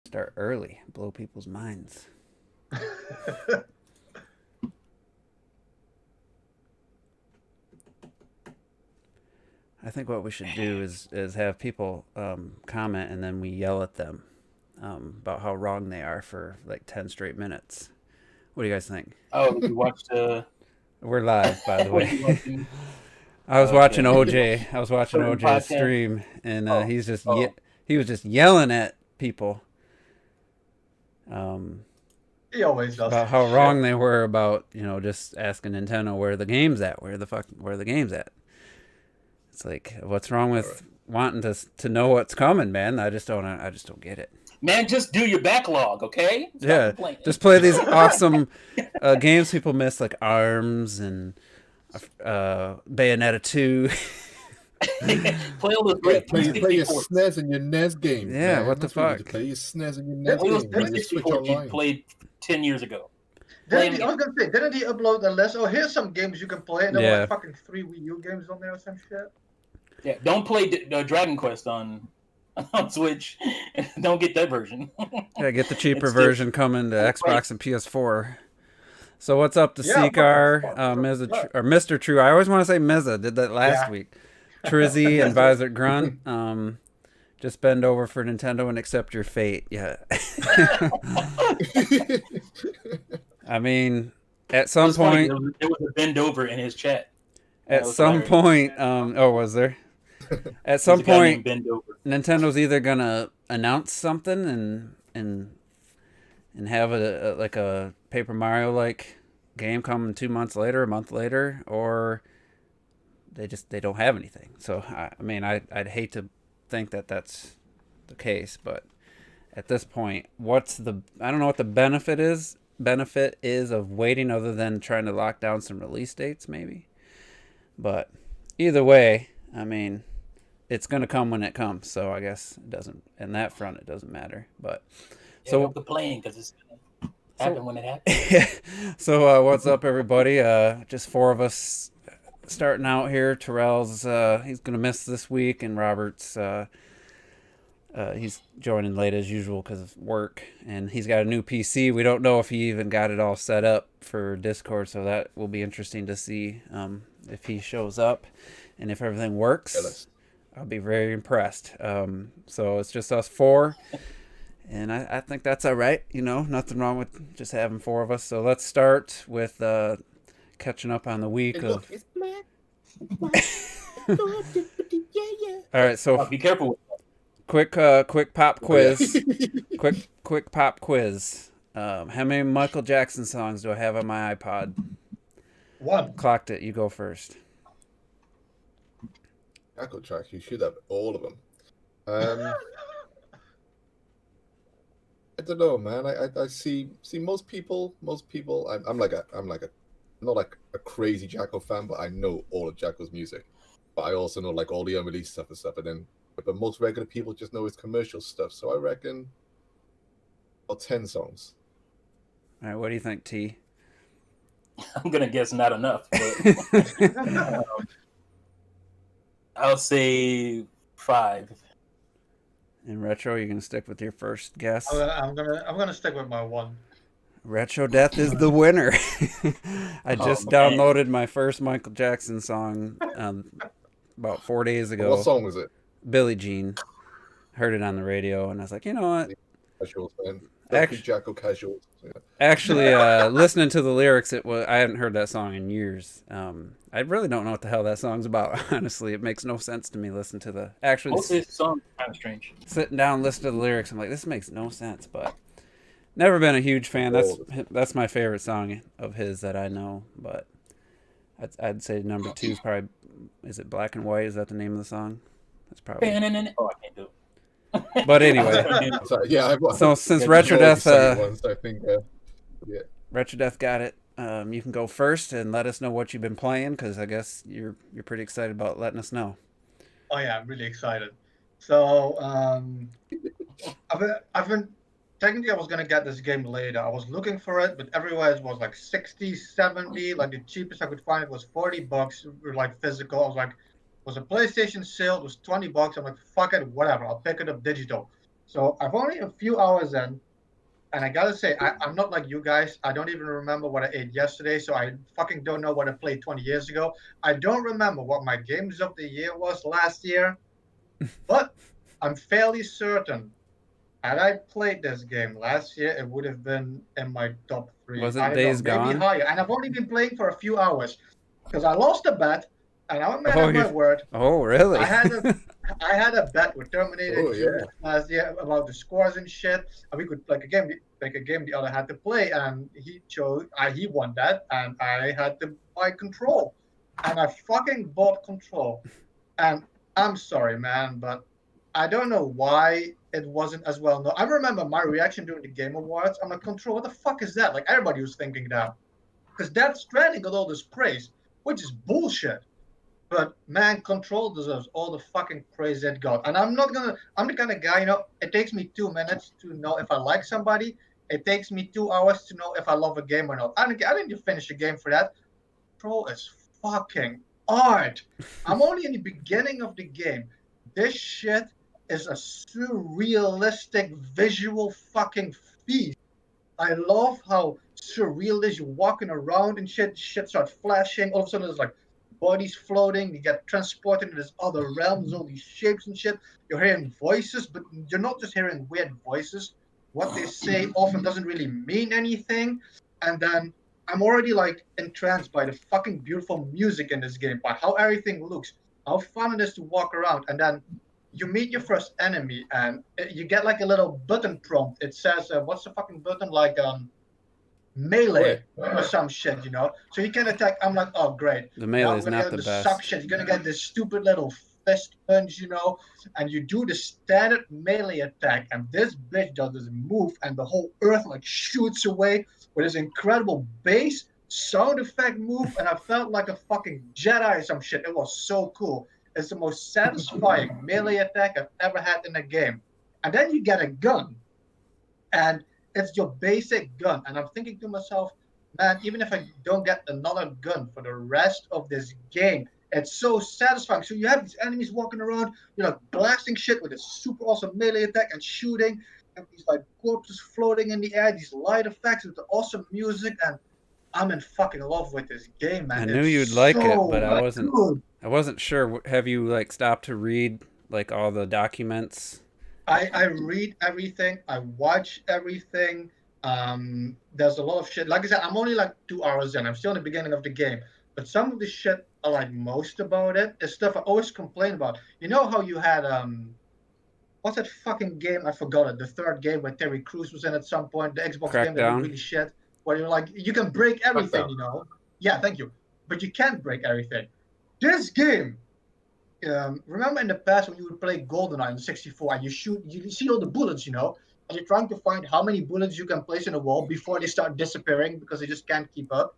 Start early, blow people's minds. I think what we should do is have people comment and then we yell at them about how wrong they are for like 10 straight minutes. What do you guys think? Oh, did you watch the? We're live, by the What are way. you watching? I was watching Okay. OJ. I was watching Certain OJ's podcast. stream, and Oh, oh, he was just yelling at people um, He always does about that how shit. wrong they were about just asking Nintendo where the game's at, where the game's at. It's like, what's wrong with wanting to know what's coming, man? I just don't get it. man, just do your backlog, okay? Stop Yeah, complaining. just play these awesome games people miss, like Arms and Bayonetta 2. Play all those great Play your 360 ports. SNES and your NES games. Yeah, man. what the That's what you fuck? do. Play your SNES and your Play NES Play those games. And you 360 switch ports you online. played 10 years ago. I was gonna say, didn't he upload the list? Oh, here's some games you can play. And there were Yeah. like fucking 3 Wii U games on there or some shit. Yeah, don't play Dragon Quest on Switch. Don't get that version. Yeah, get the cheaper It's different. version coming to Xbox and PS4. So what's up to Yeah, Seekar, but- or Mr. True? I always want to say Mizza. Did that last Yeah. week. Trizzy and Visor Grunt. Just bend over for Nintendo and accept your fate. Yeah. I mean, at some It's funny, point, there was a bend over in his chat. at That was some hilarious. point, oh, was there? At There's some a guy named point, Bend Over. Nintendo's either gonna announce something and have like a Paper Mario like game coming 2 months later, a month later, or they don't have anything. So I mean, I'd hate to think that that's the case, but at this point, I don't know what the benefit is of waiting other than trying to lock down some release dates maybe. But either way, I mean, it's going to come when it comes, so I guess it doesn't, in that front it doesn't matter. But Yeah, so don't complain because it's gonna happen when it happens. so what's up, everybody? Just four of us starting out here. Terrell's he's gonna miss this week, and Robert's he's joining late as usual because of work, and he's got a new PC. We don't know if he even got it all set up for Discord, so that will be interesting to see if he shows up and if everything works. Jealous. I'll be very impressed. So it's just us four. And I think that's all right. Nothing wrong with just having four of us. So let's start with catching up on the week Hey, of. look, it's black. All right, so Be careful with quick pop quiz. quick pop quiz. How many Michael Jackson songs do I have on my iPod? 1. Clocked it. You go first. Echo track. You should have all of them. I don't know, man. I see most people. I'm not like a crazy Jacko fan, but I know all of Jacko's music. But I also know like all the unreleased stuff and stuff. But most regular people just know his commercial stuff. So I reckon about 10 songs. All right, what do you think, T? I'm gonna guess not enough, but I'll say 5. In retro, you're gonna stick with your first guess. I'm gonna stick with my 1. Retro Death is the winner. I just man. downloaded my first Michael Jackson song about 4 days ago. What song was it? Billie Jean. Heard it on the radio, and I was like, you know what? Casuals, man. Actu- Jacko casuals. Yeah. Actually, listening to the lyrics, I hadn't heard that song in years. I really don't know what the hell that song's about. Honestly, it makes no sense to me. Listen to the Most of his songs are kind of strange. sitting down, listen to the lyrics. I'm like, this makes no sense. But never been a huge fan. That's my favorite song of his that I know. But I'd say number 2 is probably. Is it Black and White? Is that the name of the song? That's probably. Oh, I can't do it. But anyway, Sorry, yeah. so since Yeah, Retro you know Death, the second one, so I think, yeah. Retro Death got it. You can go first and let us know what you've been playing, because I guess you're pretty excited about letting us know. Oh yeah, I'm really excited. So I've been technically I was gonna get this game later. I was looking for it, but everywhere it was like 60, 70. Like the cheapest I could find was $40, like physical. I was like, it was a PlayStation sale. It was $20. I'm like, fuck it, whatever. I'll pick it up digital. So I've only a few hours in, and I gotta say, I'm not like you guys. I don't even remember what I ate yesterday, so I fucking don't know what I played 20 years ago. I don't remember what my games of the year was last year, but I'm fairly certain had I played this game last year, it would have been in my top three. Was I it don't know, Days maybe Gone? higher. And I've only been playing for a few hours because I lost a bet, and I'm a man Oh, of my word. Oh, really? I had a I had a bet with Terminator Oh, 2 yeah. last year about the scores and shit, and we could like a game the other had to play, and he won that, and I had to buy Control, and I fucking bought Control, and I'm sorry, man, but I don't know why it wasn't as well known. I remember my reaction during the Game Awards. I'm like, Control, what the fuck is that? Like everybody was thinking that because Death Stranding got all this praise, which is bullshit. But man, Control deserves all the fucking praise it got. And I'm the kind of guy, it takes me 2 minutes to know if I like somebody. It takes me 2 hours to know if I love a game or not. I didn't need to finish a game for that. Control is fucking art. I'm only in the beginning of the game. This shit is a surrealistic visual fucking feast. I love how surreal it is. You're walking around and shit starts flashing. All of a sudden, there's like bodies floating. You get transported into this other realms, all these shapes and shit. You're hearing voices, but you're not just hearing weird voices. What they say often doesn't really mean anything. And then I'm already like entranced by the fucking beautiful music in this game, by how everything looks, how fun it is to walk around. And then you meet your first enemy, and you get like a little button prompt. It says, "What's the fucking button?" Like melee or some shit. So you can attack. I'm like, oh great. The Now melee we're is gonna not get the the best. suction. You're gonna get this stupid little fist punch, and you do the standard melee attack, and this bitch does this move, and the whole earth like shoots away with this incredible bass sound effect move, and I felt like a fucking Jedi or some shit. It was so cool. It's the most satisfying melee attack I've ever had in a game. And then you get a gun, and it's your basic gun. And I'm thinking to myself, man, even if I don't get another gun for the rest of this game, it's so satisfying. So you have these enemies walking around, blasting shit with a super awesome melee attack and shooting, and these like corpses floating in the air, these light effects with the awesome music, and I'm in fucking love with this game, man. I knew It's you'd like it, but I so wasn't. good. I wasn't sure. Have you like stopped to read like all the documents? I read everything. I watch everything. There's a lot of shit. Like I said, I'm only like 2 hours in. I'm still in the beginning of the game. But some of the shit I like most about it is stuff I always complain about. You know how you had what's that fucking game? I forgot it. The third game where Terry Crews was in at some point. The Xbox game that looked Crackdown. really shit. Where you're like, you can break everything, Crackdown. Yeah, thank you. But you can't break everything. This game, remember in the past when you would play GoldenEye in 64 and you see all the bullets, and you're trying to find how many bullets you can place in a wall before they start disappearing because they just can't keep up.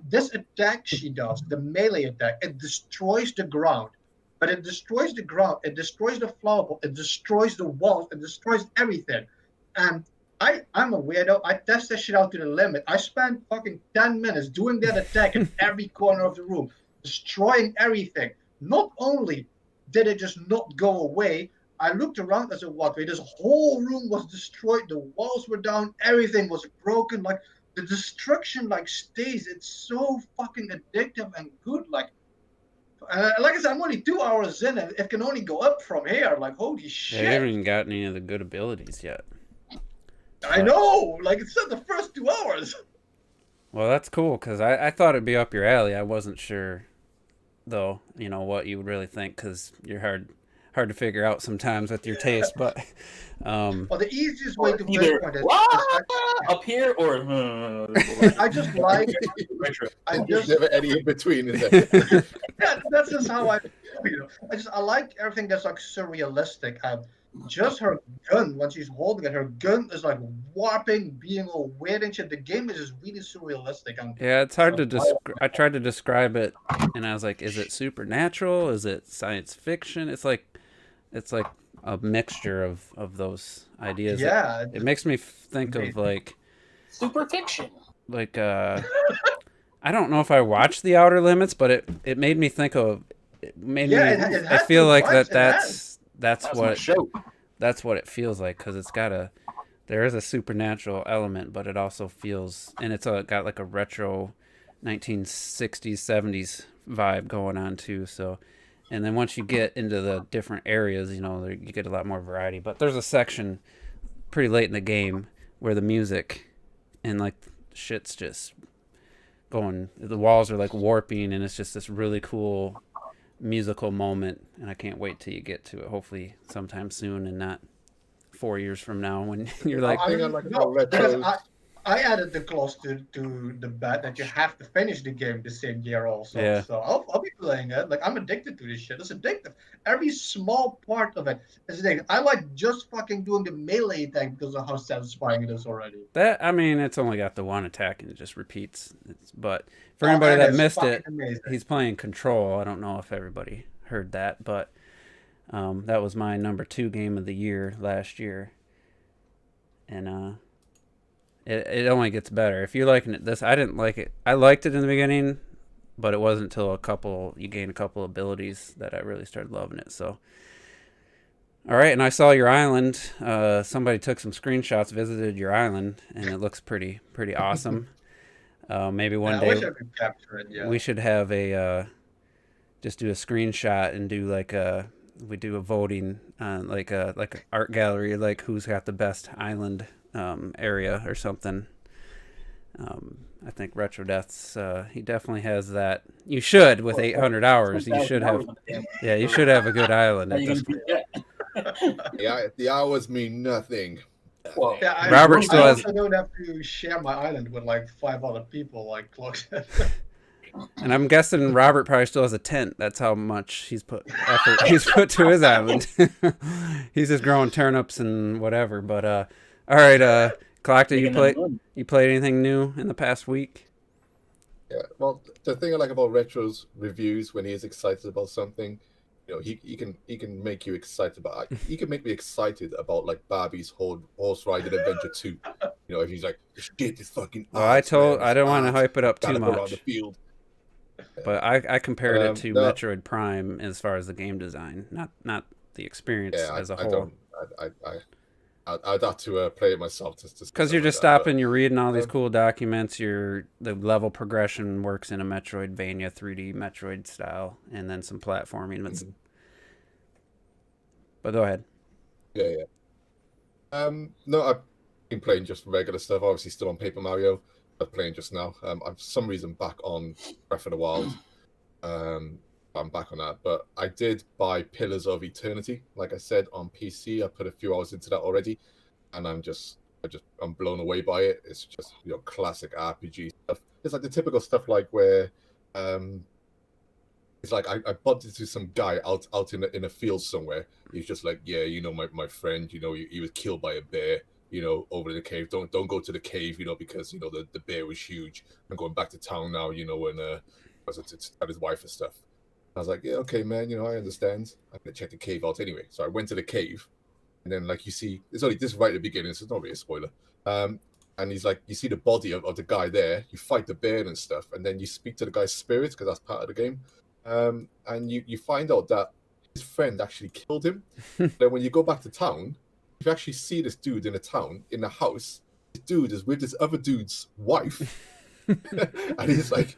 This attack she does, the melee attack, it destroys the ground. But it destroys the ground, it destroys the flower pot, it destroys the walls, it destroys everything. And I'm a weirdo. I test that shit out to the limit. I spent fucking 10 minutes doing that attack in every corner of the room, destroying everything. Not only did it just not go away, I looked around as a walkway. This whole room was destroyed. The walls were down. Everything was broken. Like the destruction, like stays. It's so fucking addictive and good. Like I said, I'm only 2 hours in, and it can only go up from here. Like holy Yeah, shit! you haven't even gotten any of the good abilities yet. I know. Like it's not the first 2 hours. Well, that's cool because I thought it'd be up your alley. I wasn't sure though, what you would really think because you're hard to figure out sometimes with your taste. But Well, the easiest way to Either pinpoint it up here or I just like retro. There's never any in between, is there? Yeah, that's just how I like everything that's like surrealistic. Just her gun when she's holding it, her gun is like warping, being all weird and shit. The game is just really surrealistic. yeah, it's hard to describe. I tried to describe it, and I was like, "Is it supernatural? Is it science fiction?" It's like a mixture of those ideas. Yeah, It makes me think of like Super fiction. I don't know if I watched The Outer Limits, but it made me think of. It made me. it I has feel those like vibes, that's That's my what show. that's what it feels like, because there is a supernatural element, but it also feels, and it's got like a retro 1960s 70s vibe going on too. So, and then once you get into the different areas, you get a lot more variety. But there's a section pretty late in the game where the music and like shit's just going, the walls are like warping, and it's just this really cool musical moment, and I can't wait till you get to it, hopefully sometime soon and not 4 years from now when you're like, I think I mean, like no, about because retros. I added the clause to the bet that you have to finish the game the same year also. Yeah. So I'll be playing it. Like, I'm addicted to this shit. It's addictive. Every small part of it is addictive. I like just fucking doing the melee attack because of how satisfying it is already. that, I mean, it's only got the one attack and it just repeats. But for Oh, anybody and that it's missed fucking it, amazing. he's playing Control. I don't know if everybody heard that, but that was my number 2 game of the year last year. And it only gets better. If you're liking it, I didn't like it. I liked it in the beginning, but it wasn't until you gain a couple abilities that I really started loving it. So, all right, and I saw your island. Somebody took some screenshots, visited your island, and it looks pretty awesome. Maybe one I day wish I could capture it. Yeah. we should have just do a screenshot and do like we do a voting on like an art gallery, like who's got the best island area or something. I think Retro Death's he definitely has that. You should, with 800 hours, you should have. Yeah, you should have a good island at this point. The hours mean nothing. Well, Yeah, Robert still I has- also don't have to share my island with like 5 other people, like Clock said. And I'm guessing Robert probably still has a tent. That's how much he's put to his island. He's just growing turnips and whatever. But all right, Collector, you played anything new in the past week? Yeah, well, the thing I like about Retro's reviews, when he is excited about something, he can make you excited about. He can make me excited about like Barbie's Horse Riding Adventure 2. If he's like, shit, is fucking. Well, I don't want to hype it up too around the much. field. But I compared it to no. Metroid Prime as far as the game design, not the experience as a I whole. don't. I'd have to play it myself Because you're just stopping, you're reading all these cool documents. The level progression works in a Metroidvania 3D Metroid style, and then some platforming. But go ahead. Yeah. No, I've been playing just regular stuff. Obviously, still on Paper Mario. I'm playing just now. I'm for some reason back on Breath of the Wild. I'm back on that, but I did buy Pillars of Eternity. Like I said, on PC, I put a few hours into that already, and I'm blown away by it. It's just classic RPG stuff. It's like the typical stuff like where it's like I bumped into some guy out in a field somewhere. He's just like, yeah, my friend, he was killed by a bear. Over in the cave. Don't go to the cave, because the bear was huge. I'm going back to town now, and to tell his wife and stuff. I was like, yeah, okay, man, I understand. I'm gonna check the cave out anyway. So I went to the cave, and then like you see, it's only this right at the beginning, so it's not really a spoiler. And he's like, you see the body of the guy there. You fight the bear and stuff, and then you speak to the guy's spirit because that's part of the game. And you find out that his friend actually killed him. Then when you go back to town, you actually see this dude in the house. This dude is with this other dude's wife, and he's like,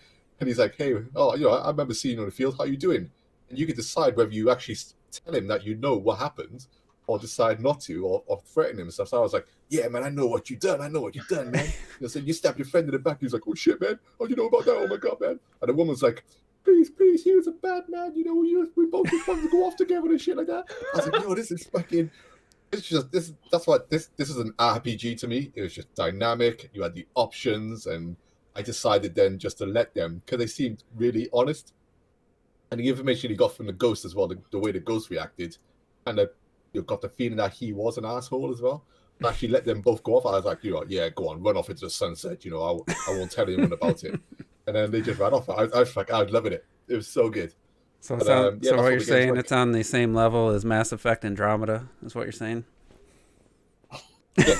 hey, I remember seeing you on the field. How you doing? And you can decide whether you actually tell him that what happened, or decide not to, or threaten him and stuff. So I was like, yeah, man, I know what you done, man. So you stabbed your friend in the back. He's like, oh shit, man. Oh, you know about that? Oh my god, man. And the woman's like, please, he was a bad man. We both just wanted to go off together and shit like that. I was like, yo, this is fucking. It's just this. That's what this is an RPG to me. It was just dynamic. You had the options, and I decided then just to let them because they seemed really honest, and the information you got from the ghost as well, the way the ghost reacted, and you got the feeling that he was an asshole as well. I actually let them both go off. I was like, yeah, go on, run off into the sunset. I won't tell anyone about it. And then they just ran off. I was like, I was loving it. It was so good. So what you're saying, it's on the same level as Mass Effect Andromeda, is what you're saying? Yeah.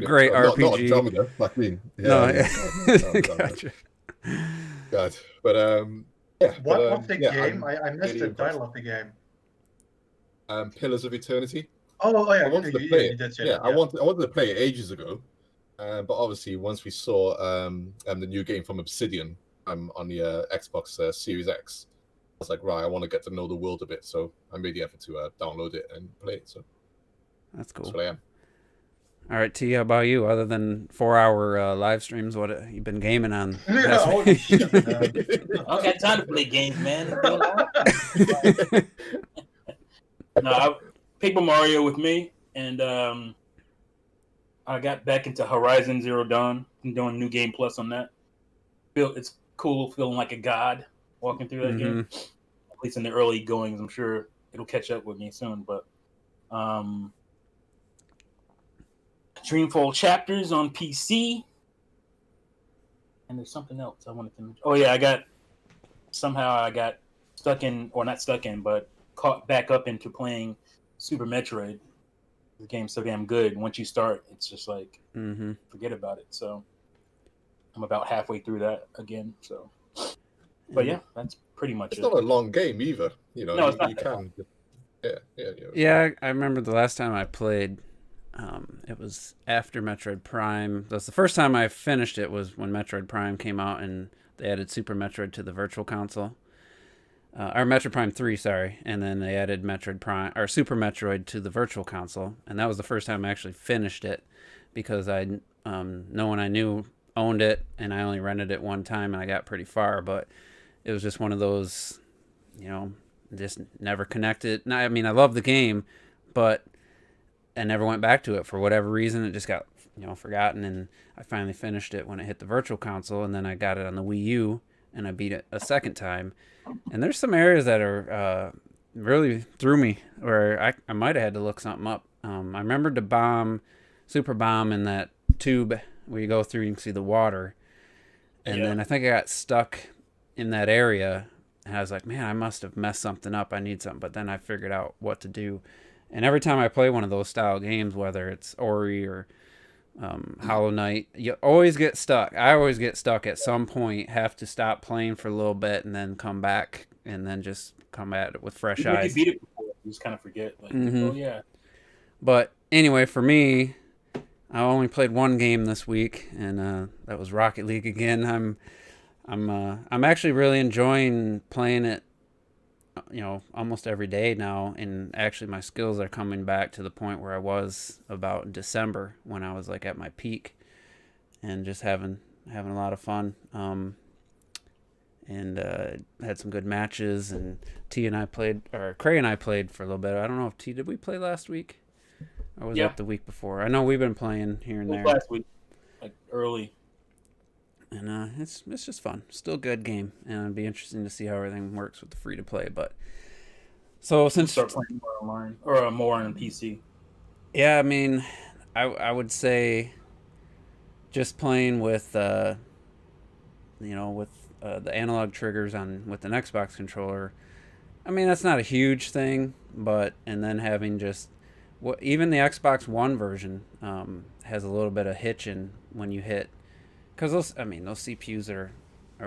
Great RPG. Not Andromeda, like me. Gotcha. God. But, yeah. What's the game? I missed the title of the game. Pillars of Eternity. Oh yeah, I wanted to you, play you it. did say Yeah, that. I wanted to play it ages ago, but obviously once we saw the new game from Obsidian on the Xbox Series X, I was like, right, I want to get to know the world a bit, so I made the effort to download it and play it. So That's that's cool. what I am. All right, T, how about you? Other than 4-hour live streams, what you been gaming on? Yeah, past holy week? shit, man. I don't got time to play games, man. It's been long. No, Paper Mario with me, and I got back into Horizon Zero Dawn. I'm doing New Game Plus on that. It's cool, feeling like a god walking through that game. At least in the early goings, I'm sure it'll catch up with me soon. But Dreamfall Chapters on PC, and there's something else I wanted to mention. Oh yeah, I got stuck in, or not stuck in, but caught back up into playing Super Metroid. The game's so damn good. Once you start, it's just like forget about it. So I'm about halfway through that again. So, but yeah, that's pretty much It's it. not a long game either. You know, No, it's not you that long. can. Yeah. Yeah, I remember the last time I played. It was after Metroid Prime. That's the first time I finished it was when Metroid Prime came out and they added Super Metroid to the Virtual Console. Or Metroid Prime 3, sorry. And then they added Metroid Prime or Super Metroid to the Virtual Console. And that was the first time I actually finished it because no one I knew owned it and I only rented it one time and I got pretty far. But it was just one of those, just never connected. I mean, I love the game, but I never went back to it for whatever reason. It just got, forgotten. And I finally finished it when it hit the Virtual Console. And then I got it on the Wii U and I beat it a second time. And there's some areas that are really threw me where I might have had to look something up. I remembered the super bomb in that tube where you go through, you can see the water. And then I think I got stuck in that area. And I was like, man, I must have messed something up. I need something. But then I figured out what to do. And every time I play one of those style games, whether it's Ori or Hollow Knight, you always get stuck. I always get stuck at some point, have to stop playing for a little bit and then come back and then just come at it with fresh eyes. You beat it before, you just kind of forget. Like, oh, yeah. But anyway, for me, I only played one game this week, and that was Rocket League again. I'm actually really enjoying playing it, almost every day now, and actually my skills are coming back to the point where I was about in December when I was like at my peak, and just having a lot of fun. And had some good matches, and Cray and I played for a little bit. I don't know if did we play last week, or was that the week before? I know we've been playing here and there. Last week, like early. And it's just fun. Still good game, and it'd be interesting to see how everything works with the free to play. But so since start playing more online or more on PC. Yeah, I mean, I would say just playing with the analog triggers with an Xbox controller. I mean, that's not a huge thing, and then having even the Xbox One version has a little bit of hitching when you hit. Because those CPUs are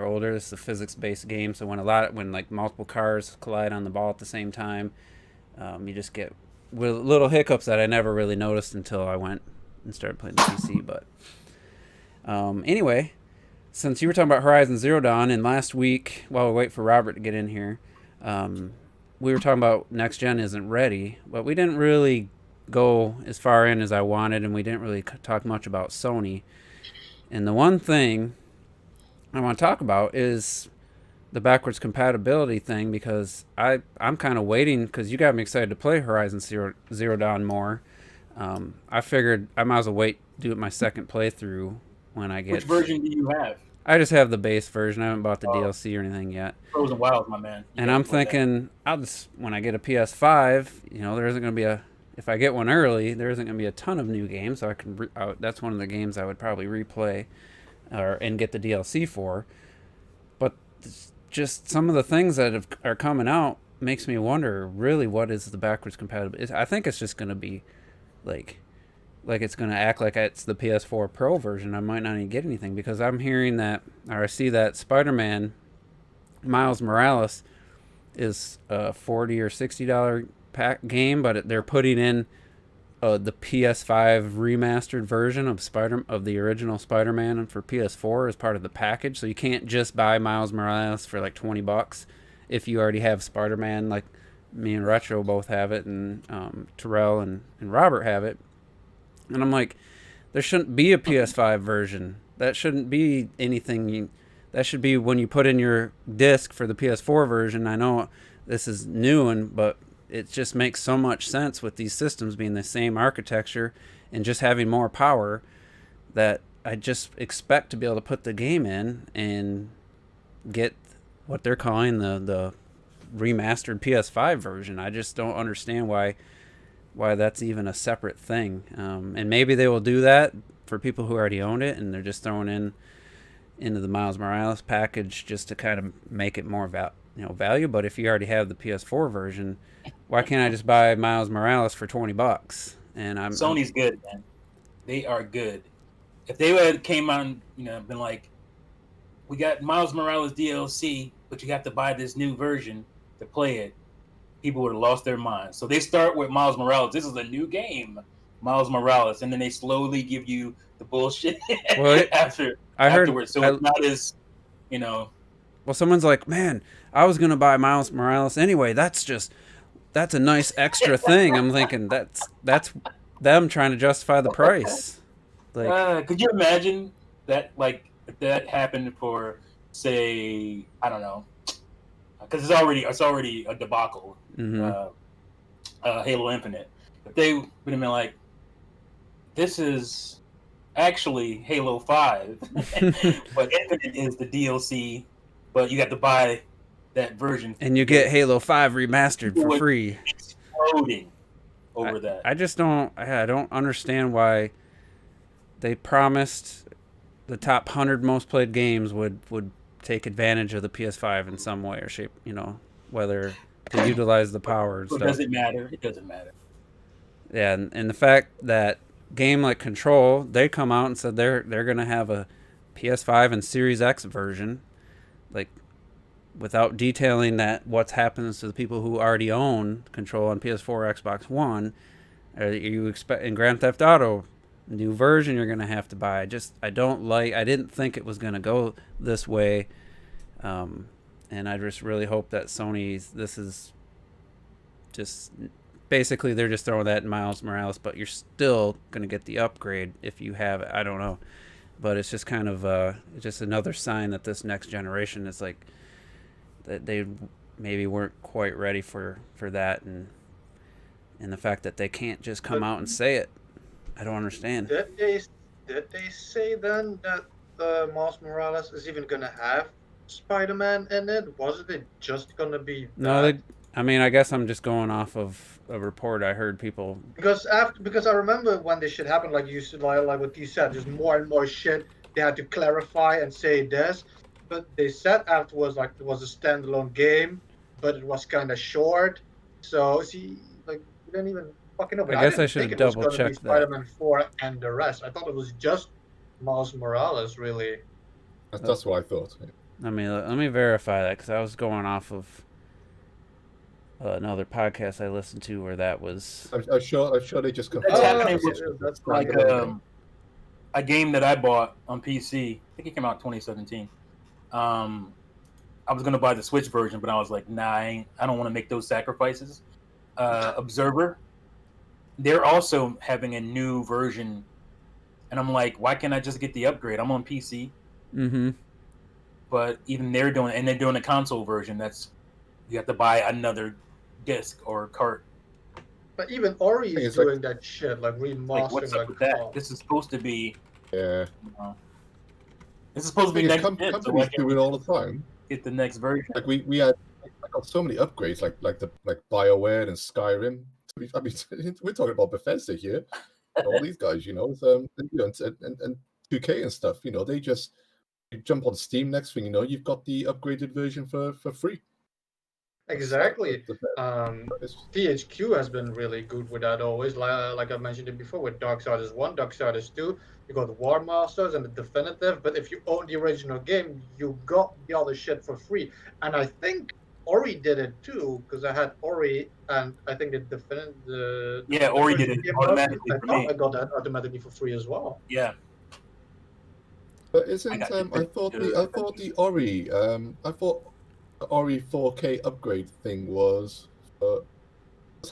older. This is a physics-based game, so when like multiple cars collide on the ball at the same time, you just get little hiccups that I never really noticed until I went and started playing the PC. But anyway, since you were talking about Horizon Zero Dawn, and last week while we wait for Robert to get in here, we were talking about next gen isn't ready, but we didn't really go as far in as I wanted, and we didn't really talk much about Sony. And the one thing I want to talk about is the backwards compatibility thing, because I'm kind of waiting, because you got me excited to play Horizon Zero Dawn more. I figured I might as well wait, do it my second playthrough when I get... Which version do you have? I just have the base version. I haven't bought the DLC or anything yet. Frozen Wilds, my man. And I'm thinking, when I get a PS5, there isn't going to be if I get one early, there isn't going to be a ton of new games, so I can. That's one of the games I would probably replay, and get the DLC for. But just some of the things that are coming out makes me wonder, really, what is the backwards compatibility? I think it's just going to be, like it's going to act like it's the PS4 Pro version. I might not even get anything, because I'm hearing that, or I see that Spider-Man Miles Morales is a $40 or $60 pack game, but they're putting in the PS5 remastered version of the original Spider-Man for PS4 as part of the package. So you can't just buy Miles Morales for like $20 if you already have Spider-Man. Like me and Retro both have it, and Terrell and Robert have it. And I'm like, there shouldn't be a PS5 version. That shouldn't be anything. That should be when you put in your disc for the PS4 version. I know this is new, but it just makes so much sense with these systems being the same architecture and just having more power that I just expect to be able to put the game in and get what they're calling the remastered PS5 version. I just don't understand why that's even a separate thing. And maybe they will do that for people who already own it, and they're just throwing into the Miles Morales package just to kind of make it more value. But if you already have the PS4 version, why can't I just buy Miles Morales for $20? And Sony's good, man. They are good. If they had came out and been like, we got Miles Morales DLC, but you have to buy this new version to play it, people would have lost their minds. So they start with Miles Morales. This is a new game, Miles Morales, and then they slowly give you the bullshit afterwards. So it's not as, Well, someone's like, man, I was gonna buy Miles Morales anyway. That's a nice extra thing. I'm thinking that's them trying to justify the price. Like, could you imagine that? Like, if that happened for, say, I don't know, because it's already a debacle. Mm-hmm. Halo Infinite. If they would have been like, this is actually Halo 5, but Infinite is the DLC, but you have to buy that version. And you get Halo 5 remastered for free. Exploding over that. I just don't understand why they promised the top 100 most played games would take advantage of the PS5 in some way or shape, whether to utilize the power and stuff. Does it matter? It doesn't matter. Yeah, and the fact that game like Control, they come out and said they're going to have a PS5 and Series X version, like, without detailing that what's happens to the people who already own Control on PS4, Xbox One. You expect in Grand Theft Auto, new version you're going to have to buy. I didn't think it was going to go this way. And I just really hope that this is just basically they're just throwing that in Miles Morales, but you're still going to get the upgrade if you have it. I don't know. But it's just kind of just another sign that this next generation is like that they maybe weren't quite ready for that, and the fact that they can't just come out and say it. I don't understand. Did they say then that Miles Morales is even going to have Spider-Man in it? Wasn't it just going to be that? No, I guess I'm just going off of a report I heard people. Because I remember when this shit happened, like you said, like what you said, there's more and more shit they had to clarify and say this. But they said afterwards, like, it was a standalone game, but it was kind of short. So, we didn't even fucking know. But I guess I should have double checked that. Spider-Man 4 and the rest. I thought it was just Miles Morales, really. That's what I thought. Let me verify that, because I was going off of another podcast I listened to where that was. I'm sure they just confirmed. That's happening with like a game that I bought on PC. I think it came out in 2017. I was gonna buy the Switch version, but I was like, nah, I don't want to make those sacrifices. Observer, they're also having a new version, and I'm like, why can't I just get the upgrade? I'm on PC. Mm-hmm. But even they're doing a console version. That's you have to buy another disc or cart. But even Ori is doing that shit, like remastering. Like, what's up with that? This is supposed to be. Yeah. This is supposed to be next gen, companies do it all the time. Get the next version. Like we had, I got so many upgrades, like BioWare and Skyrim. I mean, we're talking about Bethesda here. All these guys, and 2K and stuff. They just jump on Steam. Next thing you know, you've got the upgraded version for free. Exactly. THQ has been really good with that always. Like I mentioned it before with Darksiders 1, Darksiders 2. You got the War Masters and the Definitive, but if you own the original game, you got the other shit for free. And I think Ori did it too, because I had Ori, and I think the Yeah, Ori did first it game automatically I for thought me. I got that automatically for free as well. Yeah, But I isn't got I thought the Ori I thought the Ori 4K upgrade thing was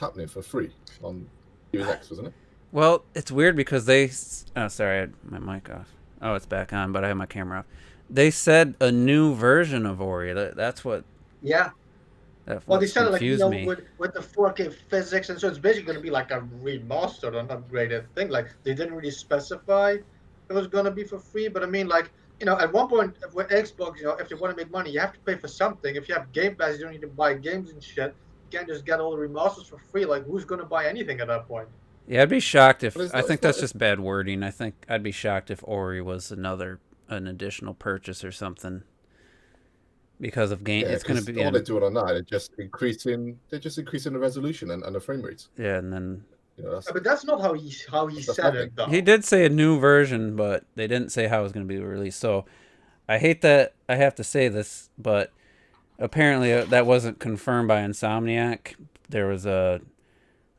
happening for free on Series X, wasn't it? Well, it's weird because they. Oh, sorry, I had my mic off. Oh, it's back on, but I have my camera off. They said a new version of Ori. That's what. Yeah. That's Well, they what's said it like confused me. with the 4K physics, and so it's basically going to be like a remastered, an upgraded thing. Like they didn't really specify it was going to be for free, but I mean, like at one point with Xbox, if they want to make money, you have to pay for something. If you have Game Pass, you don't need to buy games and shit. You can't just get all the remasters for free. Like who's going to buy anything at that point? Yeah, I'd be shocked But if. I think that's just bad wording. I think I'd be shocked if Ori was an additional purchase or something. Because of game, yeah, it's going to be all they're doing on that. They're just increasing the resolution and the frame rates. yeah, and then But that's not how he said nothing. it though. he did say a new version, but they didn't say how it was going to be released. So I hate that I have to say this, but apparently that wasn't confirmed by Insomniac. There was an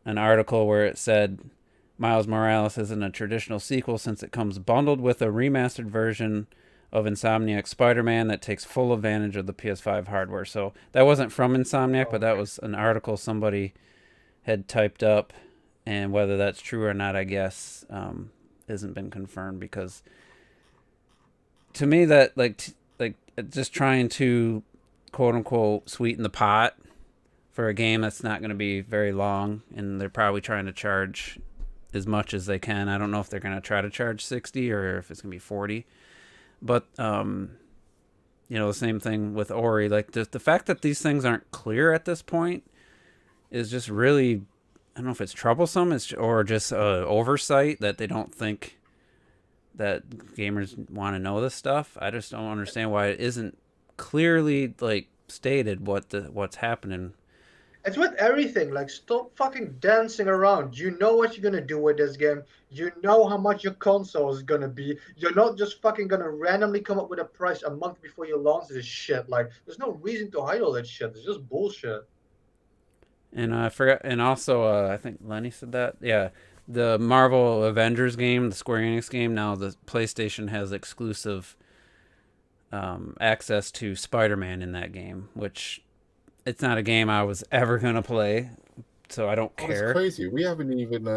article where it said Miles Morales isn't a traditional sequel since it comes bundled with a remastered version of Insomniac's Spider-Man that takes full advantage of the PS5 hardware. So that wasn't from Insomniac, but that was an article somebody had typed up, and whether that's true or not, I guess, hasn't been confirmed, because to me that like just trying to quote unquote sweeten the pot for a game that's not going to be very long, and they're probably trying to charge as much as they can. I don't know if they're going to try to charge 60 or if it's going to be 40. But the same thing with Ori. Like the fact that these things aren't clear at this point is just really, I don't know if it's troublesome, or just oversight that they don't think that gamers want to know this stuff. I just don't understand why it isn't clearly like stated what's happening. It's with everything. Like, stop fucking dancing around. You know what you're gonna do with this game. You know how much your console is gonna be. You're not just fucking gonna randomly come up with a price a month before you launch this shit. Like, there's no reason to hide all that shit. It's just bullshit. And I forgot. And also, I think Lenny said that. Yeah, the Marvel Avengers game, the Square Enix game. Now the PlayStation has exclusive access to Spider-Man in that game, which it's not a game I was ever gonna play, so I don't care. It's crazy. We haven't even.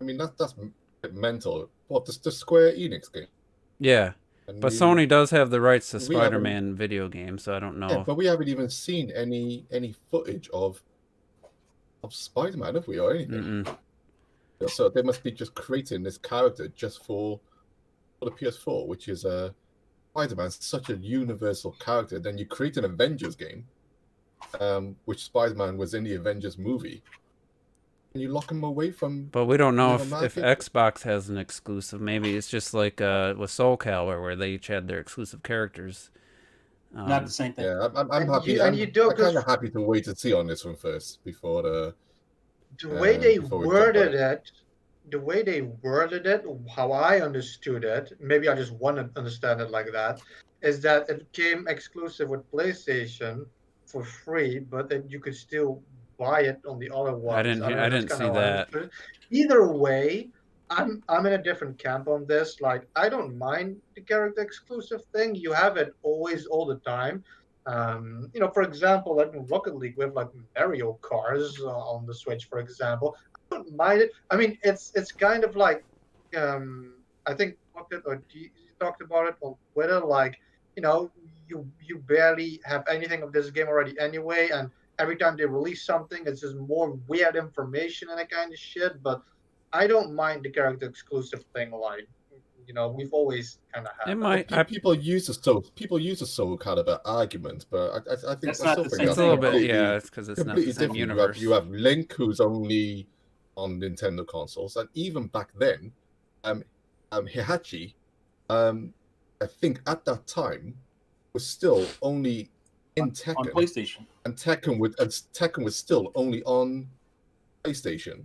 I mean, that's mental. What the Square Enix game? Yeah, but Sony does have the rights to Spider-Man video games, so I don't know. Yeah, but we haven't even seen any footage of Spider-Man, have we, or anything? Mm-mm. So they must be just creating this character just for the PS4, which is Spider-Man's such a universal character. Then you create an Avengers game, which Spider-Man was in the Avengers movie, and you lock him away from. But we don't know if Xbox has an exclusive. Maybe it's just like with Soul Calibur, where they each had their exclusive characters. Not the same thing. Yeah, I'm happy. I'm kind of happy to wait to see on this one first before the way they worded it. The way they worded it, how I understood it, maybe I just want to understand it like that, is that it came exclusive with PlayStation for free, but then you could still buy it on the other ones. I didn't see that. Either way, I'm in a different camp on this. Like, I don't mind the character exclusive thing. You have it always, all the time. For example, like in Rocket League, we have like Mario cars on the Switch, for example. I don't mind it. I mean, it's kind of like, I think Rocket or G talked about it on Twitter. Like, you barely have anything of this game already anyway, and every time they release something, it's just more weird information and that kind of shit. But I don't mind the character exclusive thing. Like, we've always kind of had. It might. People use the Soul Calibur argument, but I think it's a little bit. Yeah, it's because it's not the same universe. You have Link, who's only on Nintendo consoles, and even back then, Heihachi, I think at that time, was still only in Tekken on PlayStation, and Tekken was still only on PlayStation.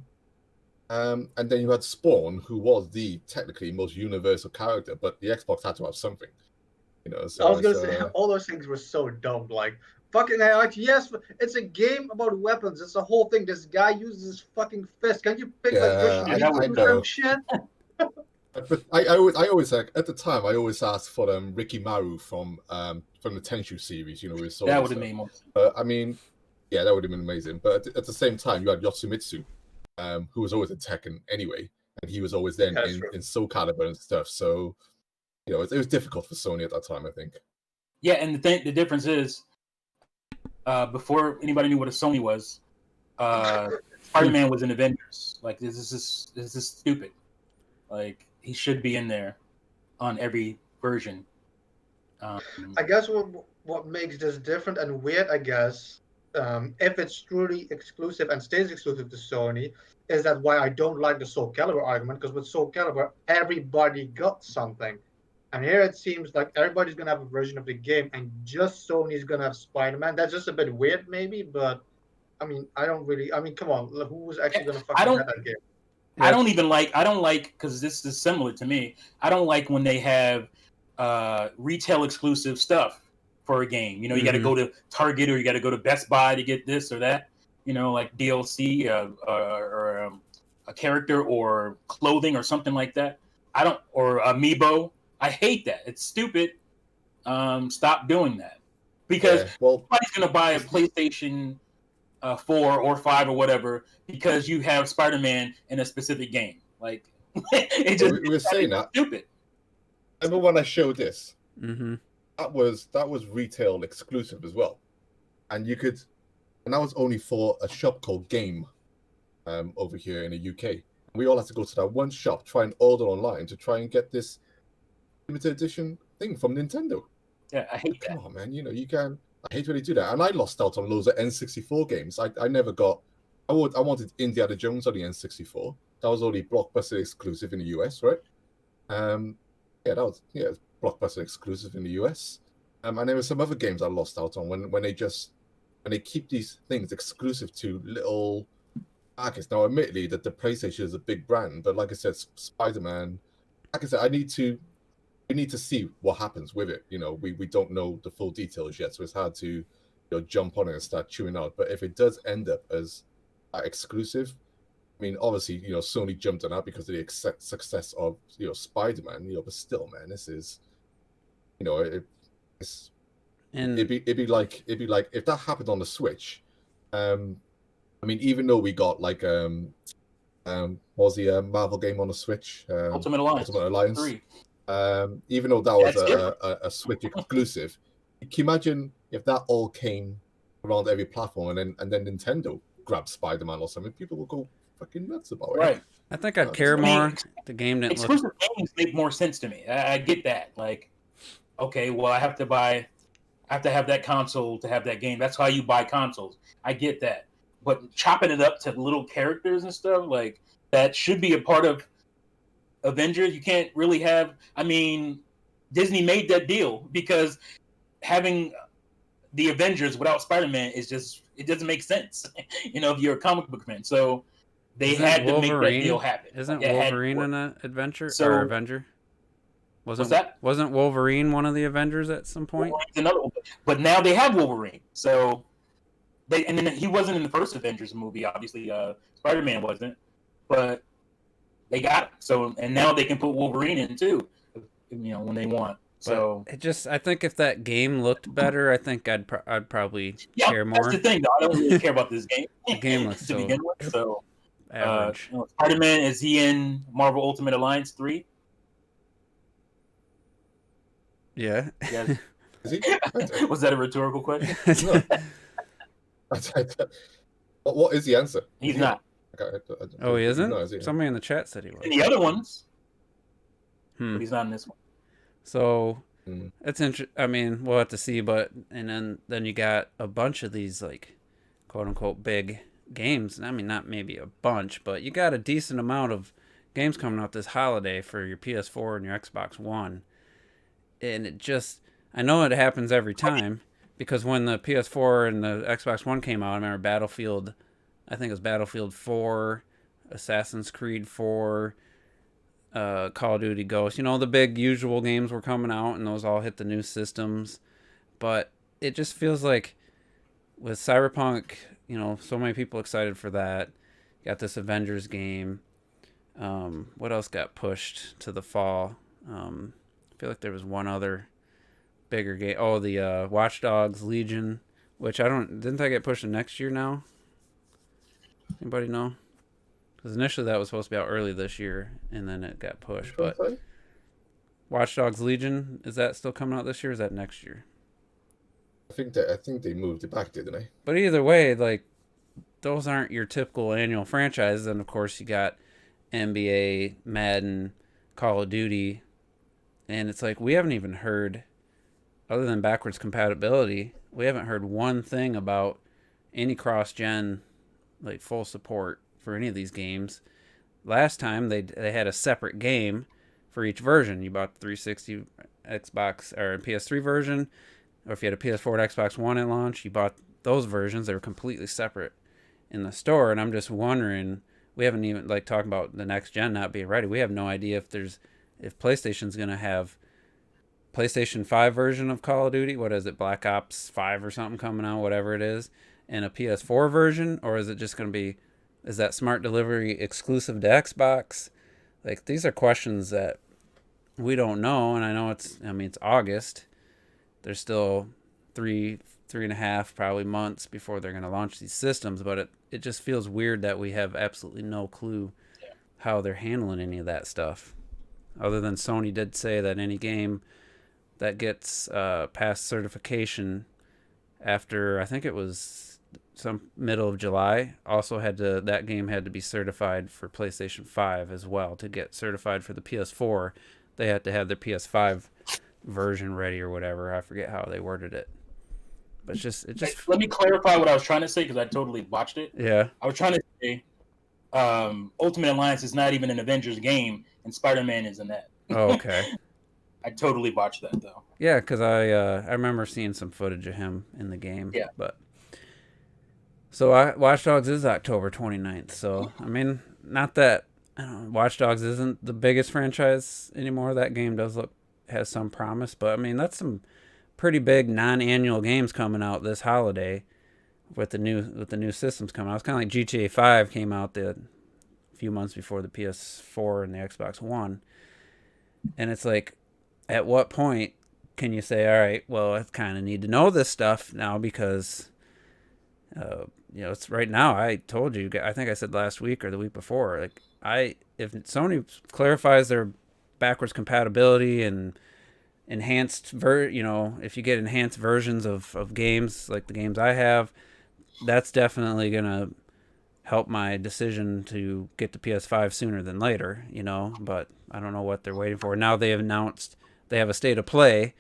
And then you had Spawn, who was the technically most universal character, but the Xbox had to have something. So I was gonna say all those things were so dumb. Like, Fucking like yes, it's a game about weapons. It's a whole thing. This guy uses his fucking fist. Can you pick like Yeah, Russian Yeah, beat that was I or know. some shit? But I always like at the time I always asked for Ricky Maru from the Tenshu series, with that Sony would have stuff. made more sense. I mean, yeah, that would have been amazing. But at the same time, you had Yotsumitsu, who was always in Tekken anyway, and he was always then That's in true. Soul Calibur and stuff. So it was difficult for Sony at that time, I think. Yeah, and the difference is, before anybody knew what a Sony was, Spider-Man was in Avengers. Like this is stupid. Like he should be in there on every version. I guess what makes this different and weird, I guess, if it's truly exclusive and stays exclusive to Sony, is that why I don't like the Soul Calibur argument, because with Soul Calibur, everybody got something. And here it seems like everybody's gonna have a version of the game, and just Sony's gonna have Spider-Man. That's just a bit weird, maybe, but I mean, I don't really. I mean, come on, who's actually gonna I fucking don't. get that game? I don't even like. I don't like because this is similar to me. I don't like when they have retail exclusive stuff for a game. You got to go to Target or you got to go to Best Buy to get this or that. Like DLC or a character or clothing or something like that. I don't or amiibo. I hate that. It's stupid. Stop doing that because nobody's gonna buy a PlayStation 4 or 5 or whatever because you have Spider-Man in a specific game. Like we were saying that stupid. Remember when I showed this? Mm-hmm. That was retail exclusive as well, and that was only for a shop called Game, over here in the UK. We all had to go to that one shop, try and order online to try and get this limited edition thing from Nintendo. Yeah, I hate that. Come on, man. You can. I hate when they do that. And I lost out on loads of N64 games. I never got. I wanted Indiana Jones on the N64. That was only Blockbuster exclusive in the US, right? It's Blockbuster exclusive in the US. And there were some other games I lost out on when they keep these things exclusive to little markets. Now, admittedly, that the PlayStation is a big brand, but like I said, Spider-Man. Like I said, we need to see what happens with it. We don't know the full details yet, so it's hard to jump on it and start chewing out. But if it does end up as exclusive, I mean, obviously, Sony jumped on that because of the success of Spider-Man. But still, man, this is, it'd be like if that happened on the Switch. I mean, even though we got like what was the Marvel game on the Switch? Ultimate Alliance 3. Even though that was a Switch exclusive, can you imagine if that all came around every platform and then Nintendo grabbed Spider-Man or something? People would go fucking nuts about it. Right. I think I'd care more. The game didn't look. Exclusive games make more sense to me. I get that. Like, okay, well, I have to have that console to have that game. That's how you buy consoles. I get that. But chopping it up to little characters and stuff, like, that should be a part of Avengers. You can't really have. I mean, Disney made that deal because having the Avengers without Spider-Man is just, it doesn't make sense. If you're a comic book fan, so they had to make that deal happen. Isn't Wolverine an adventure or Avenger? Wasn't Wolverine one of the Avengers at some point? Another one, but now they have Wolverine. So and then he wasn't in the first Avengers movie. Obviously, Spider-Man wasn't, but they got him. So, and now they can put Wolverine in too, when they want. So I think if that game looked better, I think I'd probably care more. That's the thing, though. I don't really care about this game. The game looks to begin with. So average. Spider-Man, is he in Marvel Ultimate Alliance 3? Yeah. Yes. Is he? Was that a rhetorical question? What is the answer? He's not. Oh, he isn't? No, is he? Somebody in the chat said he was. In the other ones, but he's not in this one. So it's interesting. I mean, we'll have to see. But and then you got a bunch of these like quote unquote big games. I mean, not maybe a bunch, but you got a decent amount of games coming out this holiday for your PS4 and your Xbox One. And I know it happens every time because when the PS4 and the Xbox One came out, I remember Battlefield. I think it was Battlefield 4, Assassin's Creed 4. Call of Duty Ghost, the big usual games were coming out and those all hit the new systems, but it just feels like with Cyberpunk, so many people excited for that. Got this Avengers game. What else got pushed to the fall? I feel like there was one other bigger game. Oh, the Watch Dogs Legion, which didn't that get pushed to next year now? Anybody know? Because initially that was supposed to be out early this year, and then it got pushed. But Watch Dogs Legion, is that still coming out this year? Or is that next year? I think they moved it back, didn't they? But either way, like, those aren't your typical annual franchises. And of course, you got NBA, Madden, Call of Duty, and it's like we haven't even heard, other than backwards compatibility, we haven't heard one thing about any cross-gen, like, full support for any of these games. Last time they had a separate game for each version. You bought the 360 Xbox or PS3 version, or if you had a PS4 and Xbox One at launch, you bought those versions. They were completely separate in the store. And I'm just wondering, we haven't even, like, talked about the next gen not being ready. We have no idea if PlayStation's going to have PlayStation 5 version of Call of Duty. What is it, Black Ops 5 or something coming out, whatever it is, and a PS4 version, or is it just going to be, is that smart delivery exclusive to Xbox? Like, these are questions that we don't know, and I know it's August. There's still three and a half probably months before they're going to launch these systems, but it just feels weird that we have absolutely no clue how they're handling any of that stuff. Other than Sony did say that any game that gets past certification after, I think it was some middle of July, that game had to be certified for PlayStation 5 as well. To get certified for the PS4, they had to have their PS5 version ready or whatever. I forget how they worded it. But it just let me clarify what I was trying to say, because I totally botched it. Yeah. I was trying to say Ultimate Alliance is not even an Avengers game, and Spider-Man is in that. Oh, okay. I totally botched that, though. Yeah, because I remember seeing some footage of him in the game. Yeah. But so Watch Dogs is October 29th. So, I mean, not that Watch Dogs isn't the biggest franchise anymore. That game has some promise, but I mean, that's some pretty big non-annual games coming out this holiday with the new systems coming out. It's kind of like GTA 5 came out a few months before the PS4 and the Xbox One. And it's like, at what point can you say, all right, well, I kind of need to know this stuff now, because it's right now. I told you, I think I said last week or the week before, like, if Sony clarifies their backwards compatibility and enhanced if you get enhanced versions of games like the games I have, that's definitely gonna help my decision to get the PS5 sooner than later, but I don't know what they're waiting for. Now they have announced they have a state of play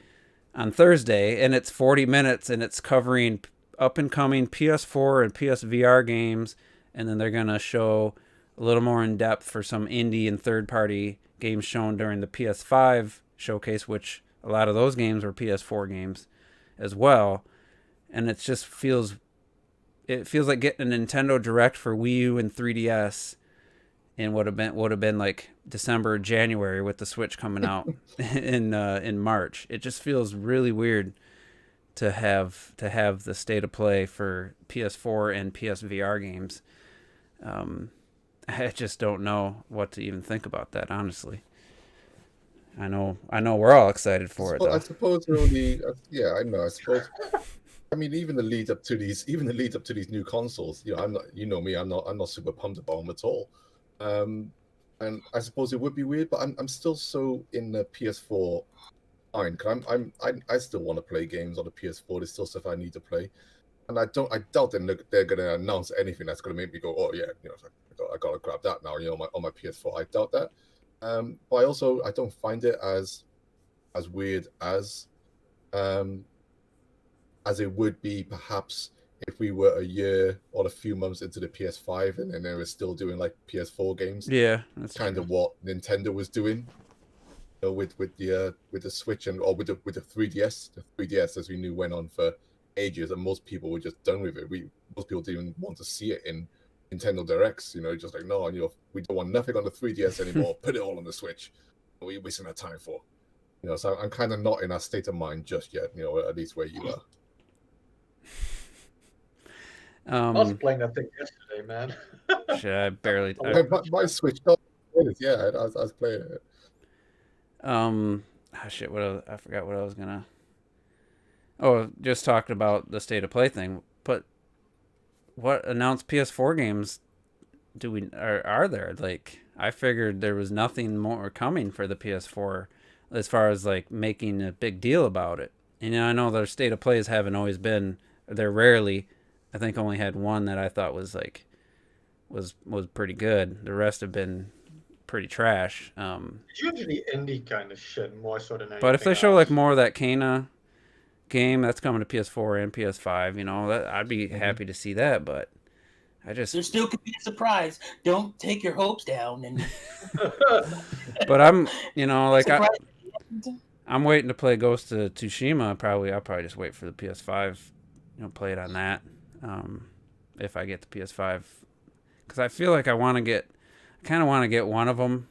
on Thursday, and it's 40 minutes, and it's covering up and coming PS4 and PSVR games, and then they're gonna show a little more in depth for some indie and third party games shown during the PS5 showcase, which a lot of those games were PS4 games as well. And it feels like getting a Nintendo Direct for Wii U and 3DS in would have been like December, January, with the Switch coming out in March. It just feels really weird to have the state of play for PS4 and PSVR games. I just don't know what to even think about that, honestly. I know we're all excited for it, though. I suppose we're only, I know. I suppose. I mean, even the lead up to these new consoles, I'm not, me, I'm not super pumped about them at all. And I suppose it would be weird, but I'm still so in the PS4 line. Cause I still want to play games on the PS4. There's still stuff I need to play, and I doubt they're gonna announce anything that's gonna make me go, oh yeah, I gotta grab that now, on my PS4. I doubt that. But I don't find it as weird as it would be perhaps if we were a year or a few months into the PS5 and then they were still doing like PS4 games. Yeah, that's kind of what Nintendo was doing, with the Switch or with the 3DS. The 3DS, as we knew, went on for ages, and most people were just done with it. Most people didn't even want to see it in Nintendo Directs, just like, no, we don't want nothing on the 3DS anymore. Put it all on the Switch. What are you wasting our time for? So I'm kind of not in that state of mind just yet. At least where you are. I was Um, playing that thing yesterday, man. shit, I barely. My Switch. Oh, yeah, I was playing it. Shit. I forgot what I was gonna. Oh, just talked about the state of play thing. But what announced PS4 games are there? Like, I figured there was nothing more coming for the PS4 as far as like making a big deal about it. And I know their state of plays haven't always been. They're rarely. I think only had one that I thought was like was pretty good. The rest have been pretty trash. It's usually indie kind of shit more so than But if anything they show like else. more of that Kana game that's coming to PS4 and PS5, that I'd be Mm-hmm. happy to see that. But I just, There still could be a surprise. Don't take your hopes down. And but I'm, like surprise. I'm waiting to play Ghost of Tsushima. I'll probably just wait for the PS5, play it on that. If I get the PS5, because I feel like I kind of want to get one of them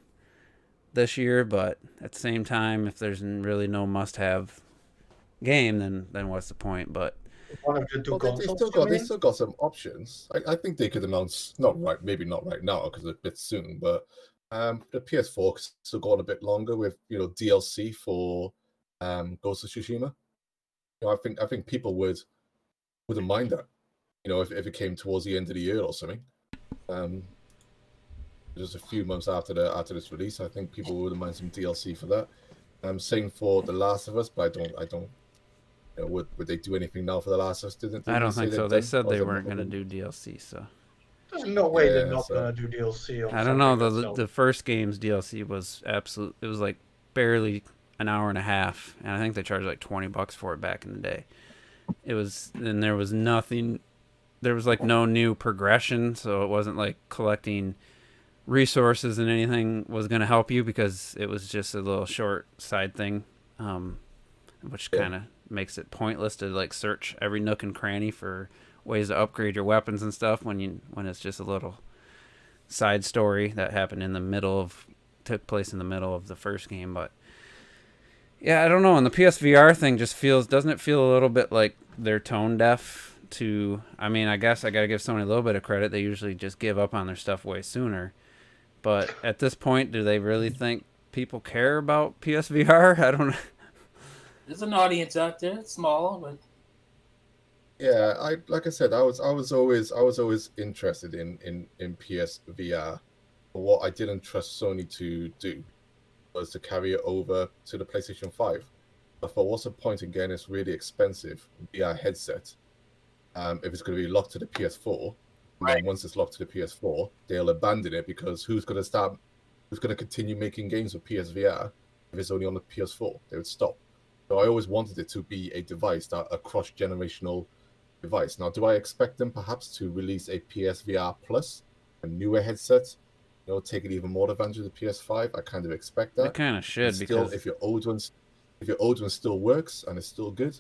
this year, but at the same time, if there's really no must-have game, then what's the point? But One of the two Well, consoles. they still got some options. I think they could announce maybe not right now because it's a bit soon, but the PS4 still got a bit longer with DLC for Ghost of Tsushima. I think people wouldn't mind that. If it came towards the end of the year or something. Just a few months after this release, I think people wouldn't mind some DLC for that. Same for The Last of Us, but I don't. Would they do anything now for The Last of Us? I don't think so. They said they weren't going to do DLC, so There's no way they're Yeah, not so- gonna do DLC. On I don't know. something that's The first game's DLC was absolute. It was like barely an hour and a half, and I think they charged like $20 for it back in the day. And there was nothing. There was like no new progression, so it wasn't like collecting resources and anything was going to help you because it was just a little short side thing, which kind of makes it pointless to like search every nook and cranny for ways to upgrade your weapons and stuff when it's just a little side story that happened took place in the middle of the first game. But yeah, I don't know. And the PSVR thing doesn't it feel a little bit like they're tone deaf to? I mean, I guess I got to give Sony a little bit of credit. They usually just give up on their stuff way sooner. But at this point, do they really think people care about PSVR? I don't know. There's an audience out there. It's small, but Yeah, like I said, I was always interested in PSVR. But what I didn't trust Sony to do was to carry it over to the PlayStation 5. I thought, what's the point in getting this really expensive VR headset if it's going to be locked to the PS4? And then once it's locked to the PS4, they'll abandon it because who's going to continue making games with PSVR if it's only on the PS4? They would stop. So I always wanted it to be a device, a cross-generational device. Now, do I expect them perhaps to release a PSVR Plus, a newer headset, taking even more advantage of the PS5? I kind of expect that. They kind of should, Still, because if your old one still works and it's still good,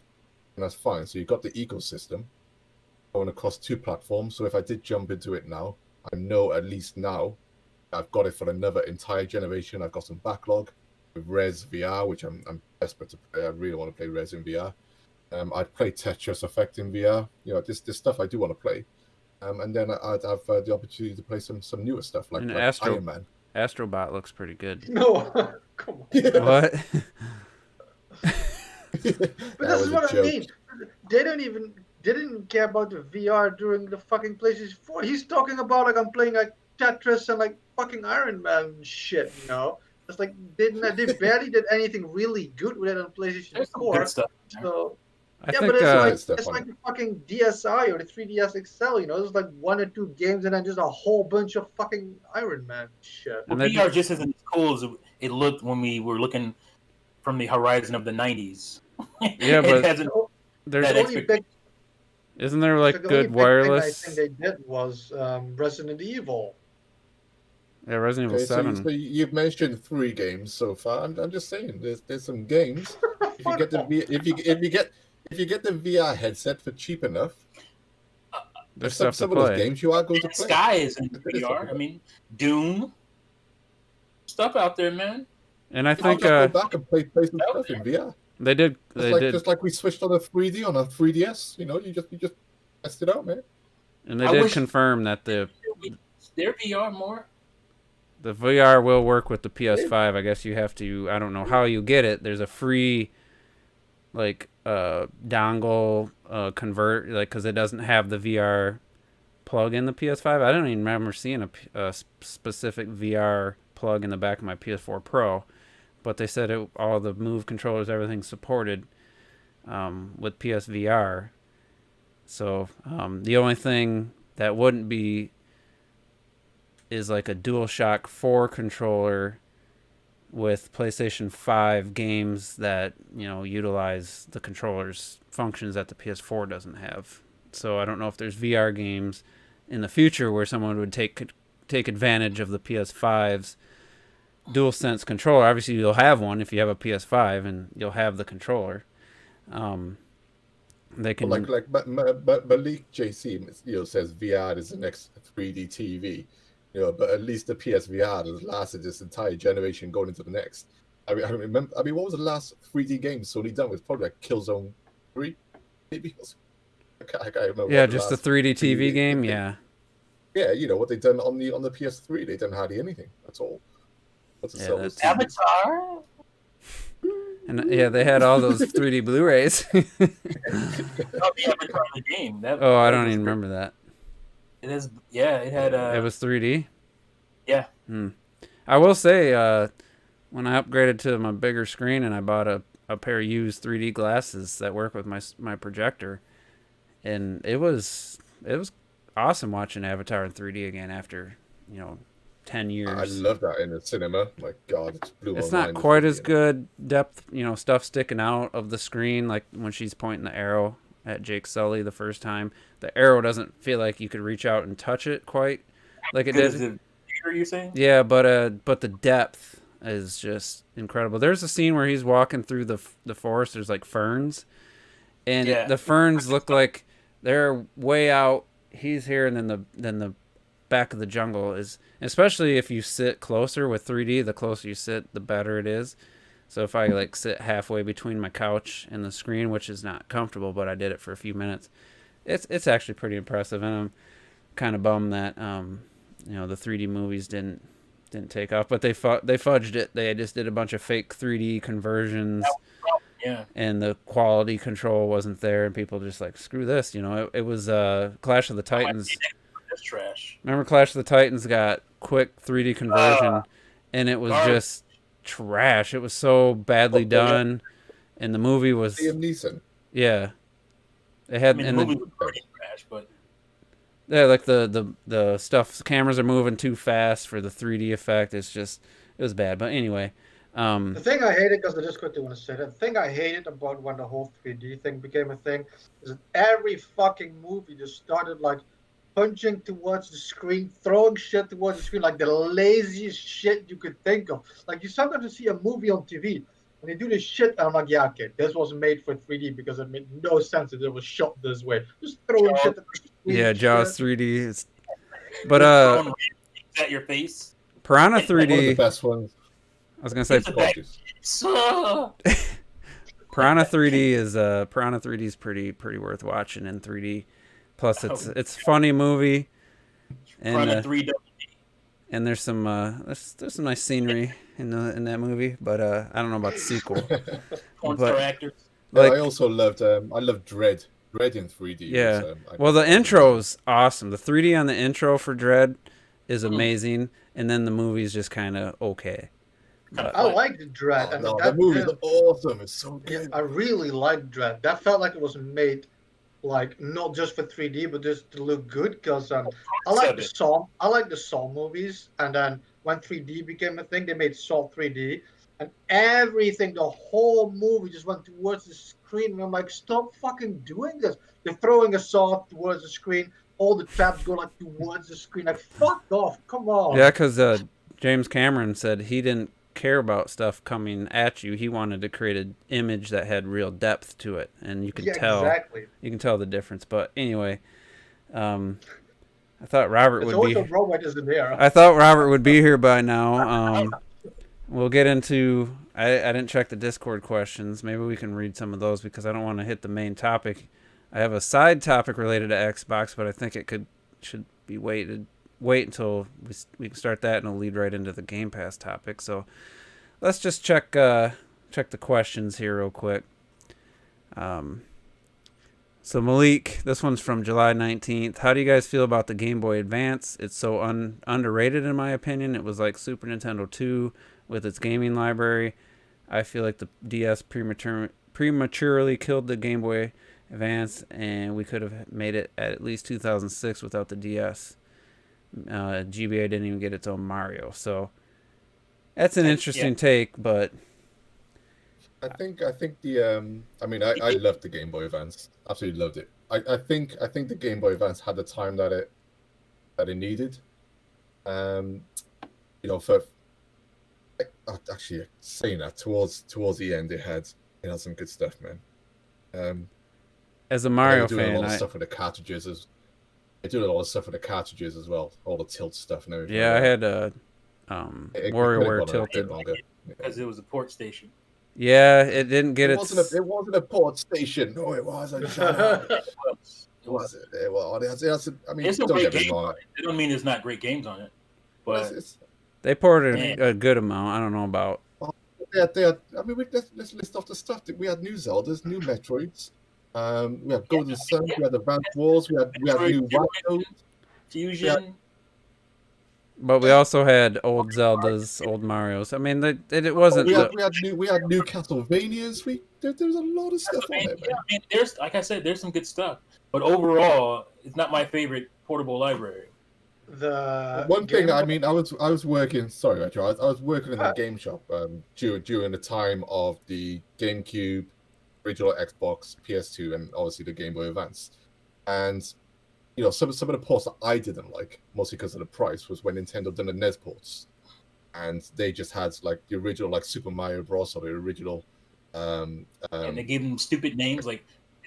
then that's fine. So you've got the ecosystem going across two platforms. So if I did jump into it now, I know at least now I've got it for another entire generation. I've got some backlog with Res VR, which I'm desperate to play. I really want to play Res in VR. I'd play Tetris Effect in VR. This stuff I do want to play. And then I'd have the opportunity to play some newer stuff like Iron Man. Astrobot looks pretty good. No, come on. What? But this is what I mean. They didn't care about the VR during the fucking PlayStation 4. He's talking about like I'm playing like Tetris and like fucking Iron Man shit, It's like they barely did anything really good with it on PlayStation there's some 4. good stuff. So I yeah, think but it's It's like the fucking DSi or the 3DS XL, There's like one or two games and then just a whole bunch of fucking Iron Man shit. And Well, they VR just isn't as cool as it looked when we were looking from the horizon of the 90s. Yeah, It but hasn't- there's that The only big, isn't there like the only good big thing I wireless? think they did was Resident Evil. Yeah, Resident Evil Okay, so 7. you've mentioned 3 games so far. I'm just saying, there's some games. If you get if you get the VR headset for cheap enough, There's some stuff to of those play. games you are going to Man's play. Sky is in There is VR. something. I mean, Doom. Stuff out there, man. And I I'll think just go back and play some stuff in VR. they did. Just like we switched on a 3D on a 3DS. You just test it out, man. And they I did wish- confirm that Is there VR more? the VR will work with the PS5. I guess you have to. I don't know how you get it. There's a free like dongle convert, like, because it doesn't have the VR plug in the PS5. I don't even remember seeing a specific VR plug in the back of my PS4 Pro, but they said all the Move controllers, everything supported with PSVR. So the only thing that wouldn't be is like a DualShock 4 controller with PlayStation 5 games that, utilize the controller's functions that the PS4 doesn't have. So I don't know if there's VR games in the future where someone would take advantage of the PS5's DualSense controller. Obviously, you'll have one if you have a PS5, and you'll have the controller. They can but Malik JC says VR is the next 3D TV. But at least the PSVR has lasted this entire generation going into the next. I remember. What was the last 3D game Sony done? It was probably like Killzone 3, maybe. I can't remember. Yeah, just the 3D TV game. Yeah. Yeah, what they done on the PS3, they done hardly anything. That's all. That's Avatar. And they had all those 3D Blu-rays. Oh, the Avatar the game. I don't even remember that. It is. Yeah, it had. It was 3D. Yeah. I will say, when I upgraded to my bigger screen and I bought a pair of used 3D glasses that work with my projector, and it was awesome watching Avatar in 3D again after 10 years. I love that in the cinema. My God, it blew my mind. It's not quite as good depth, stuff sticking out of the screen, like when she's pointing the arrow at Jake Sully the first time. The arrow doesn't feel like you could reach out and touch it quite like it did. Are you saying? Yeah, but the depth is just incredible. There's a scene where he's walking through the forest. There's like ferns, and the ferns look like they're way out. He's here, and then the back of the jungle is. Especially if you sit closer with 3D, the closer you sit, the better it is. So if I like sit halfway between my couch and the screen, which is not comfortable, but I did it for a few minutes, it's actually pretty impressive. And I'm kind of bummed that the 3D movies didn't take off, but they fudged it. They just did a bunch of fake 3D conversions. Yeah. And the quality control wasn't there, and people just like, screw this. It was Clash of the Titans. That's trash. Remember Clash of the Titans got quick 3D conversion, and it was just trash. It was so badly done, and the movie was Liam Neeson. Yeah, it had the movie was pretty trash, but like the stuff. Cameras are moving too fast for the 3D effect. It was bad. But anyway, the thing I hated, because I just quickly want to say that, the thing I hated about when the whole 3D thing became a thing is that every fucking movie just started like punching towards the screen, throwing shit towards the screen, like the laziest shit you could think of. Like, you sometimes see a movie on TV and they do this shit, and I'm like, yeah, okay, this was made for 3D because it made no sense that it was shot this way. Just throwing shit at the screen. Yeah, Jaws 3D. But at your face. Piranha 3D. One of the best ones. I was gonna say Piranha 3D is pretty worth watching in 3D. Plus, it's a funny movie, and there's some nice scenery in that movie. But I don't know about the sequel. Actors. Like, I also loved Dread in 3D. Yeah. The intro's awesome. The 3D on the intro for Dread is amazing, and then the movie's just kind of okay. I like Dread. The movie's awesome. It's so good. I really like Dread. That felt like it was made, like, not just for 3D, but just to look good. Because I like the Saw movies, and then when 3D became a thing, they made Saw 3D, and everything, the whole movie just went towards the screen, and I'm like, stop fucking doing this. They're throwing a saw towards the screen. All the traps go like towards the screen. Like, fuck off. Come on. Yeah, because James Cameron said he didn't care about stuff coming at you. He wanted to create an image that had real depth to it, and you could tell. Exactly. You can tell the difference. But anyway, I thought Robert would be. I thought Robert would be here by now. We'll get into. I didn't check the Discord questions. Maybe we can read some of those because I don't want to hit the main topic. I have a side topic related to Xbox, but I think it could should be wait until we can start that, and it'll lead right into the Game Pass topic. So let's just check the questions here real quick. So Malik, this one's from July 19th. How do you guys feel about the Game Boy Advance? It's so underrated in my opinion. It was like Super Nintendo 2 with its gaming library. I feel like the DS prematurely killed the Game Boy Advance, and we could have made it at least 2006 without the DS. GBA didn't even get its own Mario. So that's an interesting take, but I think the I mean I loved the Game Boy Advance. Absolutely loved it. I think the Game Boy Advance had the time that it needed. You know, for actually saying that towards the end it had some good stuff, man. As a Mario doing fan, a lot of stuff with the cartridges. I do a lot of stuff with the cartridges as well, all the tilt stuff and everything. Yeah, I had WarioWare tilted because it was a port station. Yeah, it didn't get it wasn't a port station. No, it wasn't. Shut up. It wasn't. It was. I mean, it's a great game on it. It don't mean there's not great games on it, but they ported a good amount. I don't know about. I mean, let's list off the stuff. We had new Zeldas, new Metroids. We had Golden Sun. We had Advanced Wars. We had new Rhinos. Fusion. But we also had old Zeldas, old Marios. I mean, it wasn't. We had new Castlevanias. There was a lot of stuff on there, man. Yeah, I mean, like I said, there's some good stuff. But overall, it's not my favorite portable library. One thing, I mean, I was working. Sorry, Retro. I was working in the game shop during the time of the GameCube, original Xbox, PS2, and obviously the Game Boy Advance. And you know, some of the ports that I didn't like, mostly because of the price, was when Nintendo done the NES ports, and they just had like the original like Super Mario Bros. Or the original. And they gave them stupid names like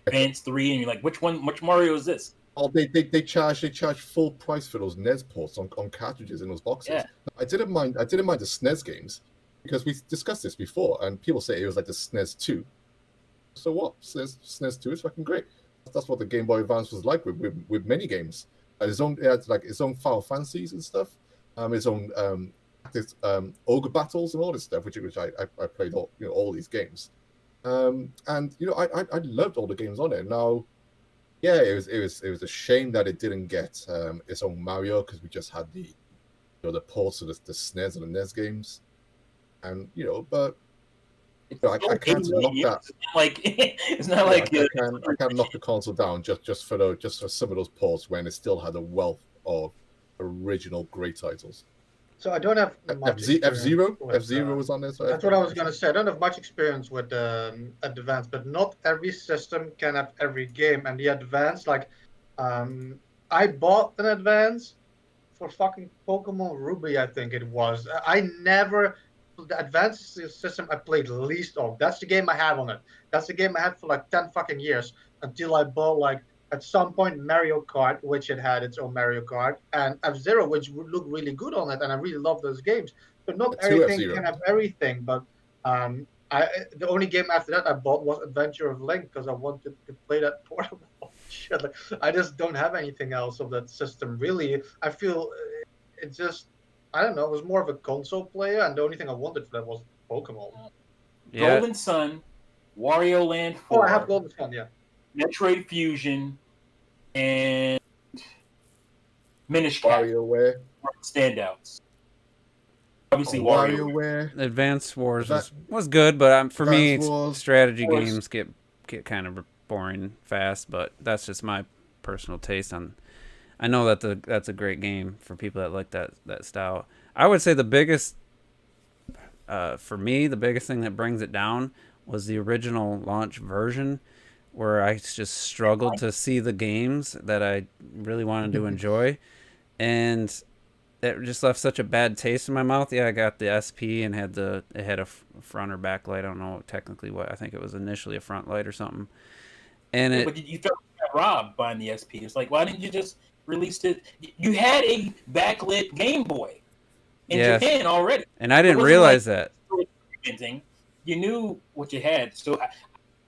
Advance 3, and you're like, which Mario is this? Oh, they charge full price for those NES ports on cartridges in those boxes. Yeah. I didn't mind the SNES games because we discussed this before, and people say it was like the SNES 2. So what? SNES 2 is fucking great. That's what the Game Boy Advance was like with many games. It had like its own Final Fantasies and stuff. Its own ogre battles and all this stuff, which I played all these games. And I loved all the games on it. Now, yeah, it was a shame that it didn't get its own Mario because we just had the ports of the SNES and the NES games, and but. I can't knock that. It's not like I can't knock the console down just for some of those ports when it still had a wealth of original great titles. So I don't have much F-Zero was on there. So that's what I was gonna say. I don't have much experience with Advance, but not every system can have every game. And the Advance, I bought an Advance for fucking Pokemon Ruby, I think it was. The Advanced system I played least of. That's the game I have on it. That's the game I had for like 10 fucking years until I bought at some point Mario Kart, which it had its own Mario Kart, and F-Zero, which would look really good on it, and I really love those games. But not everything can have everything. But the only game after that I bought was Adventure of Link because I wanted to play that portable shit. I just don't have anything else of that system really. I feel it's just. I don't know. It was more of a console player, and the only thing I wanted for that was Pokemon. Yeah. Golden Sun, Wario Land 4. Oh, I have Golden Sun, yeah. Metroid Fusion, and Minish Cap. WarioWare. Standouts. Obviously, WarioWare. Advance Wars was good, but for me, strategy games get kind of boring fast. But that's just my personal taste on. I know that that's a great game for people that like that style. I would say the biggest, for me, the biggest thing that brings it down was the original launch version, where I just struggled to see the games that I really wanted to enjoy, and it just left such a bad taste in my mouth. Yeah, I got the SP and it had a front or back light. I don't know technically what. I think it was initially a front light or something. And but you felt robbed buying the SP. It's like, why didn't you just released it? You had a backlit Game Boy in Japan already, and I didn't realize that. You knew what you had, so I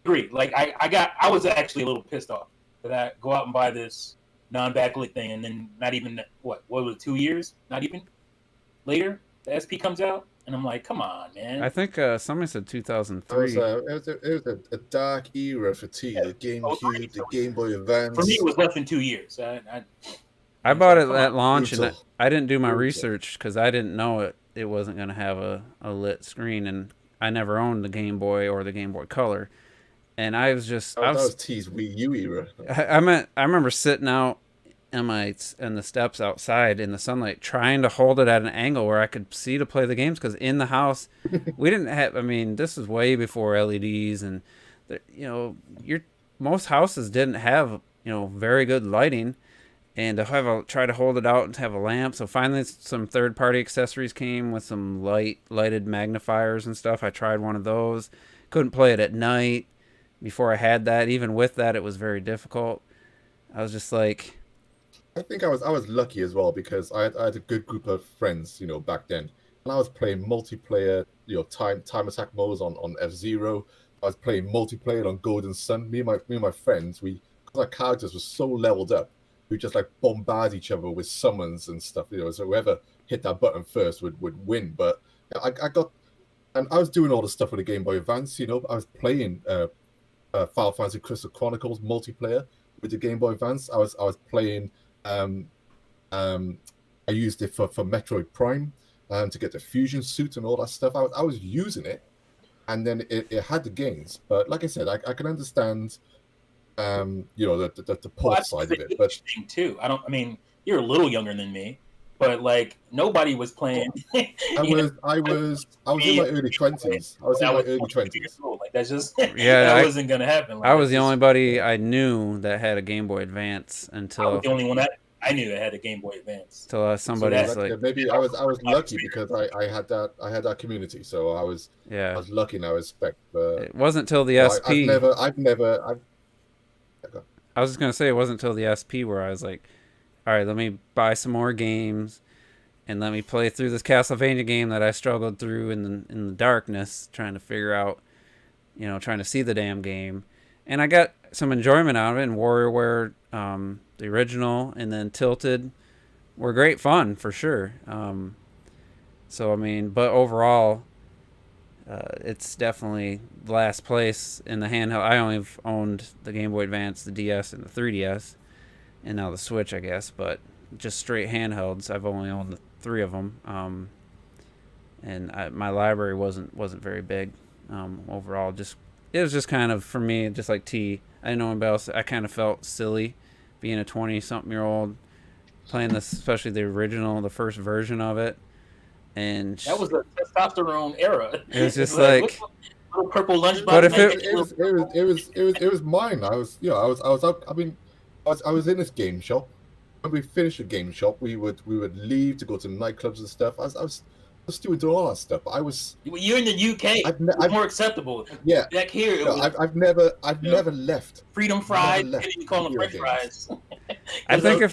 agree. I was actually a little pissed off that I go out and buy this non-backlit thing, and then not even what was it, 2 years? Not even later, the SP comes out, and I'm like, come on, man. I think somebody said It 2003. was a dark era for T. The GameCube, the Game Boy Advance. For me, it was less than 2 years. I bought it come at on. launch, and Brutal. I didn't do my Brutal. research because I didn't know it wasn't going to have a lit screen, and I never owned the Game Boy or the Game Boy Color. And I was just That was T's Wii U era. I remember sitting out in the steps outside in the sunlight, trying to hold it at an angle where I could see to play the games. Because in the house, we didn't have. I mean, this is way before LEDs, and most houses didn't have very good lighting, and to try to hold it out and to have a lamp. So finally, some third-party accessories came with some lighted magnifiers and stuff. I tried one of those. Couldn't play it at night. Before I had that, even with that, it was very difficult. I was just like, I think I was lucky as well because I had a good group of friends, back then, and I was playing multiplayer, time attack modes on F-Zero. I was playing multiplayer on Golden Sun. Me and my friends, because our characters were so leveled up, we just like bombard each other with summons and stuff. So whoever hit that button first would win. But and I was doing all the stuff with the Game Boy Advance. I was playing Final Fantasy Crystal Chronicles multiplayer with the Game Boy Advance. I was playing. I used it for Metroid Prime to get the fusion suit and all that stuff. I was using it, and then it had the gains. But like I said, I can understand, the port side of it. But thing too. I mean, you're a little younger than me, but like nobody was playing. I was in my early 20s. I was in my early 20s. Like that's just Yeah, that wasn't gonna happen. Like, I was the only buddy I knew that had a Game Boy Advance I until was the only one I knew that had a Game Boy Advance. until somebody's So like, Maybe I was lucky because I had that community, so I was lucky in that respect. But it wasn't till the SP. I was just gonna say it wasn't till the SP where I was like, all right, let me buy some more games, and let me play through this Castlevania game that I struggled through in the darkness, trying to figure out, trying to see the damn game, and I got some enjoyment out of it. And WarioWare, the original, and then Tilted, were great fun for sure. So I mean, but overall, it's definitely last place in the handheld. I only have owned the Game Boy Advance, the DS, and the 3DS, and now the Switch, I guess. But just straight handhelds, I've only owned the 3 of them. And my library wasn't very big overall. It was just kind of, for me, just like T. I didn't know anybody else. I kind of felt silly being a 20-something-year-old playing this, especially the first version of it. And that was the testosterone era. It was just like little purple lunchbox. But if it was mine. I was out. I mean, I was in this game shop. When we finished the game shop, we would leave to go to nightclubs and stuff. I was doing all that stuff. You're in the UK. It's more acceptable. Yeah. Back here, I've never left. Freedom fries. You call them French fries. I think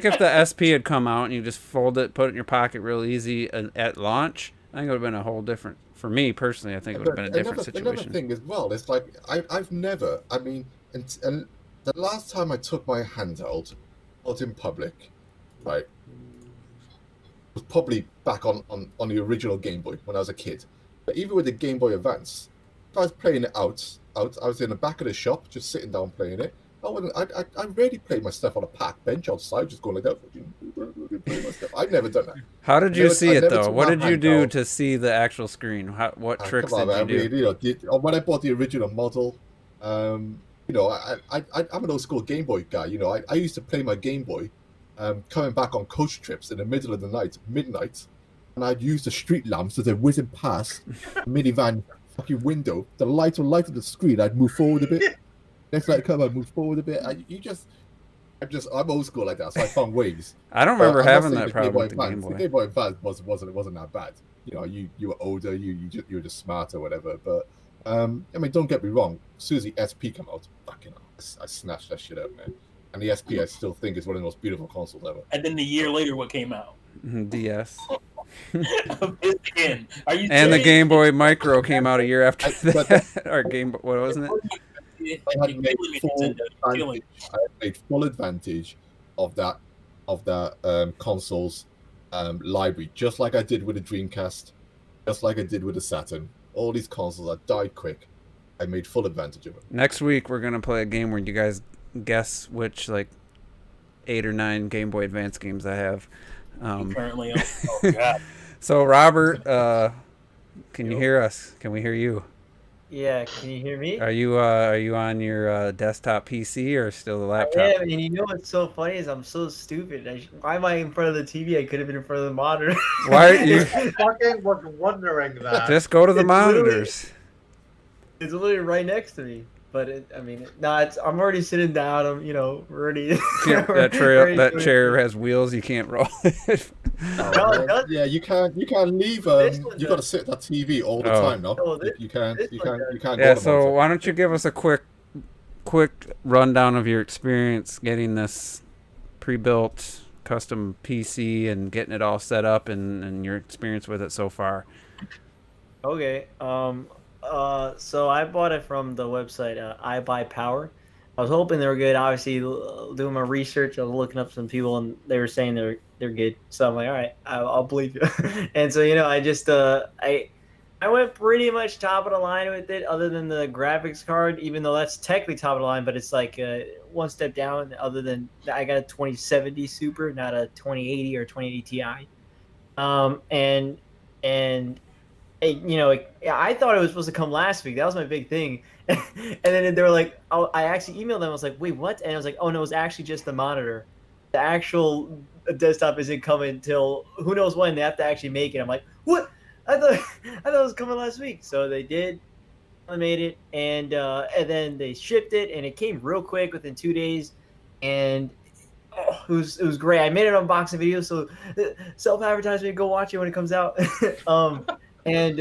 if the SP had come out and you just fold it, put it in your pocket real easy at launch, I think it would have been a whole different. For me personally, I think it would have been a different situation. Another thing as well, it's like I've never. I mean, and the last time I took my handheld out in public, right, was probably back on the original Game Boy when I was a kid. But even with the Game Boy Advance, if I was playing it out, I was in the back of the shop, just sitting down playing it. I rarely played my stuff on a park bench outside, just going like that. Play my stuff. I've never done that. How did you see it though? What did you do to see the actual screen? What tricks did you do? I mean, when I bought the original model, I'm an old school Game Boy guy. I used to play my Game Boy, coming back on coach trips in the middle of the night, midnight, and I'd use the street lamps as they're whizzing past the minivan fucking window. The light will light up the screen. I'd move forward a bit. Next light come, I'd move forward a bit. I'm old school like that, so I found ways. I don't remember having that problem with the Game Boy. The Game Boy Advance wasn't that bad. You were older, you were just smart or whatever. But I mean, don't get me wrong. As soon as the SP came out, fucking, I snatched that shit up, man. And the SP, I still think is one of the most beautiful consoles ever. And then the year later, what came out? DS. Again. Are you and the Game Boy Micro came out a year after that. Or Game Boy, what wasn't it? You're I had made killing me, full Nintendo. You're killing me. advantage. I had made full advantage of that console's library, just like I did with the Dreamcast, just like I did with the Saturn. All these consoles that died quick, I made full advantage of it. Next week we're gonna play a game where you guys guess which like 8 or 9 Game Boy Advance games I have. Currently, oh god. So Robert, can you hear us? Can we hear you? Yeah, can you hear me? Are you on your desktop PC or still the laptop? Yeah, and you know what's so funny is I'm so stupid. Why am I in front of the TV? I could have been in front of the monitor. Why are you? I fucking was wondering that. Just go to the It's monitors. It's literally right next to me. But I'm already sitting down. I'm ready. That chair has wheels. You can't roll it. No, it doesn't. Yeah, you can't leave. This one You got to sit at that TV all the Oh. time. No, No, this you can't. one You can't. does. You can't. Yeah. go to So monitor. why don't you give us a quick rundown of your experience getting this pre-built custom PC and getting it all set up and your experience with it so far. Okay. So I bought it from the website iBuyPower. I was hoping they were good. Obviously, doing my research, I was looking up some people, and they were saying they're good. So I'm like, all right, I'll believe you. And so I just I went pretty much top of the line with it, other than the graphics card. Even though that's technically top of the line, but it's like one step down. Other than I got a 2070 Super, not a 2080 or 2080 Ti. And I thought it was supposed to come last week. That was my big thing. And then they were like, I actually emailed them. I was like, wait, what? And I was like, oh, no, it was actually just the monitor. The actual desktop isn't coming until who knows when. They have to actually make it. I'm like, what? I thought it was coming last week. So they did. I made it. And then they shipped it. And it came real quick within 2 days. And it was great. I made an unboxing video. So self-advertisement, go watch it when it comes out. And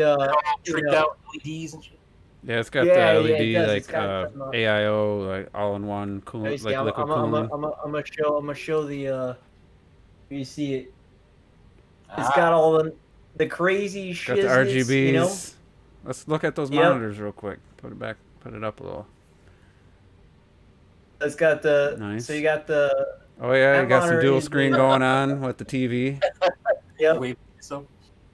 Tricked out LEDs and shit. Yeah, it's got Yeah, the yeah, LED it does. like It's got some, AIO like all in one cool let me see, like liquid cooling. I'm gonna show the you see it. It's got all the crazy Got the shizness, RGBs. Let's look at those Yep. monitors real quick. Put it up a little. It's got the Nice. so you got the Oh yeah, That you got some monitor dual is screen the- going on with the TV. yep. Wait, so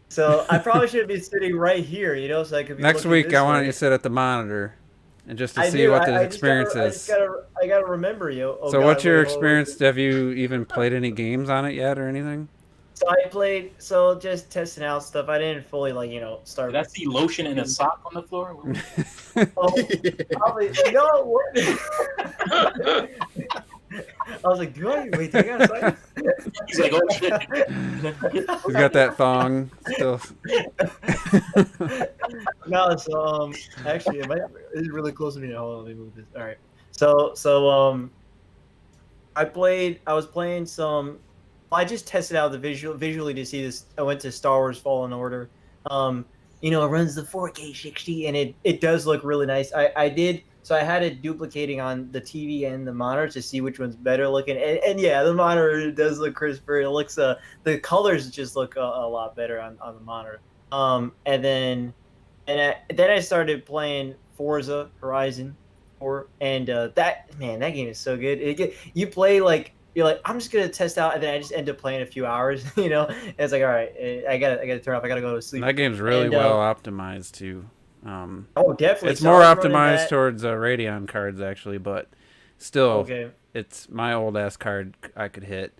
So I probably should be sitting right here, so I could be Next looking week this I want way. you to sit at the monitor and just to I see do. what the I just experience gotta, is. I gotta remember you. Oh, So God, what's your wait, hold on. experience? Have you even played any games on it yet or anything? So I played, just testing out stuff. I didn't fully start. did I see lotion in a sock on the floor? Oh, probably no. What? I was like, do I got a second? He's like, oh shit. He's got that thong still. No, so actually, it's really close to me. Hold on, let me move this. All right. So I was playing some. I just tested out the visually to see this. I went to Star Wars Fallen Order. It runs the 4K 60, and it does look really nice. I did. So I had it duplicating on the TV and the monitor to see which one's better looking. And yeah, the monitor does look crisper. It looks the colors just look a lot better on the monitor. And then I started playing Forza Horizon 4, and that game is so good. You play like you're like, I'm just gonna test out, and then I just end up playing a few hours. And it's like, all right, I gotta turn off. I gotta go to sleep. That game's really well optimized too. Oh, definitely. It's So more I was running optimized that- towards Radeon cards actually, but still, Okay. it's my old ass card. I could hit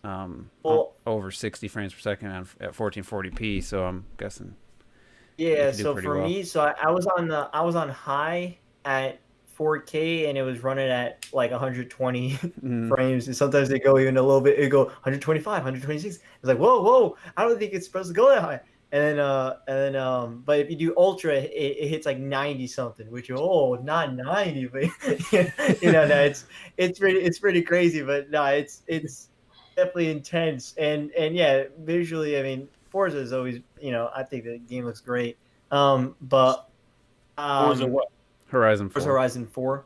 Well- over 60 frames per second at 1440p. So I'm guessing. Yeah. can do So pretty for well. me, I was on high at 4K, and it was running at like 120 Mhm. frames, and sometimes they go even a little bit. It go 125, 126. It's like whoa! I don't think it's supposed to go that high. And then, but if you do ultra, it hits like 90 something, which not 90, but no, it's pretty crazy, but no, it's definitely intense, and yeah, visually, I mean, Forza is always, I think the game looks great, but Forza what? Horizon 4. Forza Horizon 4.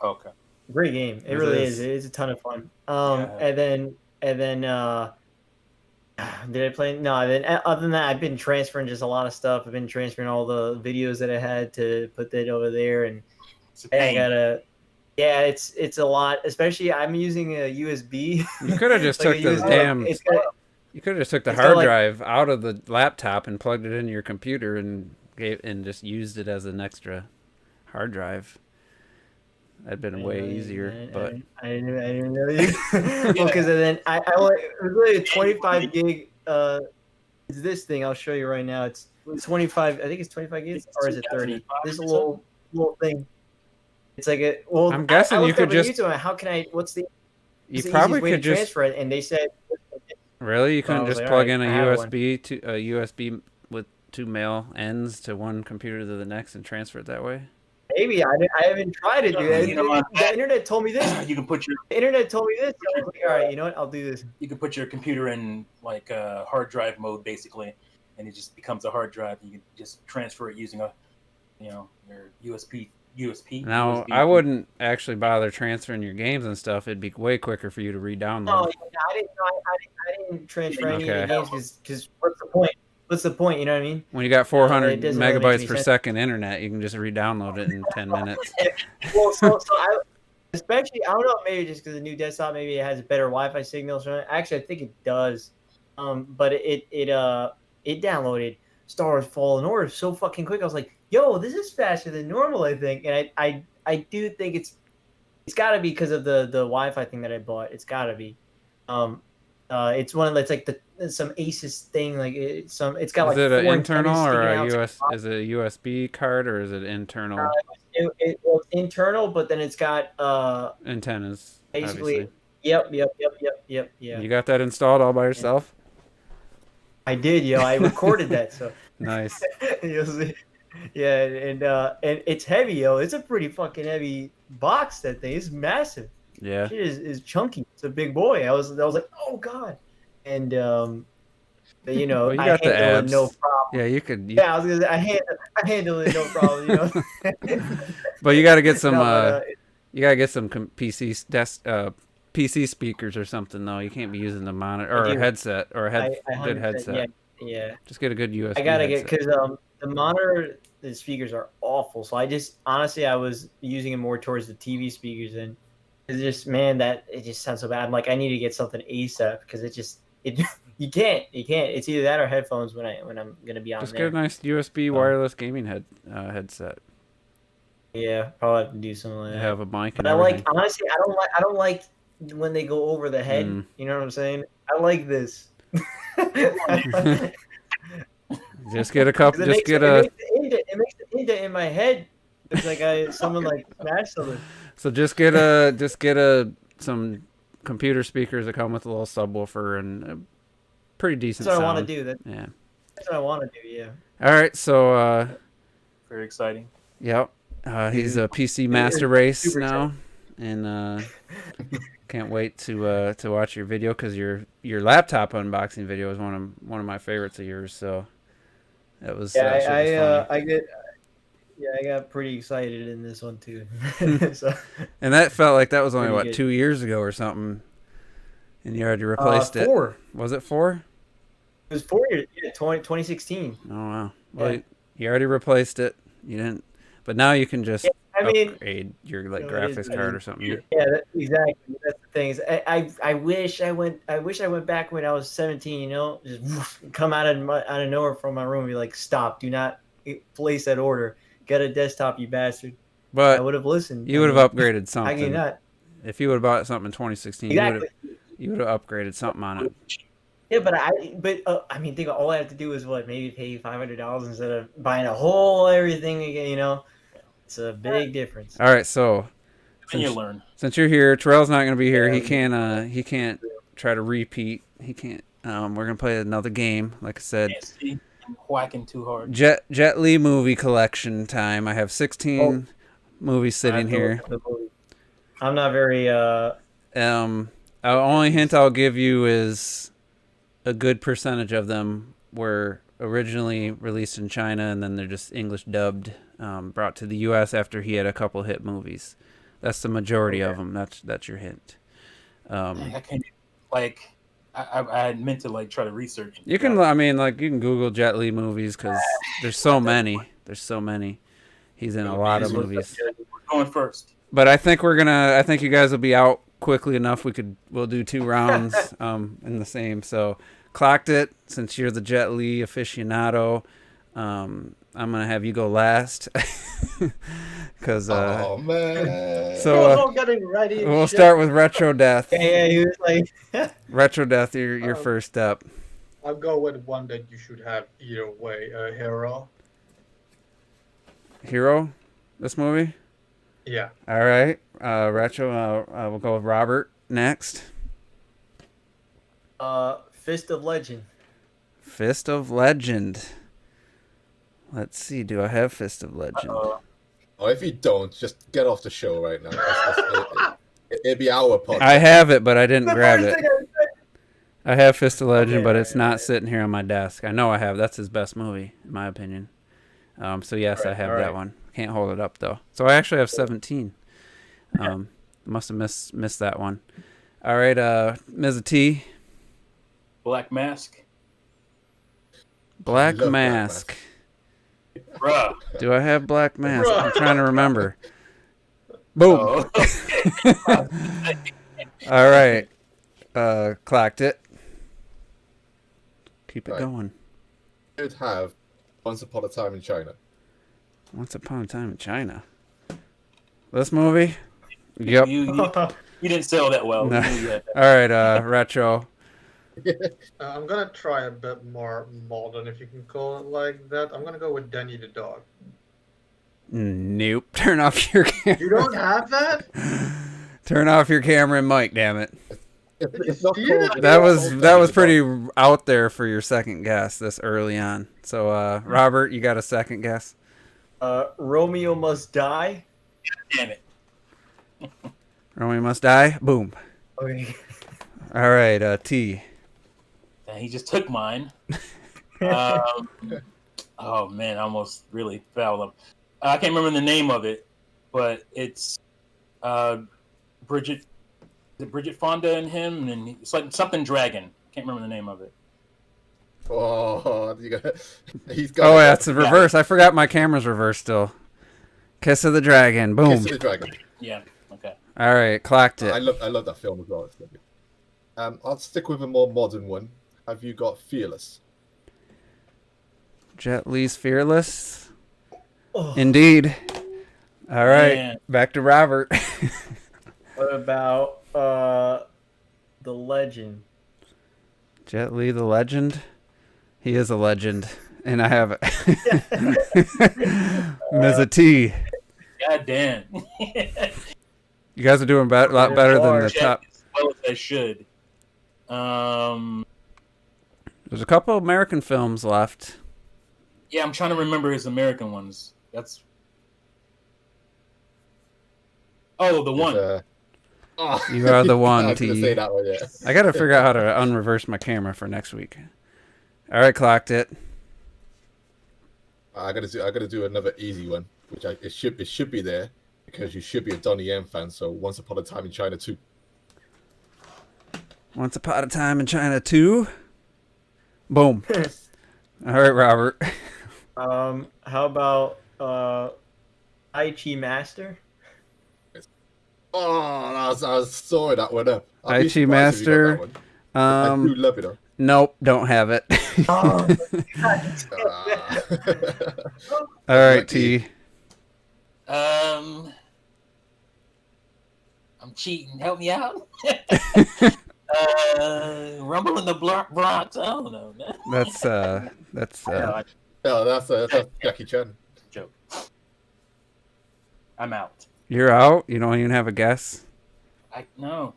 Okay. Great game. It It really is. is. It's a ton of fun. Yeah. And then did I play? No. Then other than that, I've been transferring just a lot of stuff. I've been transferring all the videos that I had to put that over there, and It's a I pain. gotta. Yeah, it's a lot. Especially I'm using a USB. You could have just Like took a the USB, damn. it's got, You could have just took the it's got hard like drive out of the laptop and plugged it into your computer and just used it as an extra hard drive. That'd been way easier. But I didn't know you. Well, because then it was really a 25 gig. Is this thing? I'll show you right now. It's 25. I think it's 25 gigs, or is it 30? This little thing. It's like a well. I'm guessing I you looked could up on just. YouTube. How can I? What's the You the probably easiest way to could just. transfer it? And they said Really, you So I couldn't was just like, plug "Alright, in a I have one." USB to a USB with two male ends to one computer to the next and transfer it that way. maybe I haven't tried it, dude. You know what? The internet told me this. You can put your The internet told me this. I was like, all right, you know what? I'll do this. computer in like hard drive mode basically, and it just becomes a hard drive. You can just transfer it using your USB. Now, I wouldn't actually bother transferring your games and stuff. It'd be way quicker for you to No, re-download. I didn't transfer any of the Okay. games because what's the point? What's the point? You know what I mean? When you got 400 it doesn't really make megabytes any per sense. second internet, you can just re-download it in 10 minutes. Well, especially I don't know, maybe just because the new desktop, maybe it has better Wi-Fi signals. Actually, I think it does. But it downloaded Star Wars Fallen Order so fucking quick. I was like, yo, this is faster than normal, I think. And I do think it's got to be because of the Wi-Fi thing that I bought. It's got to be. It's one of it's like some Asus thing. Like it's got like Is it an 4 internal antennas or sticking a out to US? Is it a USB card or is it internal well, it's internal, but then it's got antennas? basically. Obviously. Yep. Yeah. You got that installed all by yourself? I did, yo. I recorded that, so Nice. you'll see. Yeah, and it's heavy, yo. It's a pretty fucking heavy box. That thing is massive. Yeah. Shit is chunky. It's a big boy. I was like, oh god, and but, you know, Well, you I got the handle it abs. no problem. Yeah, you could. Yeah, I was gonna say I handle it no problem. You know. But you got to get some. No, but, You gotta get some PC speakers or something though. You can't be using the monitor or a do. headset or a good 100%, headset. Yeah. Just get a good USB. I gotta get headset. because the monitor, the speakers are awful. So I just honestly I was using it more towards the TV speakers, and it's just that it just sounds so bad. I'm like, I need to get something ASAP because you can't. It's either that or headphones when I'm gonna be on Just there. get a nice USB wireless gaming headset. Yeah, probably have to do something like They that. have a mic and But I everything. like honestly, I don't like when they go over the head. Mm. You know what I'm saying? I like this. Just get a couple. It Just makes, get it a. makes the indent in my head. It's like someone like smashed something. So just get some computer speakers that come with a little subwoofer and a pretty decent That's what sound. I want to do. Yeah. That's what I want to do. Yeah. All right. So Very exciting. yep. He's a PC master race super now, and can't wait to watch your video because your laptop unboxing video is one of my favorites of yours. So that was Yeah, shit was funny. I got pretty excited in this one too. So, And that felt like that was only Pretty good. 2 years ago or something, and you already replaced it. 4. Was it 4? It was 4 years. Yeah, 2016. Oh wow. Well, Yeah. you already replaced it. You didn't, but now you can just Yeah, I mean, upgrade your it is graphics what it card is. or something. yeah, exactly. That's the thing. I wish I went back when I was 17. You know, just come out of nowhere from my room and be like, stop, do not place that order. Get a desktop, you bastard. I But would have listened. you would have upgraded I can something. not. If you would have bought something in 2016, Exactly. you would have upgraded something on it. Yeah, but I mean, think all I have to do is maybe pay $500 instead of buying a whole everything again. You know, it's a big difference. All right, so And you learn. since you're here, Terrell's not going to be here. Yeah. He can't try to we're going to play another game. Like I said, Can't see. I'm whacking too hard. Jet Li movie collection time. I have 16 movies sitting here. I'm not very. The only hint I'll give you is a good percentage of them were originally released in China and then they're just English dubbed, brought to the U.S. after he had a couple hit movies. That's the majority of them. That's your hint. I can't I had meant to try to research. You can, you can Google Jet Li movies because there's so many. There's so many. He's in a lot of movies. We're going first. But I think I think you guys will be out quickly enough. We'll do 2 rounds in the same. So clocked it. Since you're the Jet Li aficionado, I'm gonna have you go last. Cause oh man. so getting ready. we'll start with Retro Death. Yeah, he was like. Retro Death, your first up. I'll go with one that you should have either way. Hero. Hero, this movie. Yeah. All right, Retro. We'll go with Robert next. Fist of Legend. Fist of Legend. Let's see. Do I have Fist of Legend? Uh-oh. Oh, if you don't, just get off the show right now. It'd be our podcast. I have it, but I didn't grab first it. thing I said. I have Fist of Legend, Okay. but it's not sitting here on my desk. I know I have. That's his best movie, in my opinion. So yes, I have all that right. one. Can't hold it up though. So I actually have 17. Must have missed that one. All right, Ms. T. Black Mask. Black Love Black Mask. Bruh. Do I have Black Mask? I'm trying to remember. Boom. Oh, okay. All right. Clocked it. Keep it Right. going. Should have Once Upon a Time in China. Once Upon a Time in China. This movie? Yep. You didn't sell that well. No. We knew you had that. All right, Retro. I'm gonna try a bit more modern, if you can call it like that. I'm gonna go with Danny the dog. Nope. Turn off your camera. You don't have that? Turn off your camera and mic, damn it. It's not see called- it? That it's was called pretty out there for your second guess this early on. So Robert, you got a second guess? Romeo Must Die. Damn it. Romeo Must Die? Boom. Okay. All right, T. And he just took mine. Oh man, I almost really fouled him. I can't remember the name of it, but it's Bridget. Is it Bridget Fonda and him? And it's like something dragon. Can't remember the name of it. Oh, he's got. Oh, that's the reverse. I forgot my camera's reversed still. Kiss of the Dragon. Boom. Kiss of the Dragon. Yeah. Okay. All right, clocked it. I love that film as well. It's lovely. I'll stick with a more modern one. Have you got Fearless? Jet Li's Fearless. Oh, Indeed. All right, Man. back to Robert. what about The Legend? Jet Li, the legend. He is a legend, and I have it. Ms. A T. God damn. You guys are doing a lot better than the Check top. as well as I should. There's a couple American films left. Yeah, I'm trying to remember his American ones. That's. Oh, the one. You are the one, I was gonna T. say that one, yeah. I gotta figure out how to unreverse my camera for next week. All right, clocked it. I gotta do another easy one, which it should be there because you should be a Donnie Yen fan. So Once Upon a Time in China 2. Once Upon a Time in China 2. Boom. All right, Robert. How about Aichi Master? Oh, I was sorry that one up. I'd be Aichi surprised if you got Master. that one. I do love it though. Nope, don't have it. Oh, All right, T. I'm cheating. Help me out. Rumble in the Bronx. I don't know. That's No, that's Jackie Chan. joke. I'm out. you're out. You don't even have a guess. No.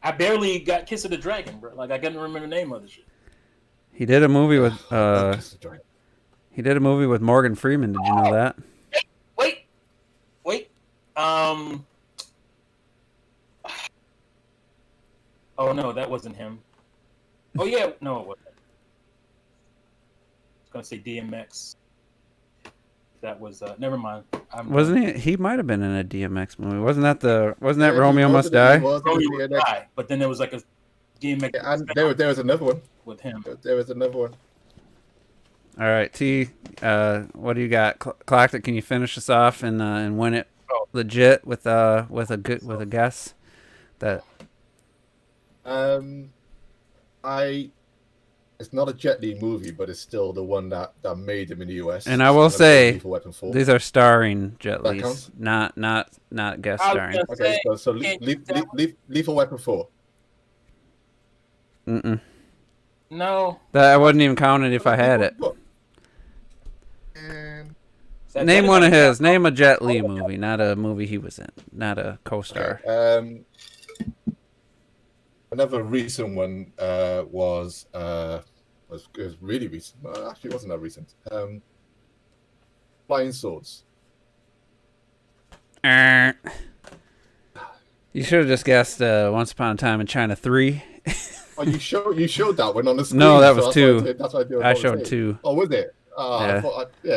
I barely got Kiss of the Dragon, bro. Like I couldn't remember the name of the shit. He did a movie with Kiss the Dragon. he did a movie with Morgan Freeman. Did you know that? Wait. Oh no, that wasn't him. Oh yeah, no, it wasn't. I was gonna say DMX. That was never mind. Wasn't he? He might have been in a DMX movie. Wasn't that Yeah, Romeo he Must was in it, Die? he was in Romeo it, would die, but then there was like a DMX yeah, and there was another one. with him. There was another one. All right, T. What do you got? Clocked it. Can you finish us off and win it? Oh, legit with a guess that It's not a Jet Li movie, but it's still the one that made him in the US. And I will say, Lethal Weapon 4. these are starring Jet That Li's, counts? not guest I was starring. gonna Okay, say, so can't Lethal Weapon 4. Mm-mm. no. That I wouldn't even count it if I had it. And Name one of his. Name a Jet Li movie, not a movie he was in, not a co-star. okay, another recent one was really recent. Well, actually, it wasn't that recent. Flying Swords. You should have just guessed Once Upon a Time in China 3. Oh, you showed that one on the screen. No, that was that's 2. That's why I showed 2. Oh, was it? Yeah.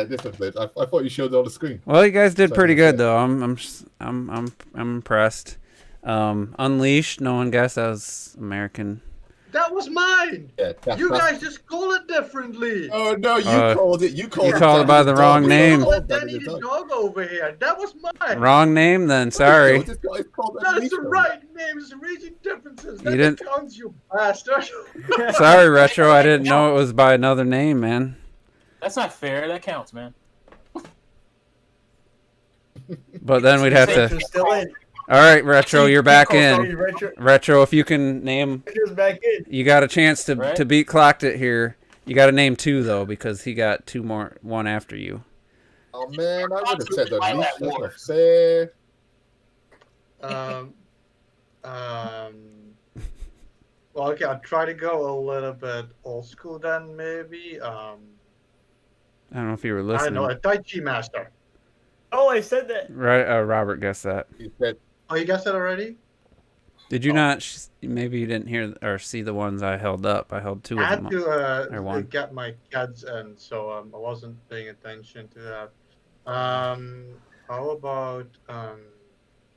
This was it. I thought you showed it on the screen. Well, you guys did So, pretty good yeah. though. I'm impressed. Unleashed. No one guessed that was American. That was mine. Yeah, You guys just call it differently. Oh no, you called it. You called it by the wrong name. Let Danny the dog over here. That was mine. Wrong name then. Sorry. This guy is called That's the Unleashed. right name. It's region differences. You That didn't- counts, you bastard. Sorry, Retro. I didn't know it was by another name, man. That's not fair. That counts, man. But then we'd have to. Retro's still in. All right, Retro, you're back in. Retro, Retro, if you can name, Retro's back in. you got a chance to Right. to beat Clocked It here. You got to name 2 though, because he got 2 more, one after you. Oh man, I would have said Twilight Unleashed. That's not Wars. fair. Well, okay, I'll try to go a little bit old school then, maybe. I don't know if you were I don't listening. know, a Tai Chi master. Oh, I said that. Right, Robert guessed that. He said, Oh, you guessed that already? Did you not? Maybe you didn't hear or see the ones I held up. I held 2 I of had them. to Or one. get my kids in, so I wasn't paying attention to that. How about I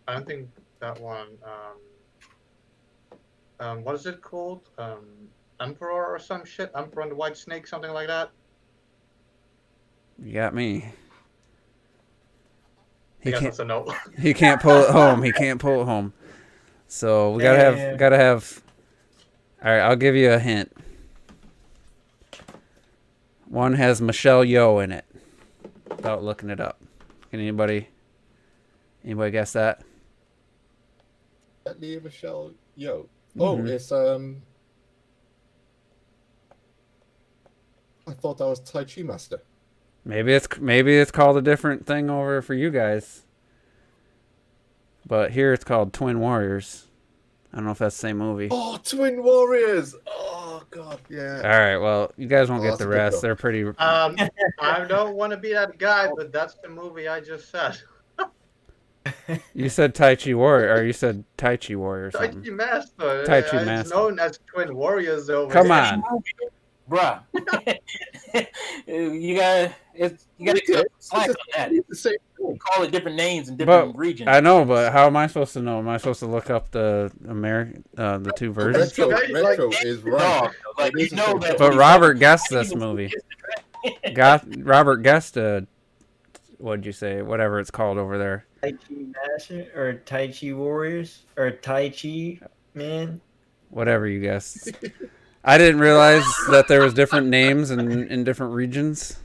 don't think that one. What is it called? Emperor or some shit? Emperor and the White Snake, something like that. You got me. I guess that's a no. He can't pull it home. He can't pull it home. So we Damn. gotta have. All right, I'll give you a hint. One has Michelle Yeoh in it. Without looking it up, can anybody guess that? "Let me Michelle, yo." Oh, Mhm. it's I thought that was Tai Chi Master. Maybe it's called a different thing over for you guys. But here it's called Twin Warriors. I don't know if that's the same movie. Oh, Twin Warriors. Oh god, yeah. All right, well, you guys won't Oh, get that's the a good rest. one. They're pretty. I don't want to be that guy, but that's the movie I just said. You said Tai Chi Warrior, or you said Tai Chi Warrior or Tai something. Chi Master. Tai Chi It's Master. known as Twin Warriors over Come here. on. Bruh. you gotta cut slack on that. It's the same thing. We call it different names in different regions. I know, but how am I supposed to know? Am I supposed to look up the two versions? Retro is right. Dog, like, It is you the know same that- thing. But Robert guessed this movie. Robert guessed what'd you say? Whatever it's called over there. Tai Chi Master or Tai Chi Warriors or Tai Chi Man. Whatever you guessed. I didn't realize that there was different names in different regions.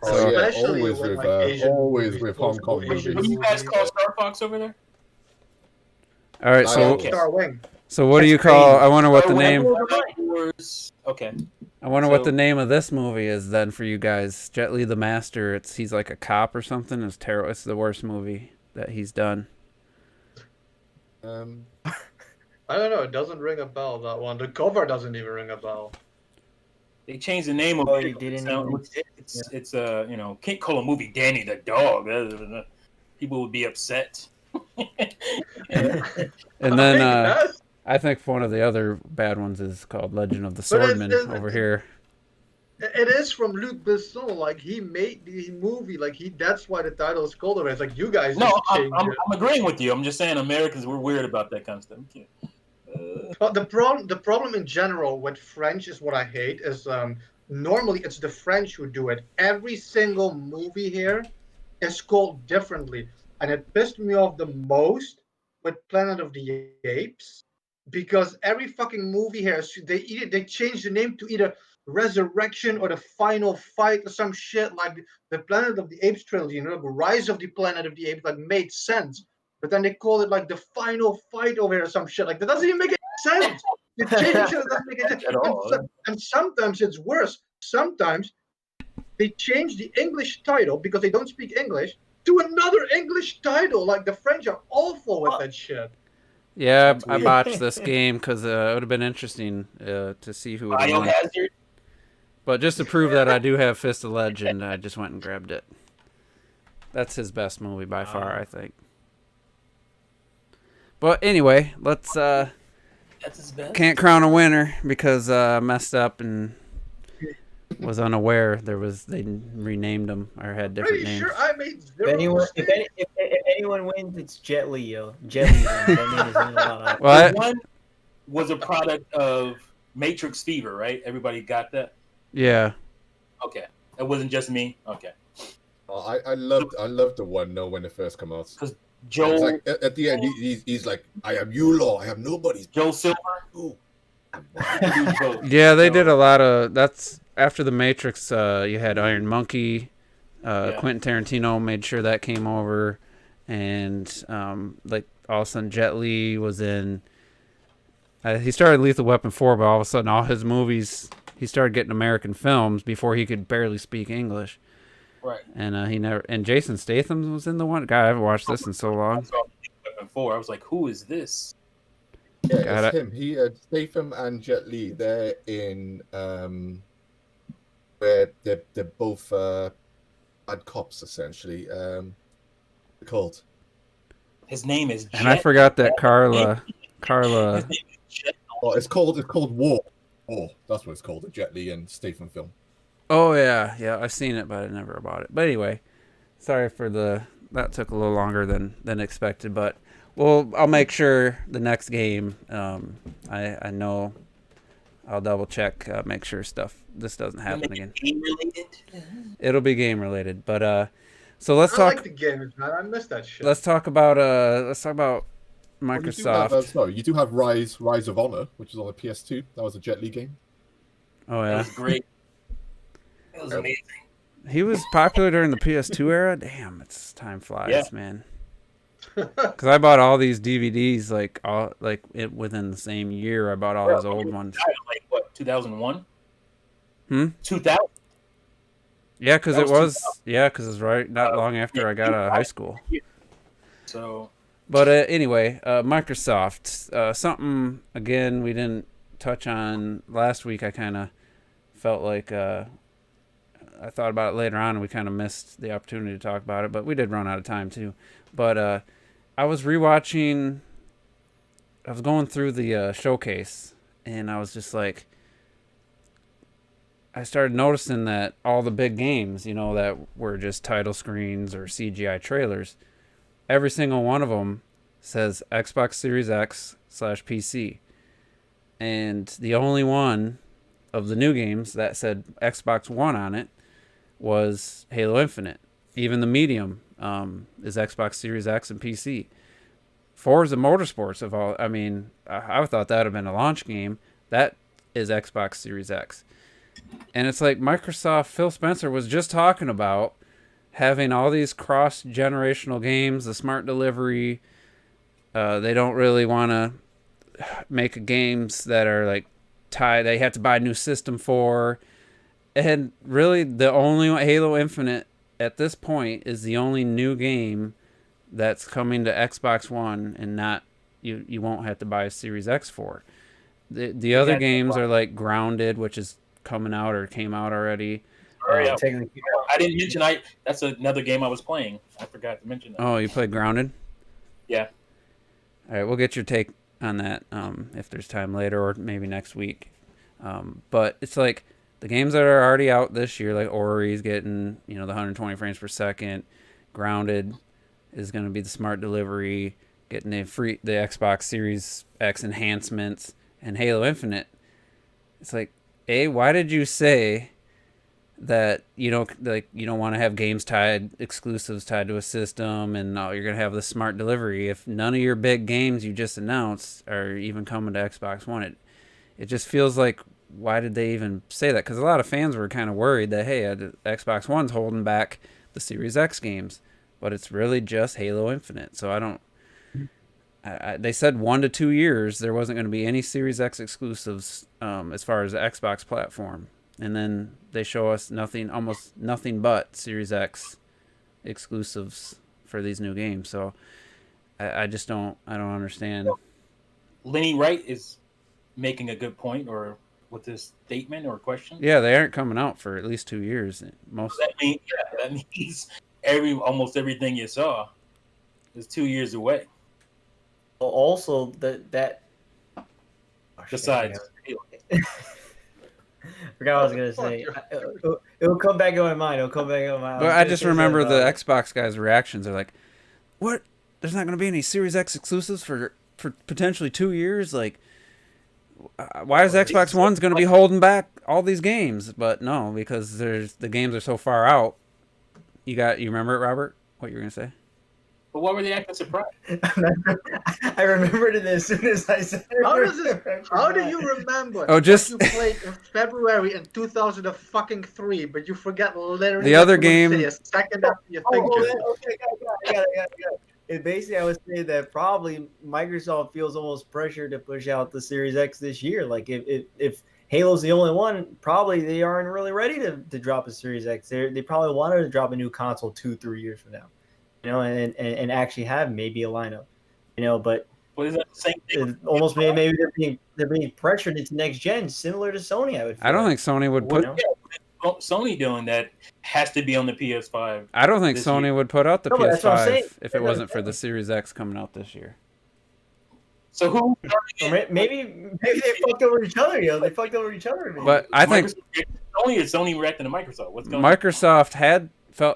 Oh, So- yeah, Especially always with, with like, Asian always movies, with Hong old Kong school Asian What do movies. you guys call Star Fox over there? All right, so Okay. Star Wing. so what do you call? I wonder what the name. Okay. I wonder what So- the name of this movie is then for you guys. Jet Li the Master. He's like a cop or something. It's terrible. It's the worst movie that he's done. I don't know. It doesn't ring a bell, that one. The cover doesn't even ring a bell. They changed the name of Oh, it. you didn't So know. it's you know, can't call a movie Danny the Dog. People would be upset. And then Yes. I think one of the other bad ones is called Legend of the But it's- Swordman it's- over here. It is from Luc Besson. Like, he made the movie. Like, that's why the title is called it. It's like, you guys No, just I'm changed it. agreeing with you. I'm just saying Americans we're weird about that kind of stuff. We can't- But the problem in general with French is what I hate is normally it's the French who do it. Every single movie here is called differently. and it pissed me off the most with Planet of the Apes, because every fucking movie here they change the name to either Resurrection or the Final Fight or some shit. Like the Planet of the Apes trilogy, you know, the Rise of the Planet of the Apes, like made sense, but then they call it like the Final Fight over here or some shit. Like that doesn't even make any sense. They change the shit, it doesn't make any sense. At all. And sometimes it's worse. Sometimes they change the English title because they don't speak English to another English title. Like the French are awful with that shit. Yeah, That's I weird. botched this game because it would have been interesting to see who would have won. Biohazard. But just to prove that I do have Fist of Legend, I just went and grabbed it. That's his best movie by far, I think. But anyway, let's That's his best. can't crown a winner because I messed up and was unaware they renamed them or had different Pretty names. sure I made If zero anyone, mistakes. if anyone wins, it's Jet Li, yo. Jet Li wins. That name is in a lot. Well, One was a product of Matrix Fever, right? Everybody got that? yeah. Okay. It wasn't just me? Okay. Oh, I loved the one no when it first came out. It's Joel like at the end he's like, I am Yulor, I am nobody's. Joel Silver? Ooh. Yeah, they did a lot of. That's after the Matrix. You had Iron Monkey. Quentin Tarantino made sure that came over, and like all of a sudden Jet Li was in. He started Lethal Weapon 4, but all of a sudden all his movies he started getting American films before he could barely speak English. Right. And he never. And Jason Statham was in the one. God, I haven't watched this in so I long. saw Weapon 4. I was like, who is this? Yeah, Got it's it. him. He Statham and Jet Li. They're in where they're both bad cops essentially. They're called. His name is Jet. And I forgot that Carla. His name is Jet. Oh, it's called War. Oh, that's what it's called. The Jet Li and Statham film. Oh yeah, I've seen it, but I never bought it. But anyway, sorry for that took a little longer than expected, but I'll make sure the next game. I know I'll double check, make sure this doesn't happen again. Game related? It'll be game related, but so let's I talk. like the games, man. I miss that shit. Let's talk about Microsoft. You do have Rise of Honor, which is on the PS2. That was a Jet Li game. Oh That yeah, was great. That was amazing. he was popular during the PS2 era. Damn, it's time flies, man. Because I bought all these DVDs within the same year. I bought all his old ones. Like what, 2001? 2000. Yeah, because That it was was right not long after I got out of high school. So, But anyway, Microsoft, something again we didn't touch on last week. I kind of felt like I thought about it later on, and we kind of missed the opportunity to talk about it. But we did run out of time too. But I was rewatching. I was going through the showcase, and I was just like, I started noticing that all the big games, that were just title screens or CGI trailers, every single one of them says Xbox Series X/PC. And the only one of the new games that said Xbox One on it was Halo Infinite. Even the medium is Xbox Series X and PC. Forza Motorsports I thought that would have been a launch game. That is Xbox Series X. And it's like Microsoft, Phil Spencer was just talking about having all these cross-generational games, the smart delivery. They don't really want to make games that are like tied. They have to buy a new system for. And really, the only Halo Infinite at this point is the only new game that's coming to Xbox One, and not you won't have to buy a Series X for. The other games are like Grounded, which is coming out or came out already. I didn't mention that's another game I was playing. I forgot to mention that. Oh, you played Grounded? Yeah. All right, we'll get your take on that if there's time later or maybe next week. But it's like the games that are already out this year, like Ori's getting the 120 frames per second. Grounded is going to be the smart delivery, getting the Xbox Series X enhancements, and Halo Infinite. It's like, why did you say that you don't want to have games exclusives tied to a system, and you're gonna have the smart delivery. If none of your big games you just announced are even coming to Xbox One, it just feels like, why did they even say that? Because a lot of fans were kind of worried that, hey, Xbox One's holding back the Series X games, but it's really just Halo Infinite. So I don't. They said 1 to 2 years there wasn't going to be any Series X exclusives as far as the Xbox platform, and then they show us almost nothing but Series X exclusives for these new games. So I just don't understand. Lenny Wright is making a good point, or with this statement or question. Yeah, they aren't coming out for at least 2 years. That means almost everything you saw is 2 years away. Also, that. Besides, I forgot what I was gonna say. It'll come back in my mind. But I just remember the Xbox guys' reactions. They're like, "What? There's not going to be any Series X exclusives for potentially 2 years? Like, why is Xbox One's going to be holding back all these games?" But no, because the games are so far out. You remember it, Robert? What you were going to say? But why were they acting surprised? I remembered it as soon as I said it. How do you remember what you played in February in 2003, but you forget literally the other what you game say a second after you think it? Okay, got it. Basically, I was saying that probably Microsoft feels almost pressured to push out the Series X this year. Like if Halo's the only one, probably they aren't really ready to drop a Series X. They probably wanted to drop a new console 2-3 years from now. And actually have maybe a lineup, but is that the same thing? Almost maybe they're being pressured into next gen, similar to Sony. I don't think Sony would put. Sony doing that has to be on the PS5. I don't think Sony would put out the PS5 if it wasn't for the Series X coming out this year. So who? Maybe they fucked over each other. They fucked over each other. Maybe. But I think Sony reacting to Microsoft. What's going Microsoft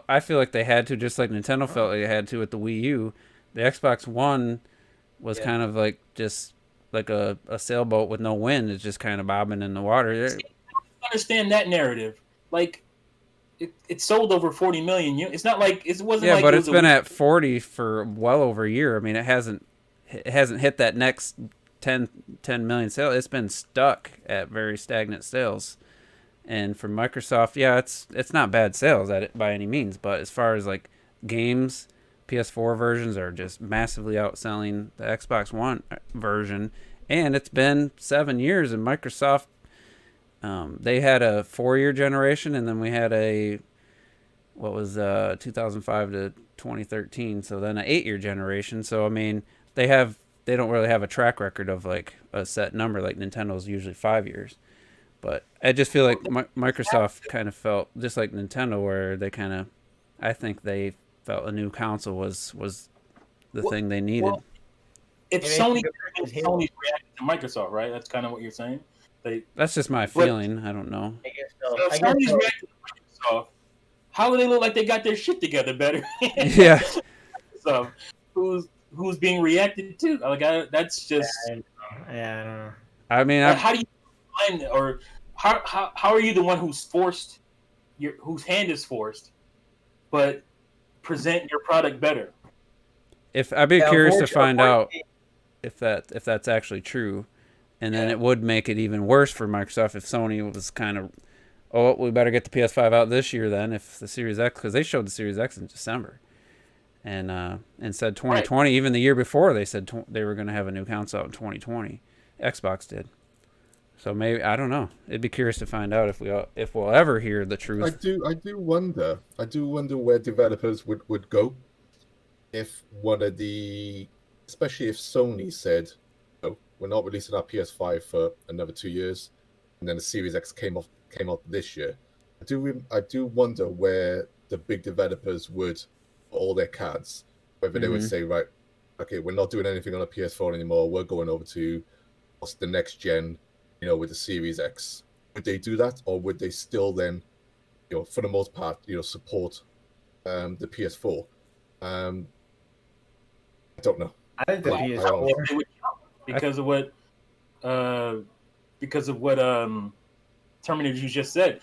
I feel like they had to, just like Nintendo felt like they had to with the Wii U. The Xbox One was kind of like just like a sailboat with no wind. It's just kind of bobbing in the water. I don't understand that narrative. Like, it sold over 40 million units. It's not like it wasn't. Yeah, like but it's been at 40 for well over a year. I mean, it hasn't hit that next 10 million sales. It's been stuck at very stagnant sales. And for Microsoft, yeah, it's not bad sales at it by any means, but as far as like games, PS4 versions are just massively outselling the Xbox One version, and it's been 7 years. And Microsoft, they had a 4-year generation, and then we had 2005 to 2013, so then an 8-year generation. So I mean, they don't really have a track record of like a set number like Nintendo's usually 5 years. But I just feel like Microsoft kind of felt just like Nintendo, where I think they felt a new console was the thing they needed. Well, if Sony's reacting to Microsoft, right? That's kind of what you're saying. That's just my feeling. I don't know. I guess so. So if Sony's reacting to Microsoft, how do they look like they got their shit together better? Yeah. So who's being reacted to? Like that's just. Yeah, I don't know. I mean, how do you find, or how are you the one who's forced, whose hand is forced, but present your product better? I'd be curious to find out if that's actually true, and then it would make it even worse for Microsoft if Sony was kind of, we better get the PS5 out this year then, if the Series X, because they showed the Series X in December, and said 2020. Right. Even the year before, they said they were going to have a new console out in 2020. Xbox did. So maybe, I don't know. It'd be curious to find out if we'll ever hear the truth. I do wonder where developers would go if especially if Sony said, "Oh, we're not releasing our PS5 for another 2 years," and then the Series X came out this year. I do wonder where the big developers would put all their cards. Whether they would say, right, okay, we're not doing anything on a PS4 anymore. We're going over to the next gen, with the Series X. Would they do that, or would they still then, for the most part, support the PS4? I don't know. I think the PS4 because of what Terminator you just said.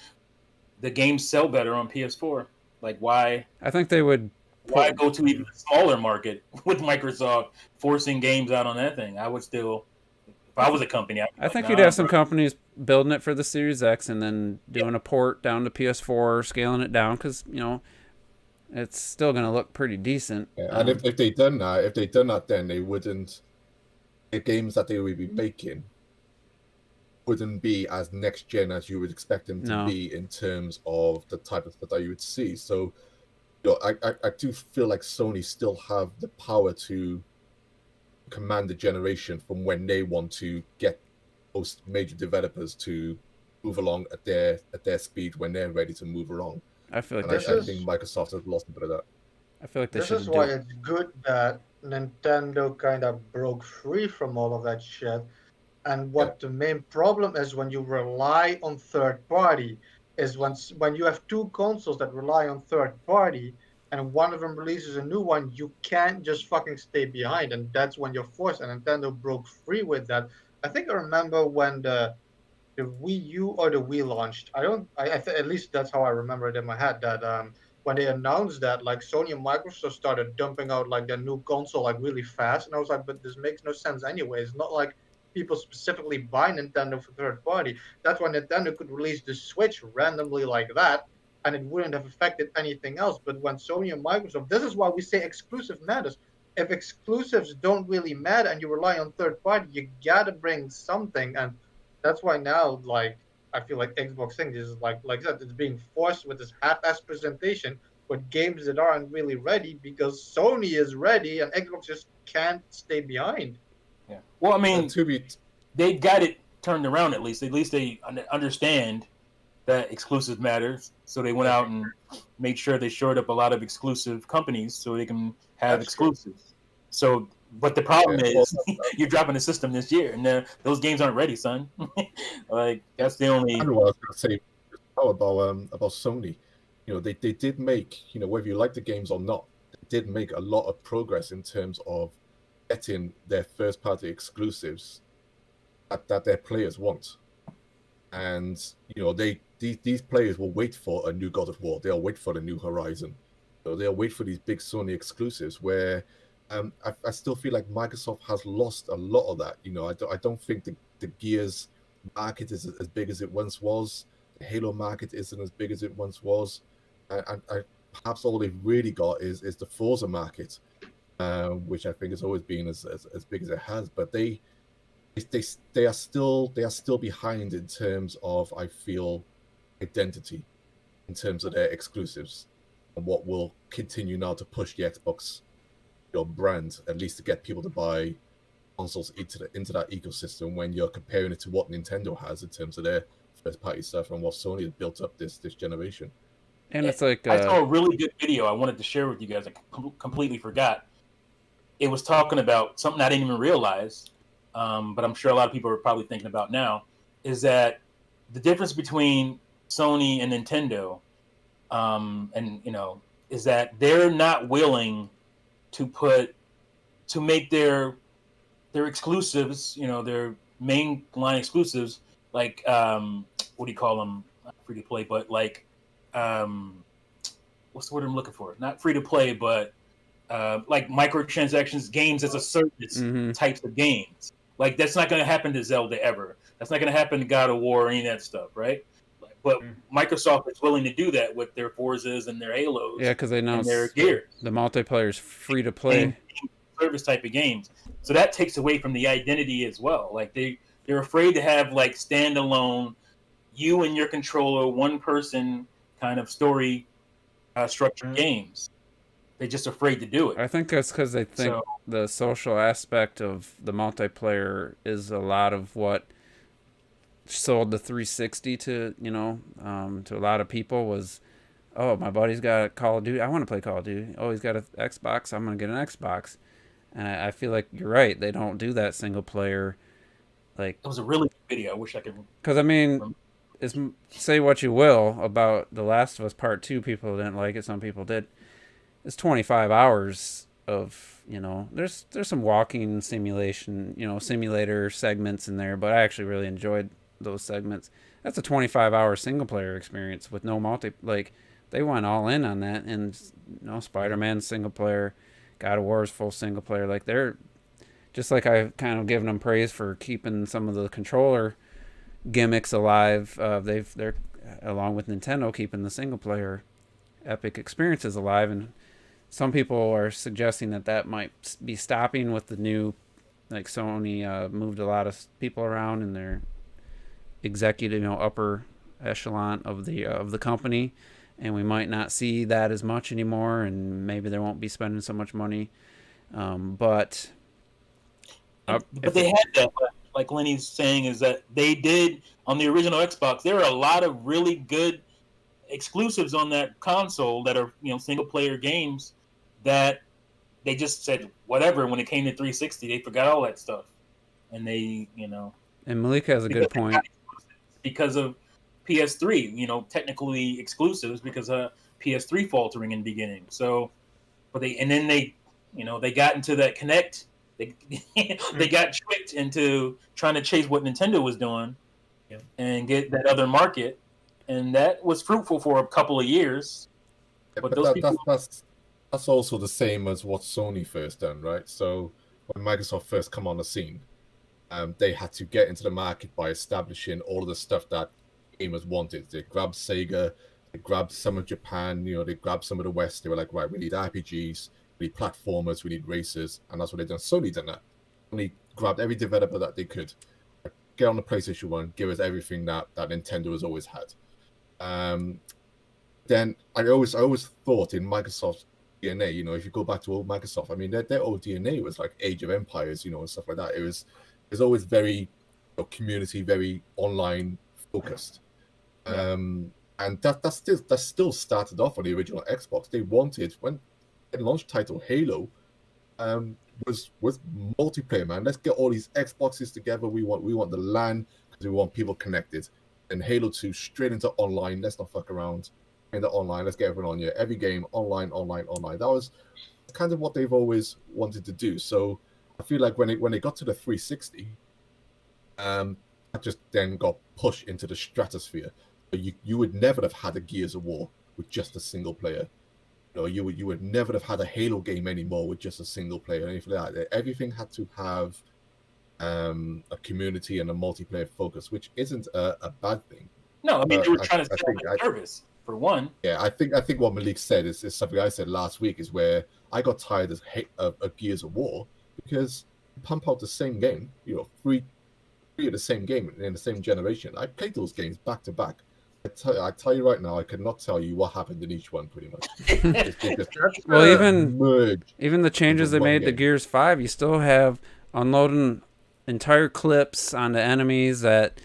the games sell better on PS4. Like why I think they would go to even a smaller market with Microsoft forcing games out on that thing? I would still, if I was a company, I'd be I like, think you'd nah, have some bro. companies building it for the Series X and then doing a port down to PS4, scaling it down because it's still going to look pretty decent. Yeah, and if they done that, then they wouldn't. The games that they would be making wouldn't be as next gen as you would expect them to No. be in terms of the type of stuff that you would see. So, I do feel like Sony still have the power to command the generation from when they want to get most major developers to move along at their speed when they're ready to move along. I feel like And they I should. think Microsoft has lost a bit of that. I feel like they This is should why do. it's good that Nintendo kind of broke free from all of that shit. And what the main problem is when you rely on third party is when you have two consoles that rely on third party and one of them releases a new one, you can't just fucking stay behind, and that's when you're forced. And Nintendo broke free with that. I think I remember when the Wii U or the Wii launched. At least that's how I remember it in my head. That when they announced that, like Sony and Microsoft started dumping out like their new console like really fast, and I was like, but this makes no sense anyway. It's not like people specifically buy Nintendo for third party. That's why Nintendo could release the Switch randomly like that, and it wouldn't have affected anything else. But when Sony and Microsoft, this is why we say exclusive matters. If exclusives don't really matter and you rely on third party, you gotta bring something. And that's why now, like, I feel like Xbox thing is like that. It's being forced with this half-ass presentation with games that aren't really ready because Sony is ready and Xbox just can't stay behind. Yeah. Well, I mean, to be they got it turned around at least. At least they understand that exclusive matters. So they went out and made sure they shored up a lot of exclusive companies so they can have That's true. exclusives. So, but the problem Yeah, is you're dropping the system this year, and those games aren't ready, son. Like that's the only. and what I was going to say about Sony, they did make, whether you like the games or not, they did make a lot of progress in terms of getting their first party exclusives that their players want. And these players will wait for a new God of War. They'll wait for the new Horizon. So they'll wait for these big Sony exclusives. Where I still feel like Microsoft has lost a lot of that. I don't think the Gears market is as big as it once was. The Halo market isn't as big as it once was. And perhaps all they've really got is the Forza market, which I think has always been as big as it has. But they are still behind in terms of, I feel, identity, in terms of their exclusives, and what will continue now to push the Xbox brand, at least to get people to buy consoles into that ecosystem, when you're comparing it to what Nintendo has in terms of their first party stuff and what Sony has built up this generation. And it's like I saw a really good video I wanted to share with you guys. I completely forgot. It was talking about something I didn't even realize, but I'm sure a lot of people are probably thinking about now, is that the difference between Sony and Nintendo, is that they're not willing to make their exclusives, their main line exclusives, like what do you call them? Not free to play, but like what's the word I'm looking for? Not free to play, but like microtransactions, games as a service types of games. Like that's not going to happen to Zelda ever. That's not going to happen to God of War or any of that stuff, right? But Microsoft is willing to do that with their Forzas and their Halos. Yeah, because they announced their Gears. The multiplayer's free to play service type of games. So that takes away from the identity as well. Like they're afraid to have like standalone, you and your controller, one person kind of story structured games. They're just afraid to do it. I think that's because they think the social aspect of the multiplayer is a lot of what sold the 360 to to a lot of people. Was, oh, my buddy's got a Call of Duty, I want to play Call of Duty. Oh, he's got an Xbox, I'm gonna get an Xbox. And I feel like you're right, they don't do that single player. Like, it was a really good video. I wish I could. Because I mean, say what you will about The Last of Us Part 2, people didn't like it, some people did. It's 25 hours of, there's some walking simulation, simulator segments in there, but I actually really enjoyed those segments. That's a 25-hour single player experience with no multi. Like they went all in on that, and Spider-Man single player, God of War's full single player. Like they're just like I've kind of given them praise for keeping some of the controller gimmicks alive. They're along with Nintendo keeping the single player epic experiences alive, and some people are suggesting that might be stopping with the new, like Sony moved a lot of people around in their executive, upper echelon of the company, and we might not see that as much anymore, and maybe they won't be spending so much money. But they had that. Like Lenny's saying, is that they did on the original Xbox. There are a lot of really good exclusives on that console that are single player games that they just said whatever. When it came to 360, they forgot all that stuff, and they And Malika has a good point. Because of PS3, technically exclusives because of PS3 faltering in the beginning. So, then they got into that Kinect. They got tricked into trying to chase what Nintendo was doing and get that other market, and that was fruitful for a couple of years. But those people... that's also the same as what Sony first done, right? So when Microsoft first come on the scene, they had to get into the market by establishing all of the stuff that gamers wanted. They grabbed Sega, they grabbed some of Japan, they grabbed some of the West. They were like, right, we need RPGs, we need platformers, we need racers, and that's what they done. Sony done that. Sony grabbed every developer that they could, get on the PlayStation 1, give us everything that Nintendo has always had. Then I always thought in Microsoft's DNA, if you go back to old Microsoft, I mean, their old DNA was like Age of Empires, and stuff like that. It was always very community, very online focused. And that still started off on the original Xbox. They wanted, when the launch title Halo was multiplayer, man. Let's get all these Xboxes together. We want the LAN because we want people connected. And Halo 2 straight into online. Let's not fuck around. In the online, let's get everyone on here. Every game online. That was kind of what they've always wanted to do. So I feel like when they got to the 360, that just then got pushed into the stratosphere. You would never have had a Gears of War with just a single player. You would never have had a Halo game anymore with just a single player or anything like that. Everything had to have a community and a multiplayer focus, which isn't a bad thing. No, I mean, they were trying to sell a service. For one, yeah, I think what Malik said is something I said last week, is where I got tired of Gears of War because you pump out the same game, three of the same game in the same generation. I played those games back to back. I tell you right now, I could not tell you what happened in each one, pretty much. Well, even the changes they made to Gears 5, you still have unloading entire clips on the enemies that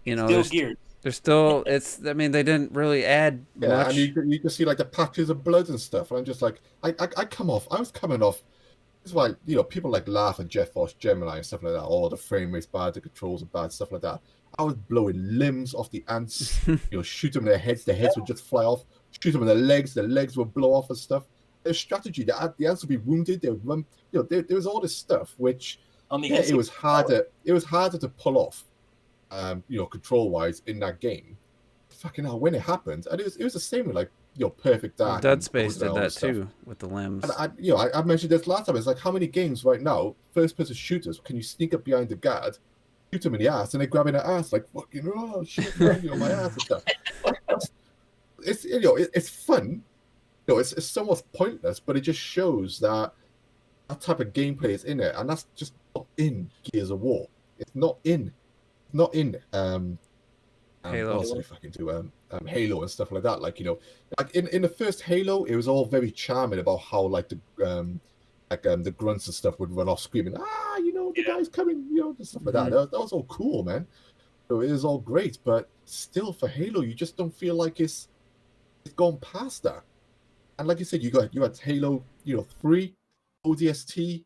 still Gears. They're still, I mean, they didn't really add much. And you can see like the patches of blood and stuff. And I'm just like, I was coming off. It's why, people like laugh at Jet Force Gemini and stuff like that. Oh, the frame rate's bad, the controls are bad, stuff like that. I was blowing limbs off the ants, shoot them in their heads would just fly off. Shoot them in the legs would blow off and stuff. There's strategy. The ants would be wounded, they would run. There was all this stuff, which it was harder to pull off. Control wise in that game, fucking hell, when it happened, and it was the same with like Perfect Dark. Dead Space did that too with the limbs. And I mentioned this last time. It's like, how many games right now, first person shooters, can you sneak up behind the guard, shoot him in the ass, and they grab in the ass like fucking shit, my ass and stuff. It's fun. It's somewhat pointless, but it just shows that type of gameplay is in it, and that's just not in Gears of War. It's not in Halo. Halo and stuff like that. Like like in the first Halo, it was all very charming about how like the grunts and stuff would run off screaming, the guy's coming, and stuff like that. That was all cool, man. So it is all great, but still for Halo, you just don't feel like it's gone past that. And like you said, you had Halo, 3, ODST,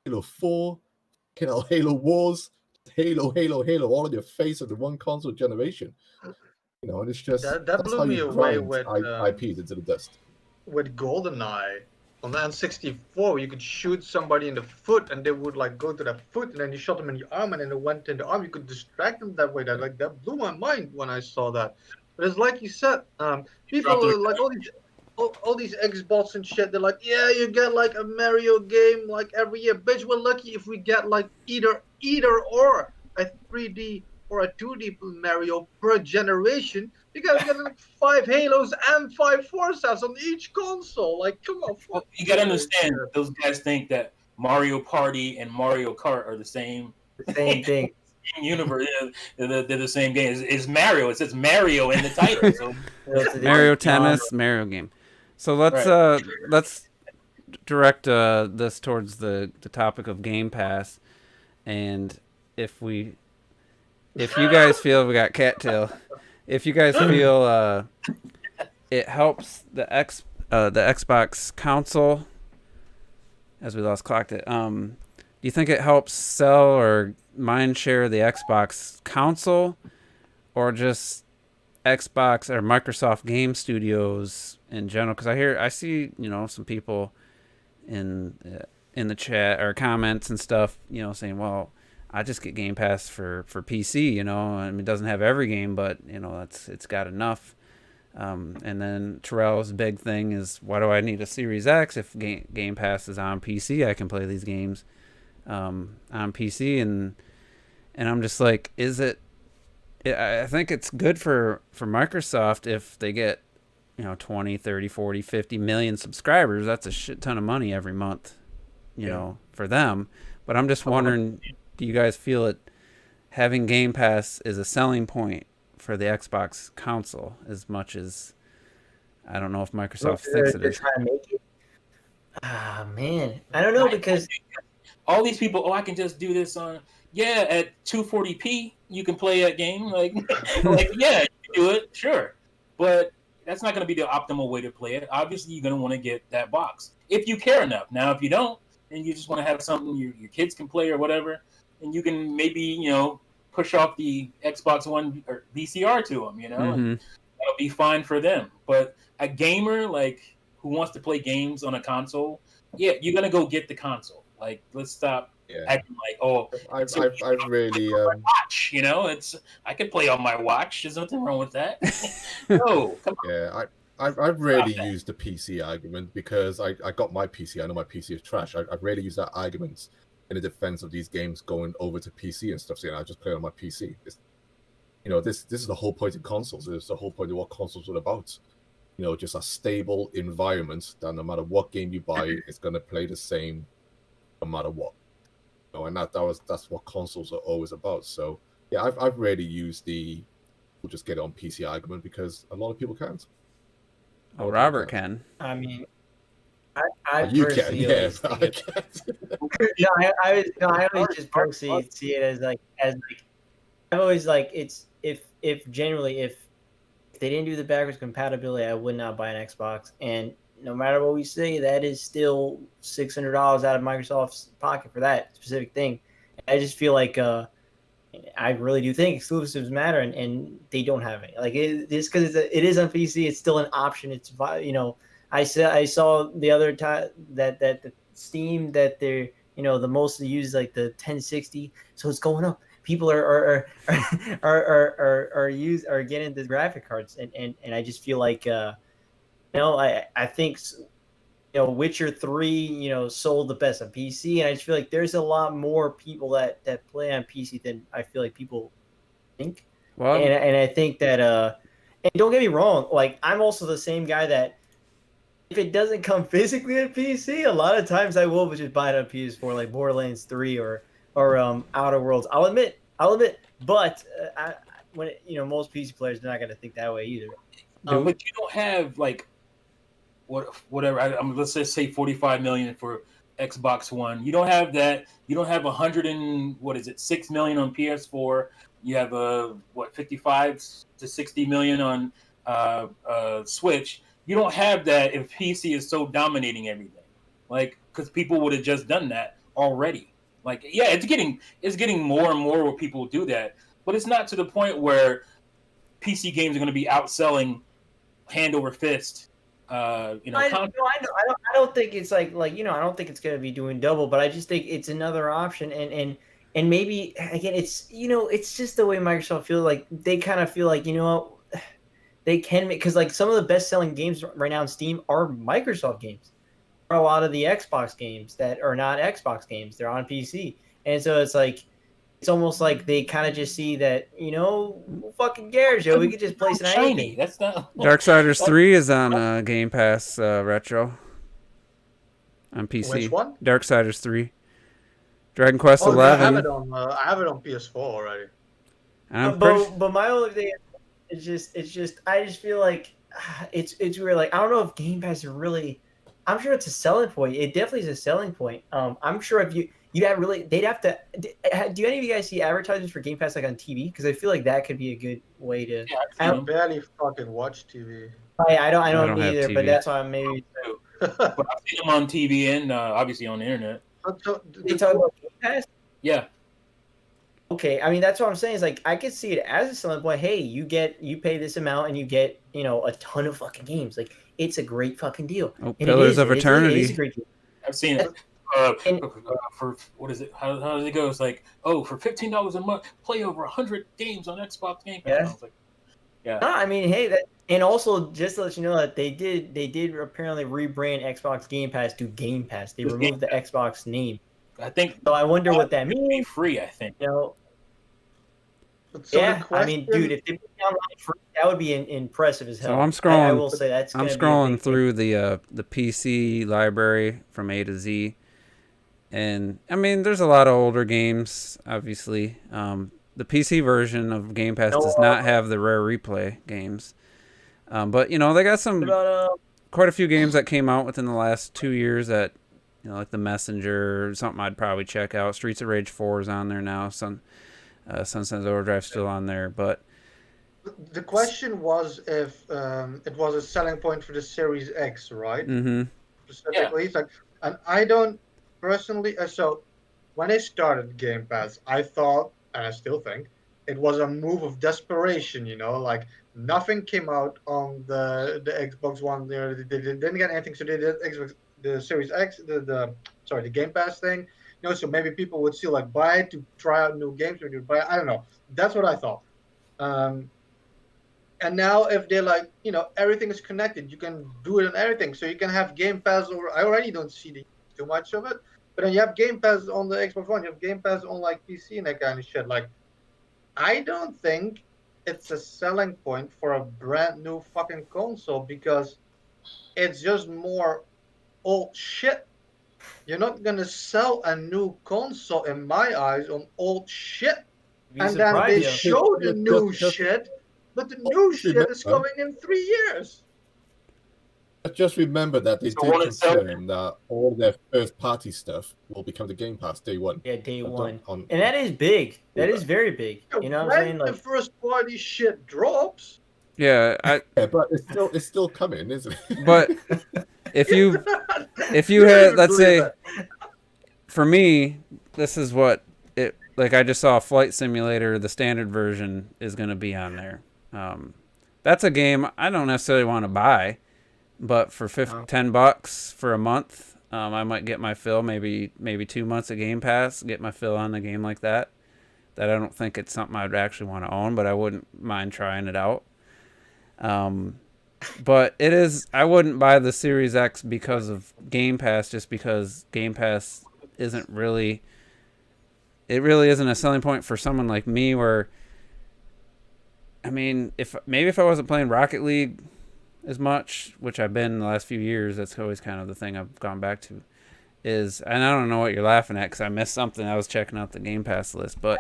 Halo 4, Halo Wars. Halo, all in your face of the one console generation. And it's just that blew me away with IPs into the dust. With GoldenEye, on the N64, you could shoot somebody in the foot, and they would like go to the foot, and then you shot them in the arm, and then they went in the arm. You could distract them that way. That blew my mind when I saw that. But it's like you said, people like all these Xbox and shit. They're like, yeah, you get like a Mario game like every year. Bitch, we're lucky if we get like either or a 3D or a 2D Mario per generation. You gotta get like 5 Halos and 5 Forzas on each console. Like, come on. Well, you gotta understand, those guys think that Mario Party and Mario Kart are the same thing. Universe. They're the same game. It's Mario. It says Mario in the title. So Mario Tennis, Mario game. So let's direct this towards the topic of Game Pass, and if you guys feel we got cattail, if you guys feel it helps the Xbox console, as we lost clocked it. Do you think it helps sell or mind share the Xbox console, or just Xbox or Microsoft Game Studios in general? Because I see some people in the chat or comments and stuff, saying, well, I just get Game Pass for PC, I mean, it doesn't have every game, but it's got enough. And then Terrell's big thing is, why do I need a Series X if Game Pass is on PC? I can play these games on PC, and I'm just like, I think it's good for Microsoft if they get 20, 30, 40, 50 million subscribers. That's a shit ton of money every month, for them. But I'm just wondering, do you guys feel it having Game Pass is a selling point for the Xbox console as much as, I don't know if Microsoft thinks it is. Trying to make it. Ah, man, I don't know, because all these people, I can just do this on at 240p. You can play that game, like yeah, you can do it, sure, but that's not going to be the optimal way to play it. Obviously, you're going to want to get that box if you care enough. Now, if you don't, and you just want to have something your kids can play or whatever, and you can maybe push off the Xbox One or VCR to them, and that'll be fine for them. But a gamer who wants to play games on a console, you're gonna go get the console. Like, let's stop acting like, I've really watch. I can play on my watch. There's nothing wrong with that. No, come on. Yeah, I've really used the PC argument because I got my PC. I know my PC is trash. I've really used that argument in the defense of these games going over to PC and stuff. So I just play on my PC. This is the whole point of consoles. It's the whole point of what consoles are about. Just a stable environment that no matter what game you buy, it's going to play the same no matter what. And that's what consoles are always about. So yeah, I've really used the we'll just get it on PC argument because a lot of people can't. Oh, Robert can. I mean, I you can, yeah. I can't. I always just personally see it as I've always it's if generally if they didn't do the backwards compatibility, I would not buy an Xbox. And no matter what we say, that is still $600 out of Microsoft's pocket for that specific thing. I just feel like I really do think exclusives matter, and they don't have any. Just because it is on PC, it's still an option. It's I saw the other time that the Steam that they're the most used the 1060, so it's going up. People are getting the graphic cards, and I just feel like I think Witcher 3 sold the best on PC, and I just feel like there's a lot more people that play on PC than I feel like people think. Well, and I think that and don't get me wrong, I'm also the same guy that if it doesn't come physically on PC, a lot of times I will just buy it on PS4, like Borderlands 3 or Outer Worlds. I'll admit, but when most PC players are not going to think that way either. But you don't have whatever. Let's just say 45 million for Xbox One. You don't have that. You don't have 6 million on PS4. You have 55 to 60 million on Switch. You don't have that if PC is so dominating everything. Because people would have just done that already. It's getting more and more where people do that, but it's not to the point where PC games are going to be outselling hand over fist I don't think it's like I don't think it's gonna be doing double, but I just think it's another option, and maybe again, it's just the way Microsoft feels like they kind of feel like what they can make, because like some of the best selling games right now on Steam are Microsoft games. Are a lot of the Xbox games that are not Xbox games, they're on PC, and so it's like. It's almost like they kind of just see that, who fucking cares, yo? We could just place it on shiny. anything. That's not Darksiders 3 is on Game Pass Retro on PC. Which one? Darksiders 3. Dragon Quest Oh, 11. yeah, I have it on PS4 already. But my only thing is just I just feel like it's weird. Like, I don't know if Game Pass is really. I'm sure it's a selling point. It definitely is a selling point. I'm sure if you have really, they'd have to. Do any of you guys see advertisements for Game Pass like on TV? Because I feel like that could be a good way to. Yeah, I barely fucking watch TV. I don't have either, TV. but that's why I'm maybe. but I've seen them on TV and obviously on the internet. They talk about Game Pass. Yeah. Okay, I mean that's what I'm saying is like I could see it as a selling point. Hey, you pay this amount and you get a ton of fucking games. Like it's a great fucking deal. Oh, And Pillars of Eternity. It is a great deal. I've seen it. For what is it? How does it go? It's like, for $15 a month, play over 100 games on Xbox Game Pass. Yeah. I was like, yeah. No, I mean, hey, and also just to let you know that they did apparently rebrand Xbox Game Pass to Game Pass. They removed the Xbox name. I think. So I wonder what that means. Free, I think. Yeah, I mean, dude, if they put it online free, that would be impressive as hell. So I'm scrolling. I will say that's. I'm scrolling through the PC library from A to Z, and I mean, there's a lot of older games. Obviously, the PC version of Game Pass does not have the Rare Replay games, but they got some quite a few games that came out within the last 2 years that like The Messenger, something I'd probably check out. Streets of Rage 4 is on there now. Sunset Overdrive's still on there, but the question was if it was a selling point for the Series X, right? Mm-hmm. Specifically, it's like, and I don't personally. So when I started Game Pass, I thought, and I still think, it was a move of desperation. Like nothing came out on the Xbox One. They didn't get anything, so they did the Series X, the Game Pass thing. So maybe people would still like buy it to try out new games or to buy. I don't know. That's what I thought. And now if they're like, everything is connected, you can do it on everything. So you can have Game Pass over. I already don't see too much of it, but then you have Game Pass on the Xbox One. You have Game Pass on like PC and that kind of shit. Like, I don't think it's a selling point for a brand new fucking console because it's just more old shit. You're not gonna sell a new console, in my eyes, on old shit. And then they show the new shit, but the new shit is coming in 3 years. Just remember that they did confirm that all their first-party stuff will become the Game Pass day one. Yeah, day one. And that is big. That is very big. You know what I'm saying? When the first-party shit drops. Yeah, but it's still coming, isn't it? But if you had, let's say, for me, this is what it like. I just saw Flight Simulator. The standard version is going to be on there. That's a game I don't necessarily want to buy, but for $10 for a month, I might get my fill. Maybe 2 months of Game Pass, get my fill on a game like that. That I don't think it's something I'd actually want to own, but I wouldn't mind trying it out. But it is. I wouldn't buy the Series X because of Game Pass, just because Game Pass isn't really. It really isn't a selling point for someone like me. Where, I mean, if I wasn't playing Rocket League as much, which I've been in the last few years, that's always kind of the thing I've gone back to. And I don't know what you're laughing at because I missed something. I was checking out the Game Pass list, but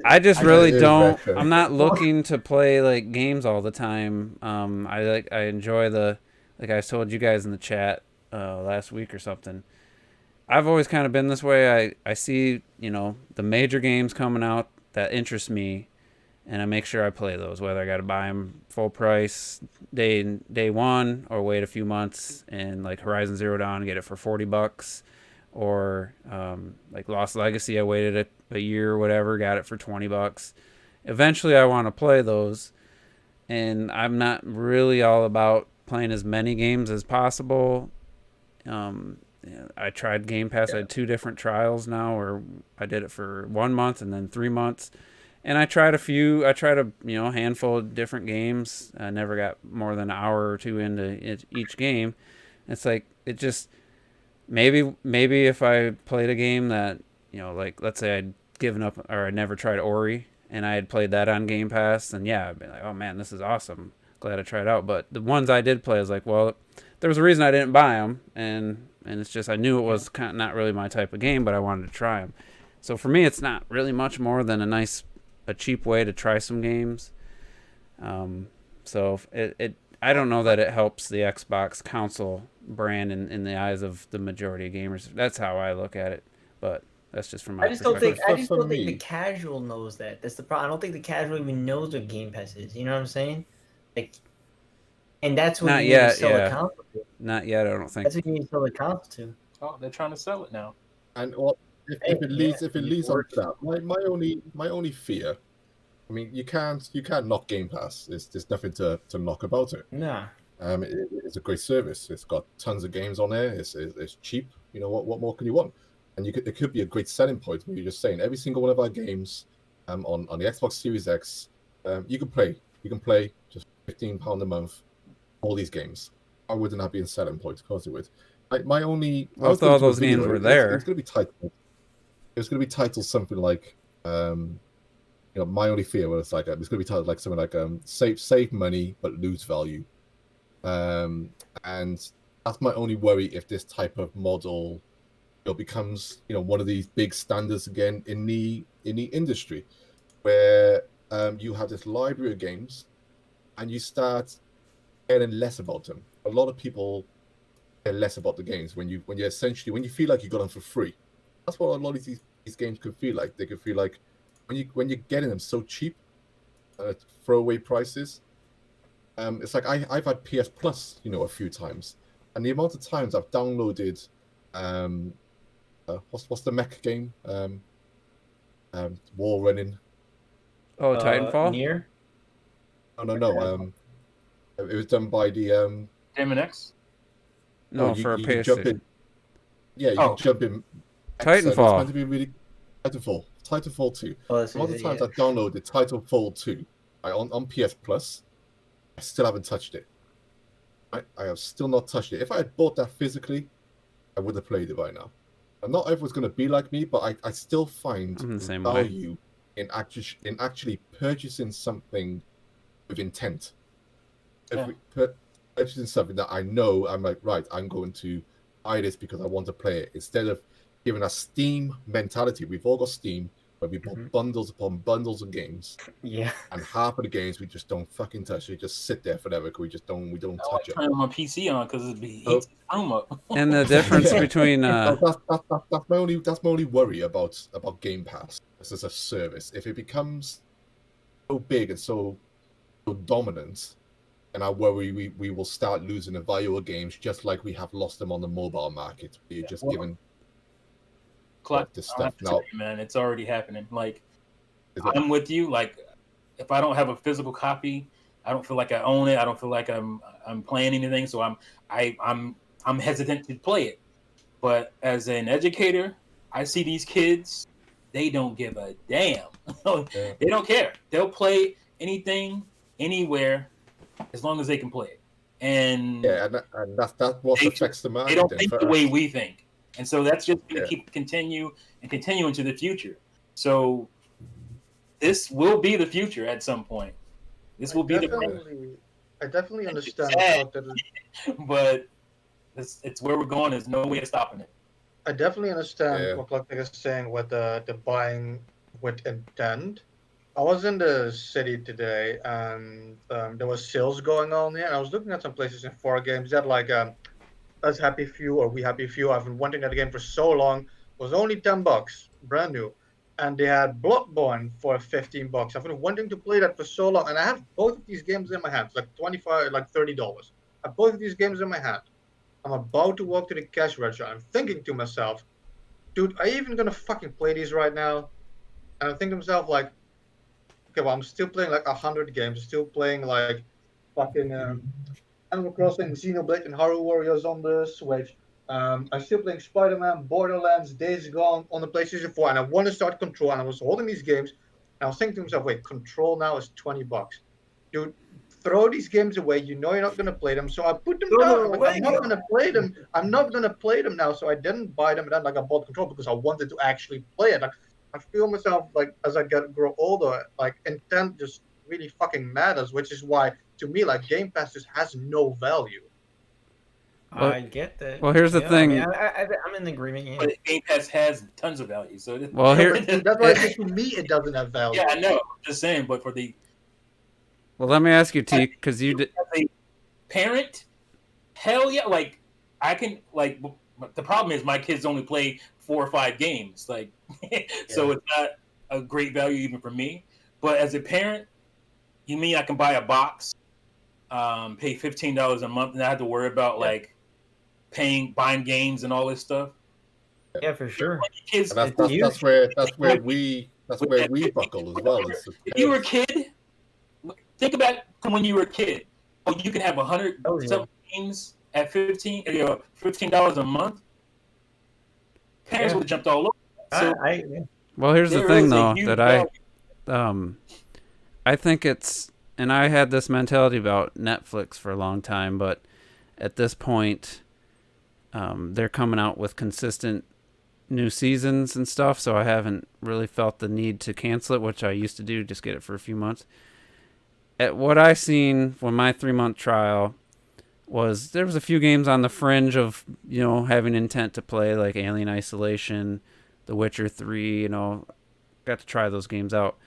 I just really don't. I'm not looking to play like games all the time. I enjoy like I told you guys in the chat last week or something. I've always kind of been this way. I see the major games coming out that interest me, and I make sure I play those, whether I got to buy them full price day one or wait a few months, and like Horizon Zero Dawn, get it for $40, or like Lost Legacy, I waited a year or whatever, got it for $20. Eventually I want to play those, and I'm not really all about playing as many games as possible. I tried Game Pass. I had 2 different trials now, or I did it for 1 month and then 3 months. And I tried a few. I tried a handful of different games. I never got more than an hour or 2 into each game. It's like it just maybe if I played a game that like let's say I'd given up or I never tried Ori and I had played that on Game Pass, then yeah, I'd be like, oh man, this is awesome. Glad I tried it out. But the ones I did play, I was like, well, there was a reason I didn't buy them, and it's just I knew it was kind of not really my type of game, but I wanted to try them. So for me, it's not really much more than a cheap way to try some games. So I don't know that it helps the Xbox console brand in the eyes of the majority of gamers. That's how I look at it, but that's just from my perspective. I just don't think the casual knows that. That's the problem. I don't think the casual even knows what Game Pass is. You know what I'm saying? Like, and that's what Not you yet, need to sell yeah. the console to. Not yet, I don't think. That's what you need to sell the console to. Oh, they're trying to sell it now. And well, if it leads on to that, my only fear. I mean, you can't knock Game Pass. There's nothing to knock about it. Nah. It's a great service. It's got tons of games on there. It's cheap. You know what more can you want? And it could be a great selling point where you're just saying every single one of our games on the Xbox Series X, you can play. You can play just £15 a month, all these games. Why wouldn't that be a selling point? Of course it would. My only. Well, if all those games were there, it's going to be titled. It's going to be titled something like, my only fear was like it's going to be titled like something like save money but lose value, and that's my only worry if this type of model becomes one of these big standards again in the industry, where you have this library of games, and you start caring less about them. A lot of people care less about the games when you feel like you got them for free. That's what a lot of these games could feel like. They could feel like when you're getting them so cheap, throwaway prices. It's like I've had PS Plus, a few times, and the amount of times I've downloaded, what's the mech game? Wall running. Oh, Titanfall. Nier? No. It was done by the Damon X. No, for a PS2. You jump in. Titanfall. It's meant to be really Titanfall 2. Oh, A lot of times I downloaded Titanfall 2 on PS Plus. I still haven't touched it. I have still not touched it. If I had bought that physically, I would have played it by now. And not everyone's going to be like me, but I still find value in actually purchasing something with intent. Purchasing something that I know I'm like, right, I'm going to buy this because I want to play it, instead of giving a Steam mentality. We've all got Steam, where we bought bundles upon bundles of games. Yeah. And half of the games we just don't fucking touch. They just sit there forever because we don't touch them. I turn my PC on because it eats the room up. And the difference between that's my only worry about Game Pass as a service. If it becomes so big and so dominant, and I worry we will start losing the value of games, just like we have lost them on the mobile market. You're just given this stuff now. Man, it's already happening. Like, I'm with you. Like, if I don't have a physical copy, I don't feel like I own it. I don't feel like I'm playing anything. So I'm hesitant to play it. But as an educator, I see these kids. They don't give a damn. They don't care. They'll play anything, anywhere, as long as they can play it. And that's what affects the market. They don't think the way we think. And so that's just going to continue into the future. So this will be the future at some point. This will be I definitely understand. But it's where we're going. There's no way of stopping it. I definitely understand what Clark is saying with the buying with intent. I was in the city today, and there was sales going on there, and I was looking at some PlayStation 4 games that like Us Happy Few or We Happy Few. I've been wanting that game for so long. It was only $10, brand new, and they had Bloodborne for $15. I've been wanting to play that for so long, and I have both of these games in my hands, like $25, like $30. I have both of these games in my hand. I'm about to walk to the cash register. I'm thinking to myself, dude, are you even gonna fucking play these right now? And I'm thinking to myself, like, okay, well, I'm still playing like 100 games, still playing like fucking Animal Crossing, Xenoblade, and Hyrule Warriors on the Switch. I'm still playing Spider-Man, Borderlands, Days Gone on the PlayStation 4, and I want to start Control. And I was holding these games, and I was thinking to myself, wait, Control now is $20. You throw these games away. You know you're not going to play them, so I put them down. I'm not going to play them. I'm not going to play them now, so I didn't buy them. And then, like, I bought Control because I wanted to actually play it. Like, I feel myself like as I grow older, like intent just really fucking matters, which is why to me, like, Game Pass just has no value. Well, I get that. well, here's the thing. I'm in agreement. Yeah. But Game Pass has tons of value. So Well, here- That's why I say to me it doesn't have value. yeah, I know. I'm just saying, but for the Well, let me ask you, T, because you did. as a parent, hell yeah! Like I can like. The problem is my kids only play 4 or 5 games. Like, so it's not a great value even for me. But as a parent, you mean I can buy a box, pay $15 a month, and I have to worry about like buying games and all this stuff. Yeah, for sure. Kids, And that's where we buckle as well. if you were a kid, think about when you were a kid. Oh, you can have 100 some games at $15 a month. Parents would have jumped all over. So Well, here's the thing, though, that I think it's, and I had this mentality about Netflix for a long time, but at this point, they're coming out with consistent new seasons and stuff, so I haven't really felt the need to cancel it, which I used to do, just get it for a few months. At what I seen for my 3-month trial was there was a few games on the fringe of, having intent to play, like Alien Isolation, The Witcher 3, got to try those games out.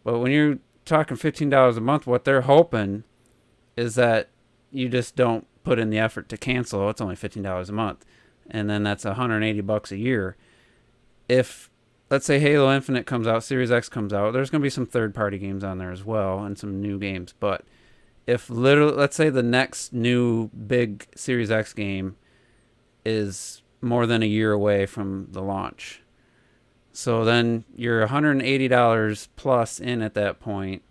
But when you're talking $15 a month, what they're hoping is that you just don't put in the effort to cancel. It's only $15 a month. And then that's $180 a year. If, let's say, Halo Infinite comes out, Series X comes out, there's going to be some third-party games on there as well and some new games. But if literally, let's say the next new big Series X game is more than a year away from the launch, so then you're $180 plus in at that point,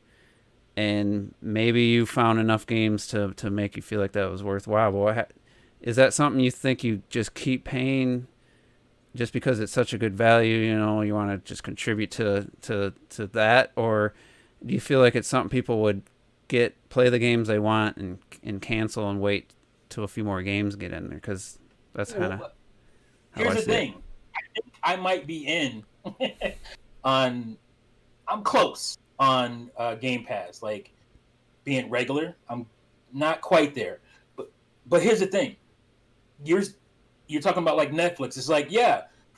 and maybe you found enough games to make you feel like that was worthwhile. But is that something you think you just keep paying just because it's such a good value? You want to just contribute to that, or do you feel like it's something people would play the games they want and cancel and wait till a few more games get in there? Because that's kind of here's the thing. I think I might be in I'm close on Game Pass, like being regular. I'm not quite there, but here's the thing. You're talking about like Netflix. It's like,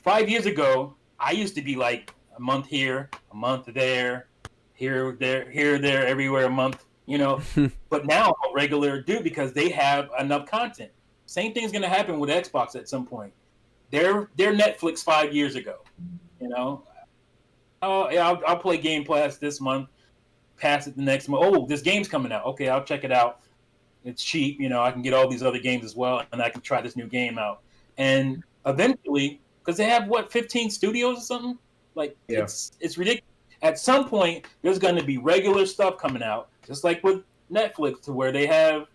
5 years ago I used to be like a month here, a month there, here, there, everywhere a month. But now I'm a regular dude because they have enough content. Same thing's gonna happen with Xbox at some point. They're Netflix 5 years ago. Oh yeah, I'll play Game Pass this month, pass it the next month. Oh, this game's coming out. Okay, I'll check it out. It's cheap. I can get all these other games as well, and I can try this new game out. And eventually, because they have 15 studios or something, like it's ridiculous. At some point, there's going to be regular stuff coming out, just like with Netflix, to where they have,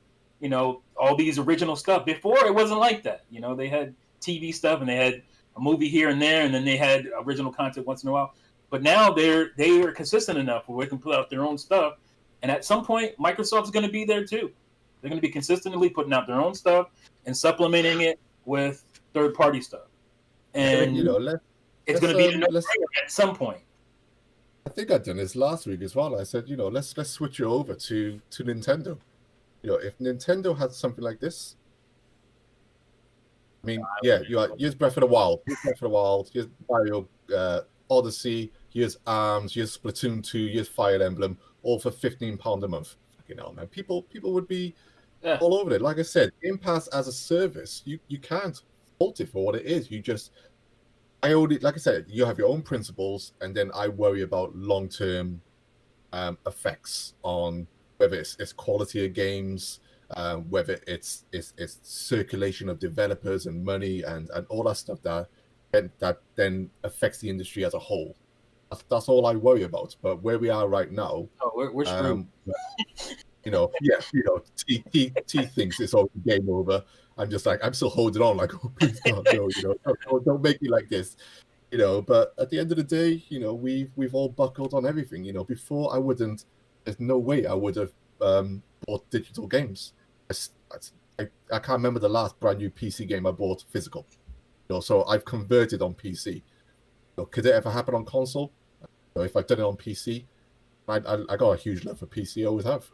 all these original stuff. Before, it wasn't like that. They had TV stuff and they had a movie here and there, and then they had original content once in a while. But now they are consistent enough where they can put out their own stuff. And at some point, Microsoft's going to be there too. They're going to be consistently putting out their own stuff and supplementing it with third-party stuff. And it's going to be at some point. I think I'd done this last week as well. I said, let's switch it over to Nintendo. If Nintendo had something like this, I mean, here's Breath of the Wild, here's Mario Odyssey, here's ARMS, here's Splatoon 2, here's Fire Emblem, all for £15 a month. Man, people would be all over it. Like I said, Game Pass as a service, you can't fault it for what it is. Like I said, you have your own principles, and then I worry about long-term effects on whether it's quality of games, whether it's circulation of developers and money and all that stuff that then affects the industry as a whole. That's all I worry about. But where we are right now, we're screwed. T thinks it's all game over. I'm just like, I'm still holding on, like, oh, please God, no, don't make me like this, But at the end of the day, we've all buckled on everything, Before there's no way I would have bought digital games. I can't remember the last brand new PC game I bought physical. So I've converted on PC. Could it ever happen on console? If I've done it on PC, I got a huge love for PC. I always have.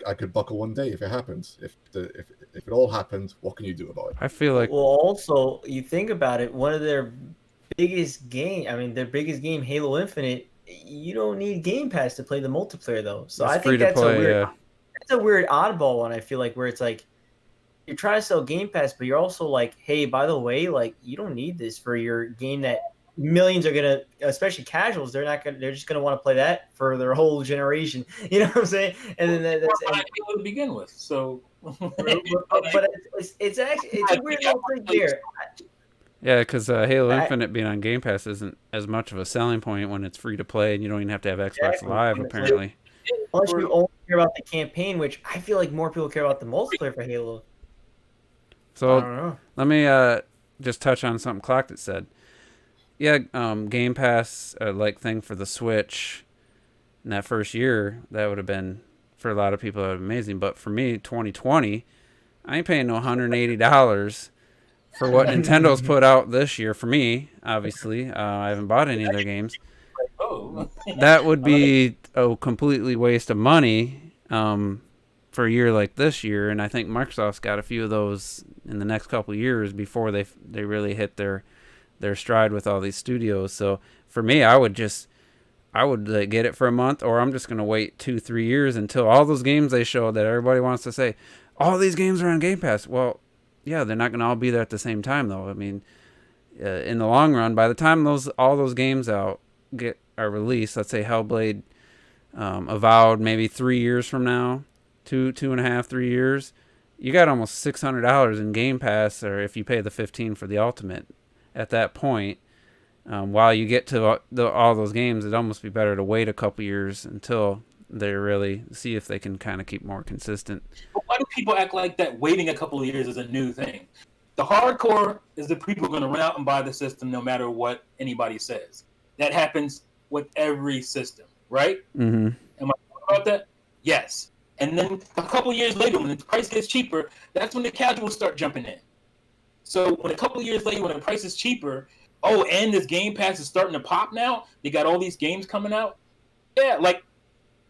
I could buckle one day if it happens. If it all happened, what can you do about it? I feel like. Well, also you think about it, one of their biggest game, Halo Infinite. You don't need Game Pass to play the multiplayer though. So I think that's a weird oddball one. I feel like where it's like you're trying to sell Game Pass, but you're also like, hey, by the way, like you don't need this for your game that millions are gonna, especially casuals, they're just gonna want to play that for their whole generation. You know what I'm saying? And then that's to begin with. So, but it's a weird little thing there. Yeah, because Halo Infinite being on Game Pass isn't as much of a selling point when it's free to play and you don't even have to have Xbox Live, apparently. Unless you only care about the campaign, which I feel like more people care about the multiplayer for Halo. So let me just touch on something Clocked said. Yeah, Game Pass thing for the Switch in that first year, that would have been, for a lot of people, that would have been amazing. But for me, 2020, I ain't paying no $180 for what Nintendo's put out this year. For me, obviously, I haven't bought any of their games. That would be a completely waste of money for a year like this year, and I think Microsoft's got a few of those in the next couple of years before they really hit their stride with all these studios. So for me, I would get it for a month, or I'm just going to wait 2-3 years until all those games they show that everybody wants to say, all these games are on Game Pass. Well, yeah, they're not going to all be there at the same time, though. I mean, in the long run, by the time all those games are released, let's say Hellblade, Avowed, maybe 3 years from now, 2.5, 3 years, you got almost $600 in Game Pass, or if you pay the $15 for the Ultimate. At that point, while you get to all those games, it'd almost be better to wait a couple years until they really see if they can kind of keep more consistent. But why do people act like that waiting a couple of years is a new thing? The hardcore is the people who are going to run out and buy the system no matter what anybody says. That happens with every system, right? Mm-hmm. Am I talking about that? Yes. And then a couple of years later, when the price gets cheaper, that's when the casuals start jumping in. So when a couple of years later, when the price is cheaper, and this Game Pass is starting to pop now, they got all these games coming out. Yeah, like,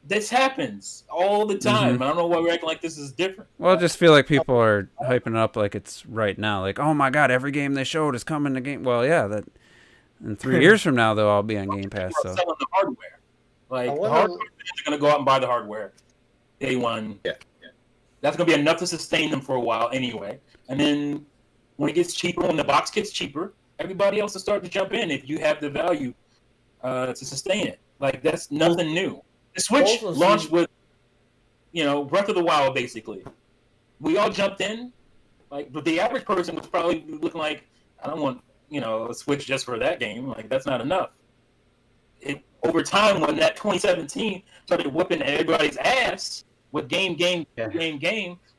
this happens all the time. Mm-hmm. I don't know why we're acting like this is different. Well, I just feel like people are hyping it up like it's right now. Like, oh my God, every game they showed is coming to Game. Well, yeah, that in 3 years from now they'll all be on Game Pass. So selling the hardware, like the hardware are going to go out and buy the hardware day one. Yeah. That's going to be enough to sustain them for a while anyway. And then when it gets cheaper, when the box gets cheaper, everybody else will start to jump in if you have the value to sustain it. Like, that's nothing new. The Switch launched with, Breath of the Wild, basically. We all jumped in, but the average person was probably looking like, I don't want, a Switch just for that game. Like, that's not enough. Over time, when that 2017 started whooping everybody's ass with game,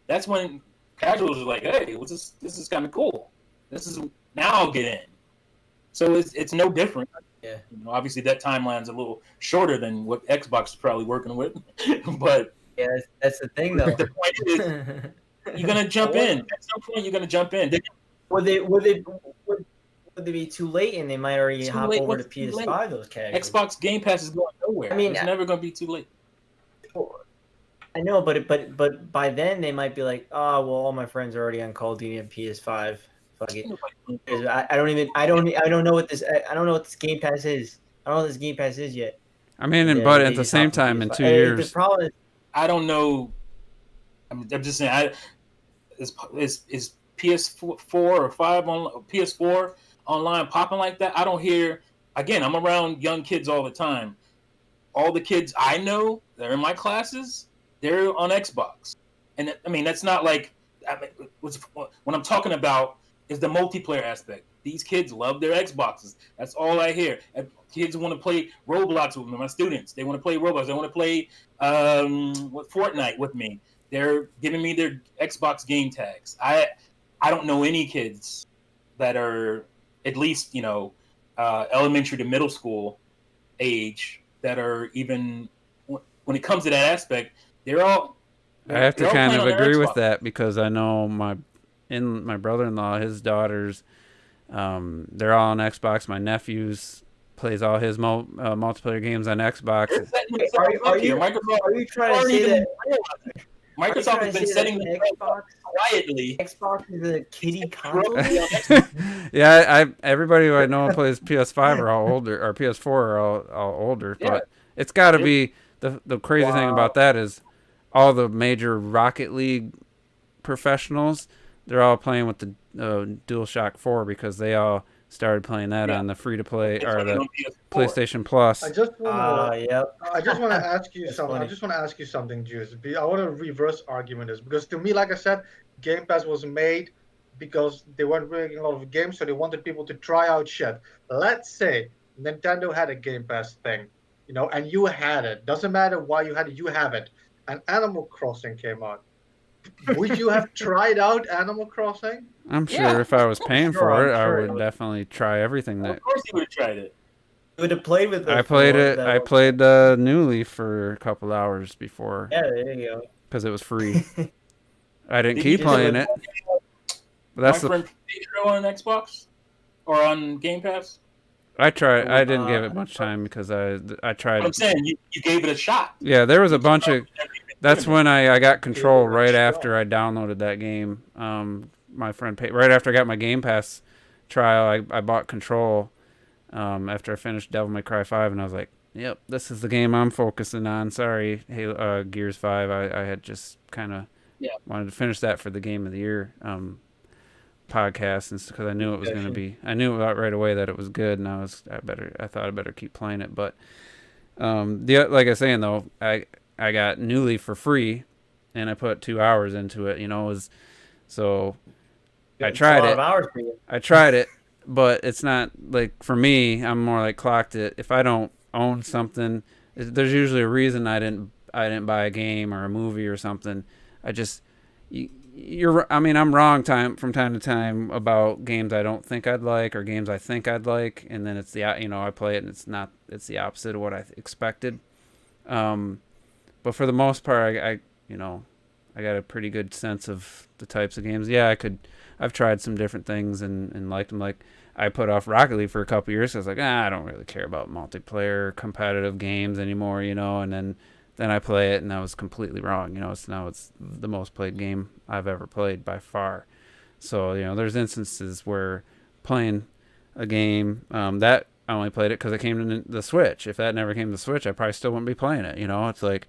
that's when casuals are like, hey, this is kind of cool. Now I'll get in. So it's no different. Yeah. Obviously that timeline's a little shorter than what Xbox is probably working with, but yeah, that's the thing though. The point is, you're gonna jump in. At some point, you're gonna jump in. Would they be too late and they might already hop over to PS5? Those casuals. Xbox Game Pass is going nowhere. I mean, it's never gonna be too late. I know, but by then they might be like, oh well, all my friends are already on Call of Duty and PS5. Fuck it. I don't know what this Game Pass is. I don't know what this Game Pass is yet. I mean, but at the same time, in 2 years, the problem is, I don't know. I'm just saying, is PS4 or 5 on PS4 online popping like that? I don't hear. Again, I'm around young kids all the time. All the kids I know that are in my classes, they're on Xbox, and I mean that's not like. What I'm talking about is the multiplayer aspect. these kids love their Xboxes. That's all I hear. And kids want to play Roblox with me. My students, they want to play Roblox. They want to play Fortnite with me. They're giving me their Xbox game tags. I don't know any kids that are at least elementary to middle school age that are even when it comes to that aspect. I have to kind of agree with that because I know my brother-in-law, his daughters, they're all on Xbox. My nephew's plays all his multiplayer games on Xbox. Are you trying to say that Microsoft has been setting the Xbox quietly? Xbox is a kiddie console. Yeah, everybody who I know plays PS5 are all older, or PS4 are all older. Yeah. But it's got to be the crazy thing about that is all the major Rocket League professionals. They're all playing with the DualShock 4 because they all started playing that on the free to play or the PlayStation Plus. I just want Yep. to ask you something. funny. I just want to ask you something, Juice. I want to reverse argument this because to me, like I said, Game Pass was made because they weren't bringing a lot of games, so they wanted people to try out shit. Let's say Nintendo had a Game Pass thing, and you had it. Doesn't matter why you had it, you have it. And Animal Crossing came out. Would you have tried out Animal Crossing? I'm sure if I was paying for it, I'm sure I it would definitely try everything. Of course, you would have tried it. You would have played with it. I played it. I played New Leaf for a couple hours before. Yeah, there you go. Because it was free. I didn't Did keep you playing it. But that's my friend Pedro on Xbox or on Game Pass. I tried. I didn't give it much time because I tried. What I'm saying, you gave it a shot. Yeah, there was a bunch of. That's when I got Control right after I downloaded that game. My friend paid right after I got my Game Pass trial. I bought Control after I finished Devil May Cry 5, and I was like, "Yep, this is the game I'm focusing on." Sorry, Gears 5. I had just kind of wanted to finish that for the Game of the Year podcast, and because I knew it was going to be. I knew right away that it was good, and I thought I better keep playing it. But like I was saying though, I got New Leaf for free, and I put 2 hours into it. I tried it. I tried it, but it's not like for me. I'm more like clocked it. If I don't own something, there's usually a reason I didn't buy a game or a movie or something. I'm wrong from time to time about games I don't think I'd like or games I think I'd like, and then it's I play it and it's the opposite of what I expected. But for the most part, I got a pretty good sense of the types of games. Yeah, I've tried some different things and liked them. Like I put off Rocket League for a couple years. So I was like, I don't really care about multiplayer competitive games anymore, and then I play it and I was completely wrong. It's the most played game I've ever played by far. So, there's instances where playing a game that I only played it because it came to the Switch. If that never came to the Switch, I probably still wouldn't be playing it. It's like,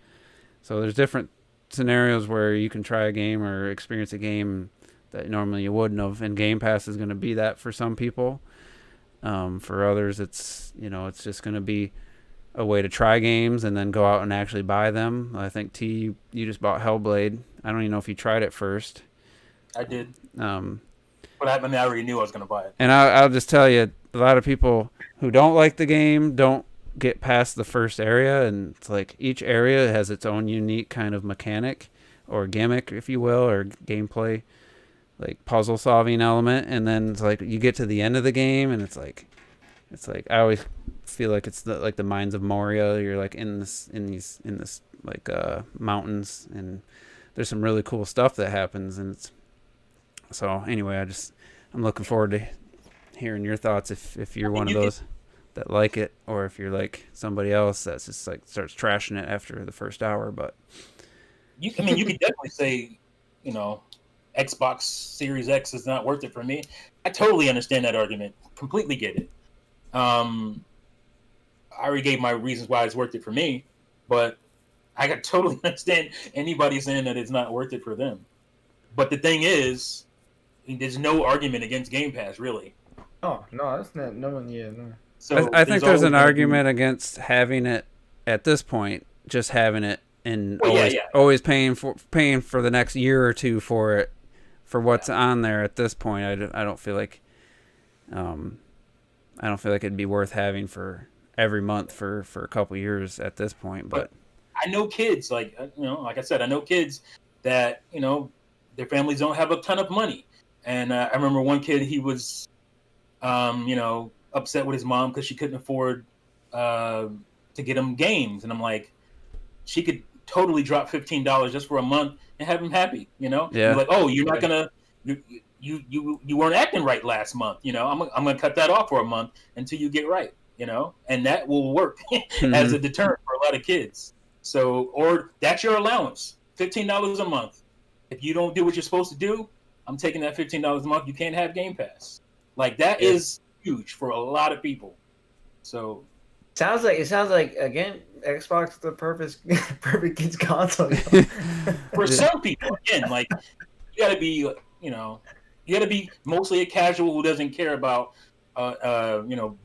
so there's different scenarios where you can try a game or experience a game that normally you wouldn't have, and Game Pass is going to be that for some people. For others, it's just going to be a way to try games and then go out and actually buy them. I think you just bought Hellblade. I don't even know if you tried it first. I did. But I already knew I was going to buy it. And I'll just tell you, a lot of people who don't like the game don't get past the first area, and it's like each area has its own unique kind of mechanic or gimmick, if you will, or gameplay, like puzzle solving element, and then it's like you get to the end of the game and it's like I always feel like it's the Mines of Moria. You're like in this like mountains, and there's some really cool stuff that happens, and it's so anyway, I'm looking forward to hearing your thoughts if you're one of those that like it, or if you're like somebody else that's just like starts trashing it after the first hour. But you could definitely say, Xbox Series X is not worth it for me. I totally understand that argument. Completely get it. I already gave my reasons why it's worth it for me, but I can totally understand anybody saying that it's not worth it for them. But the thing is, there's no argument against Game Pass, really. Oh no, that's not no one. Yeah, no. So I think there's an argument against having it at this point, just having it and always paying for the next year or two for it, for what's on there at this point. I don't feel like I don't feel like it'd be worth having for every month for a couple years at this point. But I know kids like like I said, I know kids that their families don't have a ton of money, and I remember one kid, he was upset with his mom because she couldn't afford to get him games, and I'm like, she could totally drop $15 just for a month and have him happy. Yeah. You're like, oh, you're not gonna you weren't acting right last month. I'm gonna cut that off for a month until you get right. And that will work as a deterrent for a lot of kids. So, or that's your allowance, $15 a month. If you don't do what you're supposed to do, I'm taking that $15 a month. You can't have Game Pass. Like that is huge for a lot of people. So it sounds like again, Xbox the perfect kids console. For some people, again, like you gotta be, you gotta be mostly a casual who doesn't care about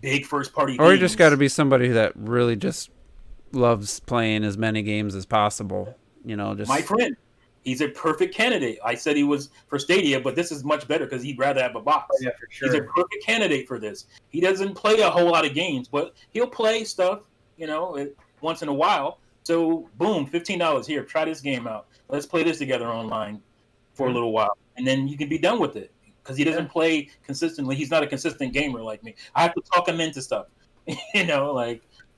big first party games. Or you just got to be somebody that really just loves playing as many games as possible. Just my friend, he's a perfect candidate. I said he was for Stadia, but this is much better because he'd rather have a box. Yeah, for sure. He's a perfect candidate for this. He doesn't play a whole lot of games, but he'll play stuff, once in a while. So boom, $15 here. Try this game out. Let's play this together online for a little while, and then you can be done with it. Because he doesn't play consistently. He's not a consistent gamer like me. I have to talk him into stuff,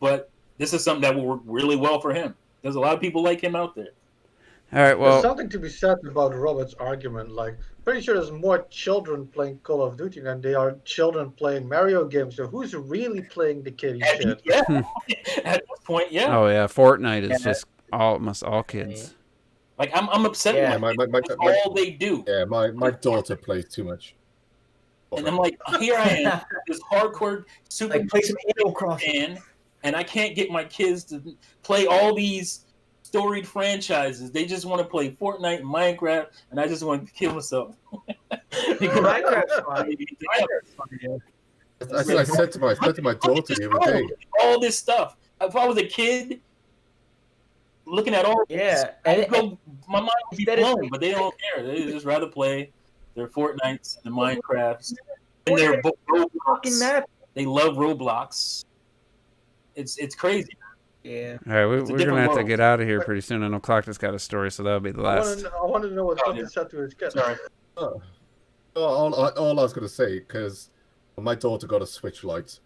but this is something that will work really well for him. There's a lot of people like him out there. All right, well, there's something to be said about Robert's argument. Like, pretty sure there's more children playing Call of Duty than there are children playing Mario games. So who's really playing the kiddie shit? Yeah, at this point, yeah. Oh yeah, Fortnite is just almost all kids. Like I'm upset. Yeah, that's all they do. Yeah, my daughter plays too much. And I'm like, here I am, this hardcore super play some Animal Crossing, fan, and I can't get my kids to play all these storied franchises. They just want to play Fortnite and Minecraft, and I just want to kill myself. Minecraft's fun. I said to my daughter the other day. All this stuff. If I was a kid looking at all this, my mind would be blown, but they don't care. They just rather play their Fortnites and Minecrafts and their Roblox. They love Roblox. It's crazy. Yeah. All right, we're gonna have to get out of here pretty soon. I know Clock just got a story, so that'll be the last. I want to know what Clock said to his kid. Sorry. All I was gonna say, because my daughter got a Switch Lite,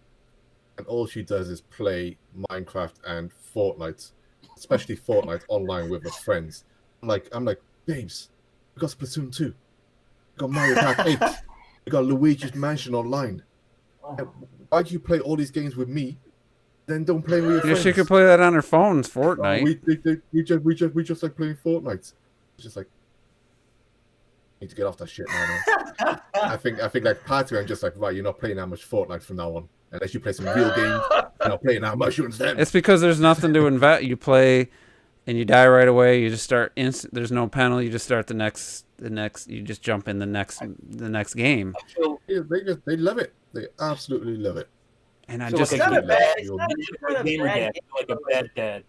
and all she does is play Minecraft and Fortnite, especially Fortnite online with her friends. I'm like, babes, we got Splatoon 2, we got Mario Kart 8, we got Luigi's Mansion online. Why do you play all these games with me? Then don't play with your friends. She could play that on her phones, Fortnite. We just like playing Fortnite. It's just like, need to get off that shit now. I think like part of it, I'm just like, right, you're not playing that much Fortnite from now on. Unless you play some real games, you're not playing that much. You understand? It's because there's nothing to invest. You play, and you die right away. You just start There's no penalty. You just start the next. You just jump in the next game. Yeah, they love it. They absolutely love it. And I So just It's not a bad like a bad dad.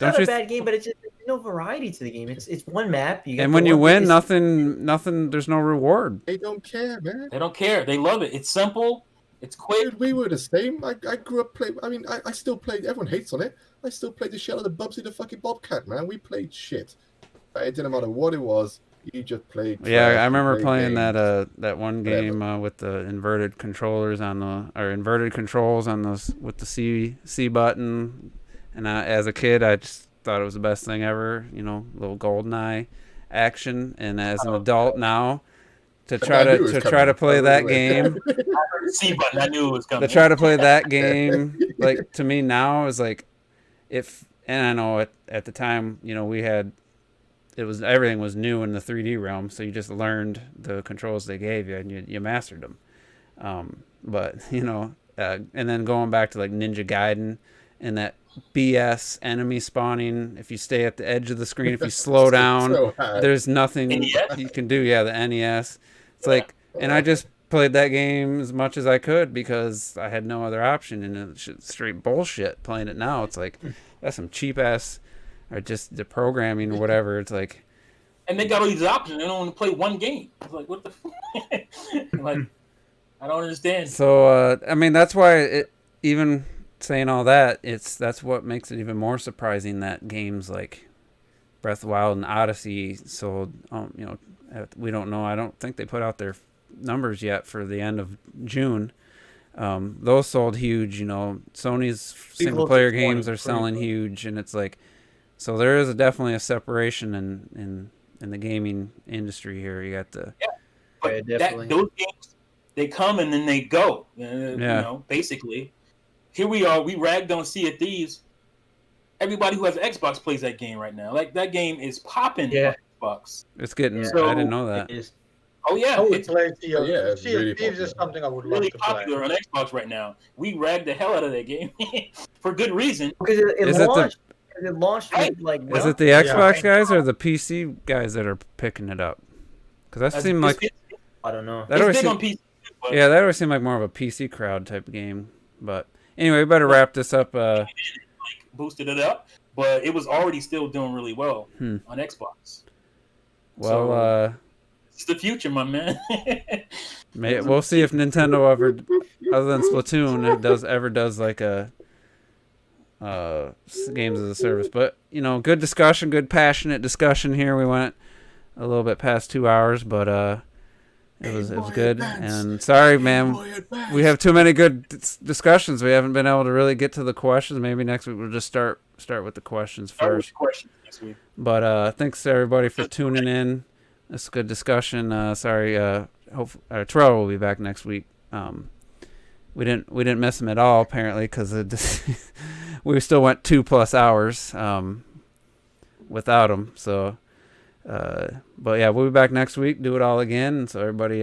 Not a bad game, but it's just there's no variety to the game. It's one map. And when you win, nothing. There's no reward. They don't care, man. They don't care. They love it. It's simple. It's quick. Dude, we were the same. I grew up playing. I mean, I still played. Everyone hates on it. I still played the shell of the Bubsy the fucking Bobcat, man. We played shit. It didn't matter what it was. You just played. Yeah, I remember playing that one game with the inverted controllers inverted controls on those with the C button. And as a kid, I just thought it was the best thing ever. Little GoldenEye action. And as an adult now, to try to play that game. C button. I knew it was coming. To try to play that game, like to me now is like, and I know at the time, we had. Everything was new in the 3D realm, so you just learned the controls they gave you and you mastered them. But and then going back to like Ninja Gaiden and that BS enemy spawning. If you stay at the edge of the screen, if you slow down, there's nothing you can do. Yeah, the NES. It's like, and I just played that game as much as I could because I had no other option, and it's straight bullshit playing it now. It's like that's some cheap ass. Or just the programming or whatever. It's like, and they got all these options. They don't want to play one game. It's like, what the? Like, I don't understand. So I mean, that's why even saying all that, that's what makes it even more surprising that games like Breath of the Wild and Odyssey sold. We don't know. I don't think they put out their numbers yet for the end of June. Those sold huge. Sony's single player games are selling huge, and it's like, so there is definitely a separation in the gaming industry here. You got the but those games, they come and then they go. Basically, here we are. We ragged on Sea of Thieves. Everybody who has an Xbox plays that game right now. Like that game is popping on Xbox. It's getting. So, I didn't know that. I would play Sea of really Thieves is something I would really love to play. popular on Xbox right now. We ragged the hell out of that game for good reason. Because it launched with, like. Is it the Xbox guys or the PC guys that are picking it up? Because that seemed like. I don't know. It's big on PC. Yeah, that always seemed like more of a PC crowd type of game. But anyway, we better wrap this up. Boosted it up, but it was already still doing really well on Xbox. Well, it's the future, my man. We'll see if Nintendo ever, other than Splatoon, ever does like a games as a service. But good discussion, good passionate discussion here. We went a little bit past 2 hours, but it was good. And sorry, man, we have too many good discussions. We haven't been able to really get to the questions. Maybe next week we'll just start with the questions first. But thanks to everybody for tuning in. It's a good discussion. Sorry, Terrell will be back next week. We didn't miss him at all apparently because we still went 2+ hours without him. So. But yeah, we'll be back next week. Do it all again. So everybody.